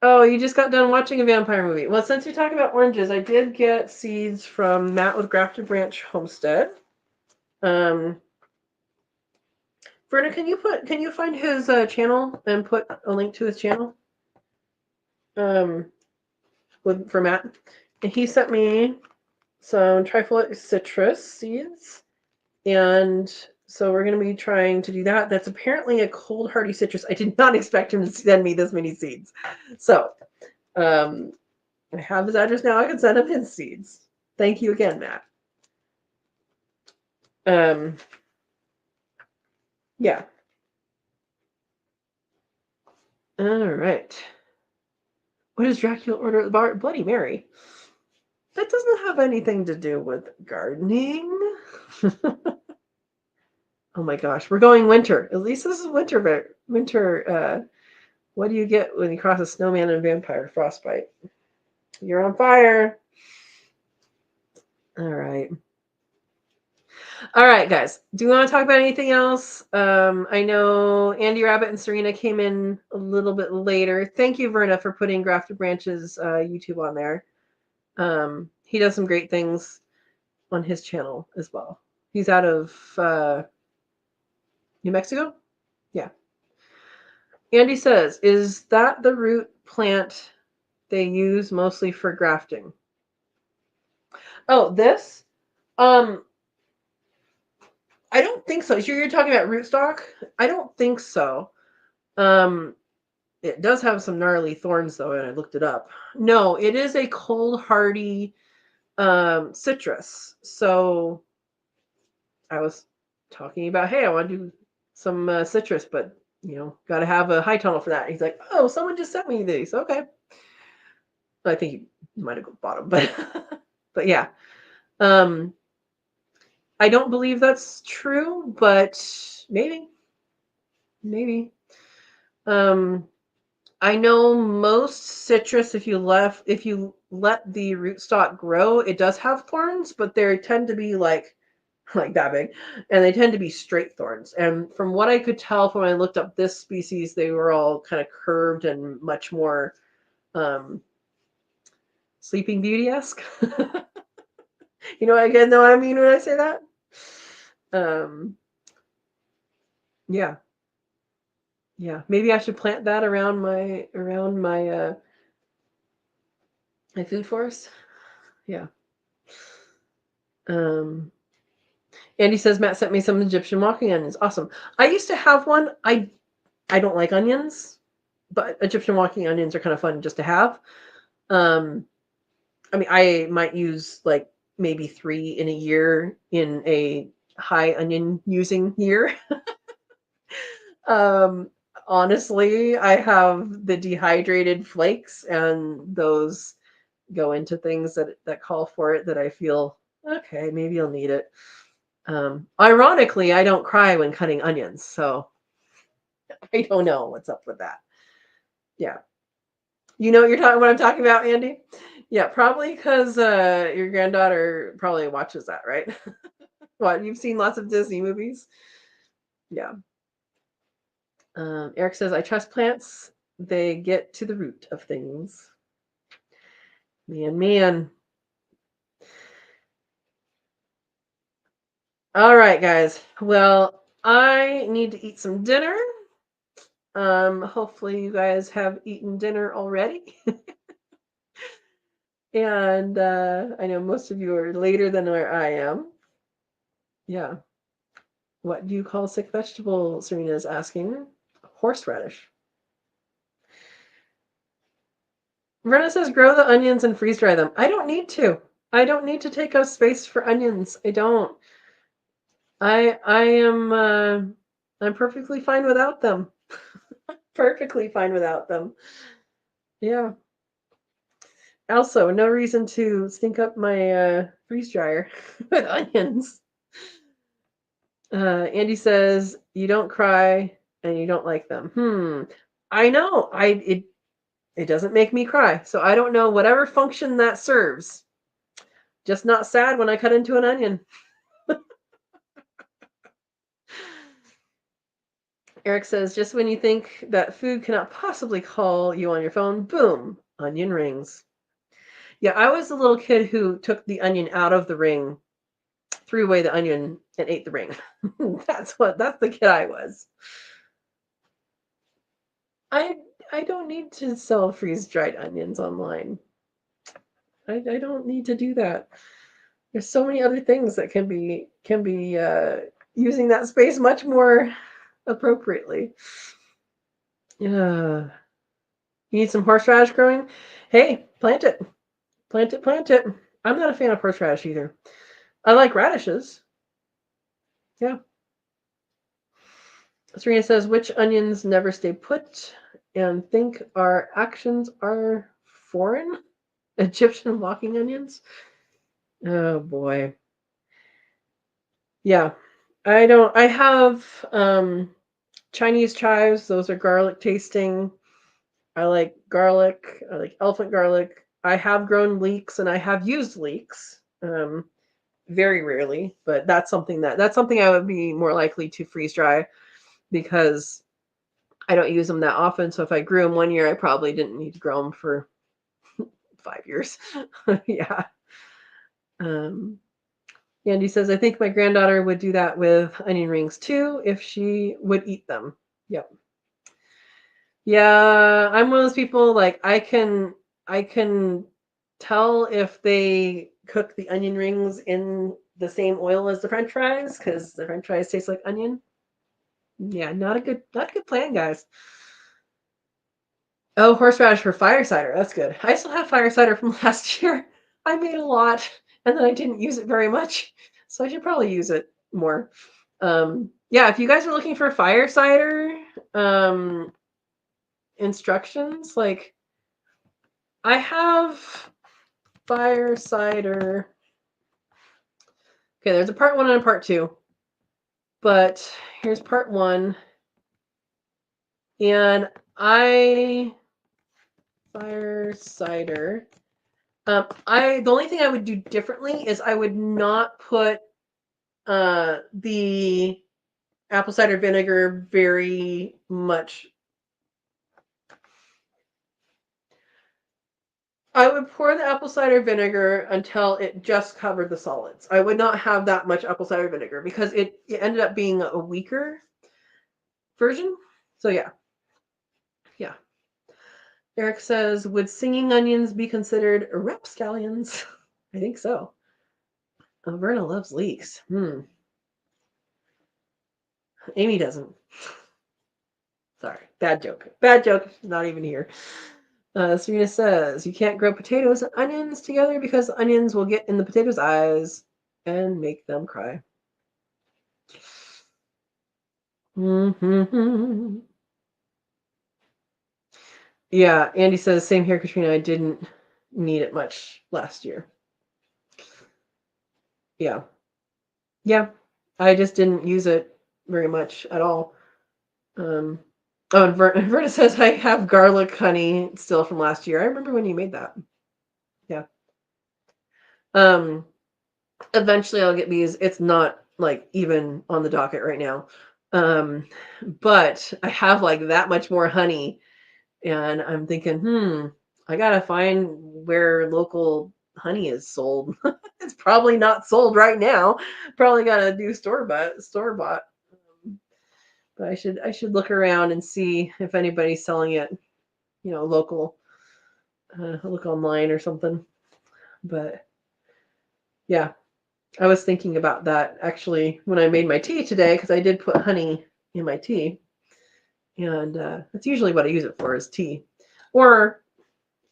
Oh, you just got done watching a vampire movie. Well, since you're talking about oranges, I did get seeds from Matt with Grafted Branch Homestead. Verna, can you find his channel and put a link to his channel? For Matt. And he sent me some trifoliate citrus seeds, and so we're going to be trying to do that. That's apparently a cold hardy citrus. I did not expect him to send me this many seeds. So I have his address now. I can send him his seeds. Thank you again, Matt. Yeah. All right. What does Dracula order at the bar? Bloody Mary. That doesn't have anything to do with gardening. Oh my gosh, we're going winter. At least this is winter. What do you get when you cross a snowman and a vampire? Frostbite. You're on fire. All right. All right, guys. Do you want to talk about anything else? I know Andy Rabbit and Serena came in a little bit later. Thank you, Verna, for putting Grafted Branch's YouTube on there. He does some great things on his channel as well. He's out of New Mexico? Yeah. Andy says, is that the root plant they use mostly for grafting? Oh, this? I don't think so. You're talking about rootstock? I don't think so. It does have some gnarly thorns, though, and I looked it up. No, it is a cold hardy citrus. So I was talking about, hey, I want to do some citrus, but got to have a high tunnel for that. He's like, oh, someone just sent me these. Okay. I think he might have bought them, but yeah. I don't believe that's true, but maybe. I know most citrus, if you let the rootstock grow, it does have thorns, but they tend to be like that big, and they tend to be straight thorns. And from what I could tell when I looked up this species, they were all kind of curved and much more Sleeping Beauty-esque. You know what I mean when I say that? Yeah. Maybe I should plant that around my my food forest. Yeah. Andy says Matt sent me some Egyptian walking onions. Awesome. I used to have one. I don't like onions, but Egyptian walking onions are kind of fun just to have. I mean, I might use like maybe 3 in a year in a high onion using year. Honestly, I have the dehydrated flakes, and those go into things that call for it, that I feel, okay, maybe I'll need it. Ironically, I don't cry when cutting onions, so I don't know what's up with that. Yeah. You know what I'm talking about, Andy? Yeah, probably because your granddaughter probably watches that, right? What, you've seen lots of Disney movies? Yeah. Eric says, I trust plants. They get to the root of things. Man. All right, guys. Well, I need to eat some dinner. Hopefully you guys have eaten dinner already. And I know most of you are later than where I am. Yeah. What do you call a sick vegetable? Serena is asking. Horseradish. Verna says, grow the onions and freeze dry them. I don't need to. I don't need to take up space for onions. I don't. I am I'm perfectly fine without them. Perfectly fine without them. Yeah. Also, no reason to stink up my freeze dryer with onions. Andy says, you don't cry and you don't like them. I know. It doesn't make me cry. So I don't know whatever function that serves. Just not sad when I cut into an onion. Eric says, just when you think that food cannot possibly call you on your phone, boom, onion rings. Yeah, I was the little kid who took the onion out of the ring, threw away the onion, and ate the ring. That's the kid I was. I don't need to sell freeze-dried onions online. I don't need to do that. There's so many other things that can be using that space much more appropriately. Yeah. You need some horseradish growing? Hey, plant it. Plant it, plant it. I'm not a fan of horseradish either. I like radishes. Yeah. Serena says, which onions never stay put and think our actions are foreign? Egyptian walking onions? Oh boy. Yeah. I have Chinese chives. Those are garlic tasting. I like garlic. I like elephant garlic. I have grown leeks and I have used leeks. Very rarely, but that's something I would be more likely to freeze dry because I don't use them that often. So if I grew them one year, I probably didn't need to grow them for 5 years. Yeah. Andy says, I think my granddaughter would do that with onion rings too if she would eat them. Yep. Yeah, I'm one of those people like I can tell if they cook the onion rings in the same oil as the French fries because the French fries taste like onion. Yeah, not a good plan, guys. Oh, horseradish for fire cider. That's good. I still have fire cider from last year. I made a lot and then I didn't use it very much. So I should probably use it more. Yeah, if you guys are looking for fire cider instructions, like I have fire cider. Okay, there's a part 1 and a part 2. But here's part 1. And fire cider. The only thing I would do differently is I would not put the apple cider vinegar very much. I would pour the apple cider vinegar until it just covered the solids. I would not have that much apple cider vinegar because it ended up being a weaker version. So yeah. Yeah. Eric says, would singing onions be considered rapscallions? I think so. Verna loves leeks. Amy doesn't. Sorry. Bad joke. Bad joke. Not even here. Serena says, you can't grow potatoes and onions together because the onions will get in the potatoes' eyes and make them cry. Mm-hmm. Yeah, Andy says, same here, Katrina. I didn't need it much last year. Yeah. Yeah. I just didn't use it very much at all. Oh, and Verna says I have garlic honey still from last year. I remember when you made that. Yeah. Eventually I'll get bees. It's not like even on the docket right now. But I have like that much more honey, and I'm thinking, I gotta find where local honey is sold. It's probably not sold right now. Probably gotta do store bought. But I should look around and see if anybody's selling it, local, look online or something. But yeah, I was thinking about that actually when I made my tea today, because I did put honey in my tea, and that's usually what I use it for, is tea, or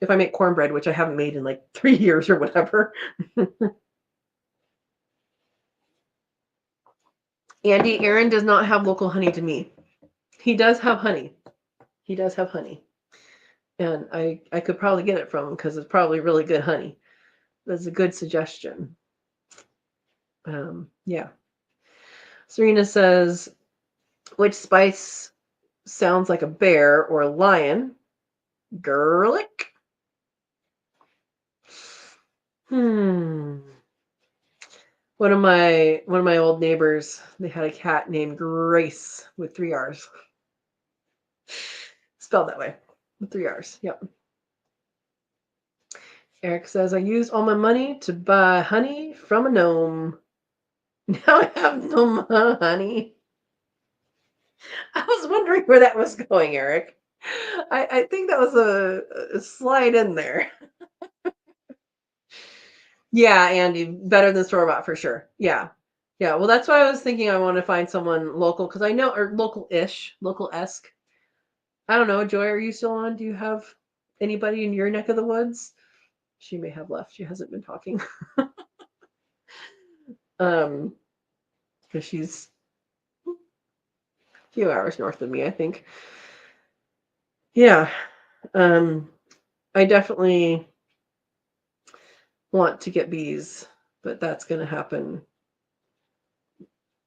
if I make cornbread, which I haven't made in like 3 years or whatever. Andy, Aaron does not have local honey to me. He does have honey. He does have honey. And I could probably get it from him because it's probably really good honey. That's a good suggestion. Yeah. Serena says, which spice sounds like a bear or a lion? Garlic? One of my old neighbors, they had a cat named Grace with 3 R's. Spelled that way, with 3 R's. Yep. Eric says, I used all my money to buy honey from a gnome. Now I have no honey. I was wondering where that was going, Eric. I think that was a slide in there. Yeah, Andy, better than store-bought for sure. Yeah. Yeah, well, that's why I was thinking I want to find someone local, because I know, or local-ish, local-esque. I don't know, Joy, are you still on? Do you have anybody in your neck of the woods? She may have left. She hasn't been talking. Because she's a few hours north of me, I think. Yeah. I definitely want to get bees, but that's going to happen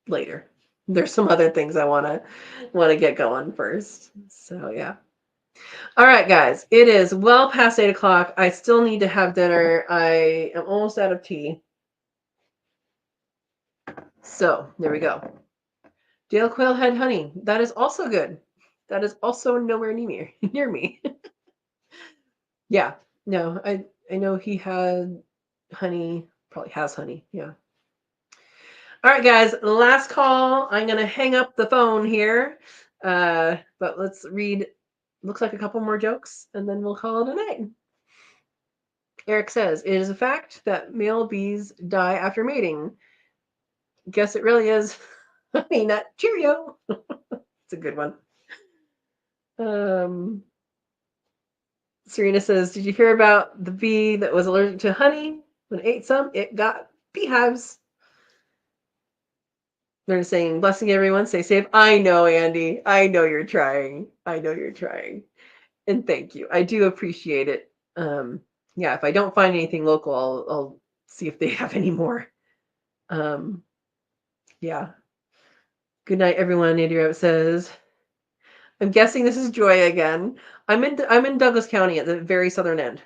later. There's some other things I want to get going first. So yeah. All right, guys, it is well past 8 o'clock. I still need to have dinner. I am almost out of tea. So there we go. Dale quail had honey. That is also good. That is also nowhere near me. Yeah. No, I know he had honey, probably has honey. Yeah. All right, guys, last call. I'm going to hang up the phone here. But let's read, looks like a couple more jokes, and then we'll call it a night. Eric says, it is a fact that male bees die after mating. Guess it really is honey nut Cheerio. It's a good one. Serena says, did you hear about the bee that was allergic to honey? When it ate some, it got beehives. They're saying, blessing everyone, stay safe. I know, Andy. I know you're trying. And thank you. I do appreciate it. Yeah, if I don't find anything local, I'll see if they have any more. Yeah. Good night, everyone. Andy Rabbit says, I'm guessing this is Joy again. I'm in Douglas County at the very southern end.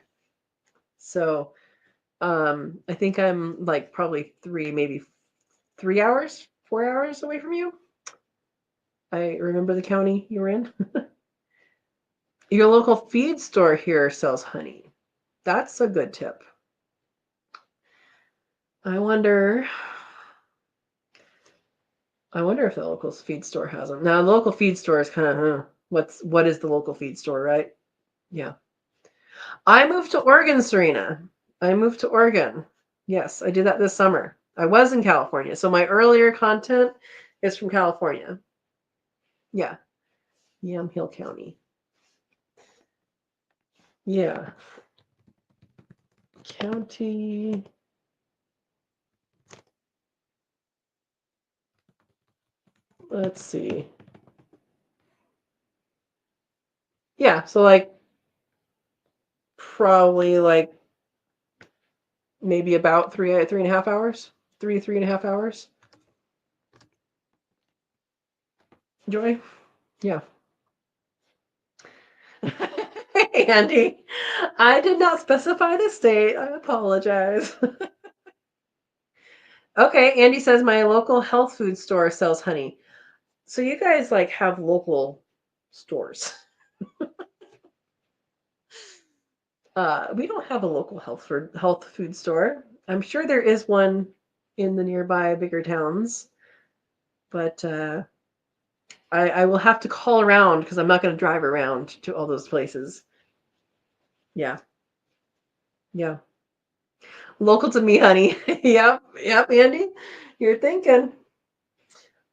So I think I'm like probably 4 hours away from you. I remember the county you're in. Your local feed store here sells honey. That's a good tip. I wonder if the local feed store has them. Now, the local feed store is kind of, what is the local feed store, right? Yeah. I moved to Oregon, Serena. I moved to Oregon. Yes, I did that this summer. I was in California, so my earlier content is from California. Yeah. Yamhill County. Yeah. County. Let's see. Yeah, so like probably like maybe about 3.5 hours. 3.5 hours. Joy? Yeah. Andy, I did not specify the state. I apologize. Okay, Andy says my local health food store sells honey. So you guys like have local stores. We don't have a local health food store. I'm sure there is one in the nearby bigger towns, but I will have to call around because I'm not going to drive around to all those places. Yeah, yeah. Local to me, honey. Yep, yep, Andy. You're thinking.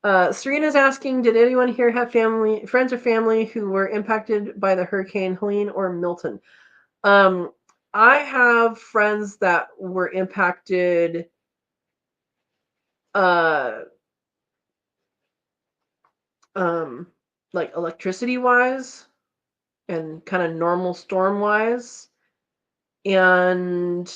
Serena's asking, did anyone here have friends or family who were impacted by the Hurricane Helene or Milton? I have friends that were impacted uh like electricity wise and kind of normal storm wise. And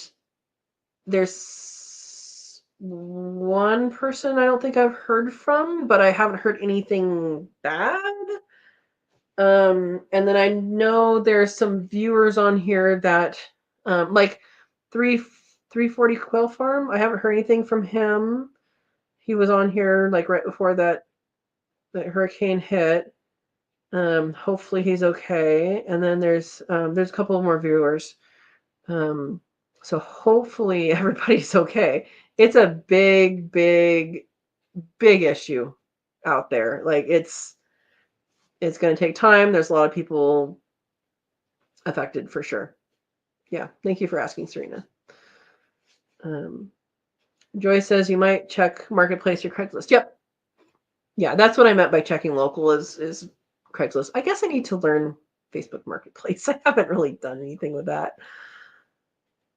there's one person I don't think I've heard from, but I haven't heard anything bad. And then I know there's some viewers on here that like 340 Quail Farm. I haven't heard anything from him. He was on here like right before that hurricane hit. Hopefully he's okay. And then there's a couple more viewers. So hopefully everybody's okay. It's a big, big, big issue out there. Like it's going to take time. There's a lot of people affected for sure. Yeah. Thank you for asking, Serena. Joy says you might check Marketplace or Craigslist. Yep. Yeah, that's what I meant by checking local is Craigslist. I guess I need to learn Facebook Marketplace. I haven't really done anything with that.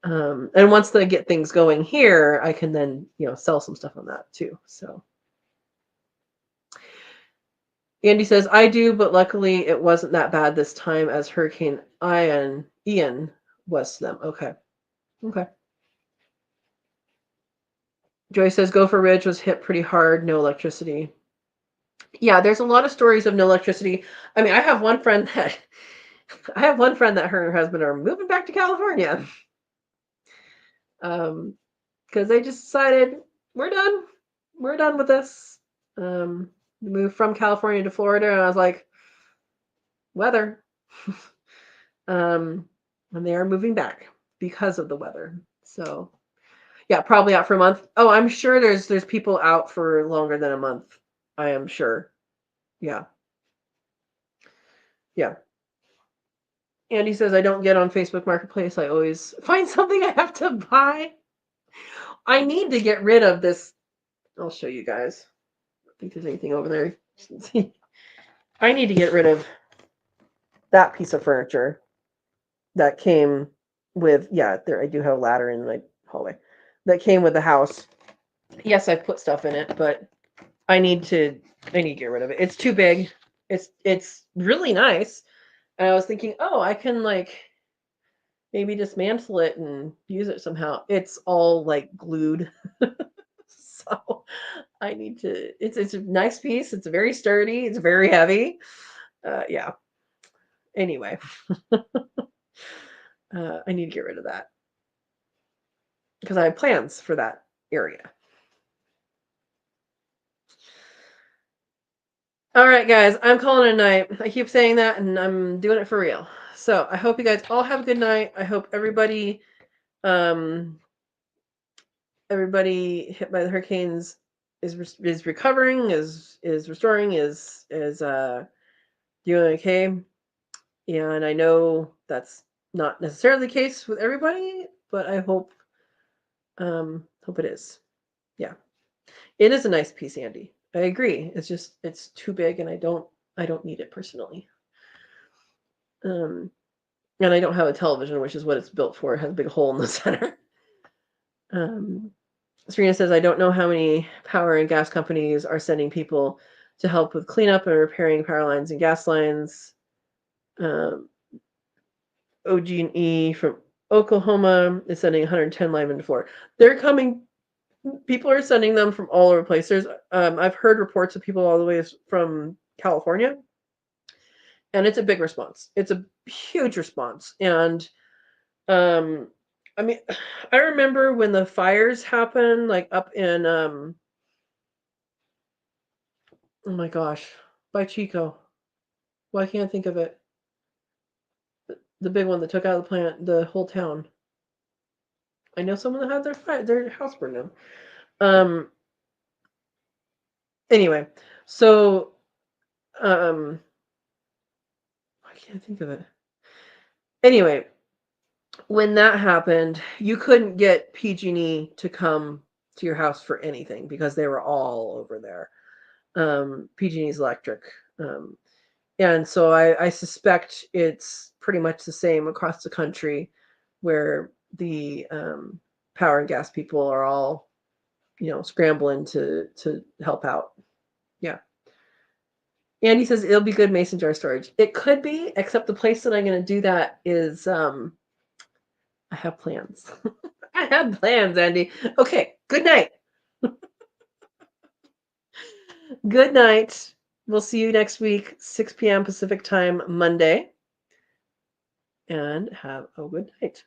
And once they get things going here, I can then, sell some stuff on that too. So Andy says, I do, but luckily it wasn't that bad this time as Hurricane Ian was to them. Okay. Joy says Gopher Ridge was hit pretty hard, no electricity. Yeah, there's a lot of stories of no electricity. I mean, I have one friend that her and her husband are moving back to California. Because they just decided we're done with this. Moved from California to Florida, and I was like, weather. And they are moving back because of the weather. So yeah, probably out for a month. Oh, I'm sure there's people out for longer than a month. I am sure. Yeah. Andy says I don't get on Facebook Marketplace. I always find something I have to buy. I need to get rid of this. I'll show you guys. I don't think there's anything over there. I need to get rid of that piece of furniture that came with, there, I do have a ladder in my hallway that came with the house. Yes, I've put stuff in it, but I need to get rid of it. It's too big. It's really nice. And I was thinking, I can like maybe dismantle it and use it somehow. It's all like glued. So I need to, it's a nice piece. It's very sturdy. It's very heavy. Yeah. Anyway, I need to get rid of that because I have plans for that area. All right, guys, I'm calling it a night. I keep saying that, and I'm doing it for real. So I hope you guys all have a good night. I hope everybody hit by the hurricanes is recovering, is restoring, is doing okay. And I know that's not necessarily the case with everybody, but I hope it is. Yeah. It is a nice piece, Andy. I agree. It's too big and I don't need it personally. And I don't have a television, which is what it's built for. It has a big hole in the center. Serena says, I don't know how many power and gas companies are sending people to help with cleanup and repairing power lines and gas lines. OG&E from Oklahoma is sending 110 linemen to Florida. They're coming. People are sending them from all over the place. I've heard reports of people all the way from California And it's a big response. It's a huge response. And I mean, I remember when the fires happened, like up in oh my gosh, by Chico. Why can't I think of it? The big one that took out the plant, the whole town. I know someone that had their house burned down. Um. Anyway, so I can't think of it. Anyway, when that happened, you couldn't get PG&E to come to your house for anything because they were all over there. PG&E's electric. Um, and so I suspect it's pretty much the same across the country where the power and gas people are all, scrambling to help out. Yeah. Andy says it'll be good mason jar storage. It could be, except the place that I'm going to do that is I have plans. I have plans, Andy. Okay, good night. Good night. We'll see you next week, 6 p.m. Pacific time, Monday. And have a good night.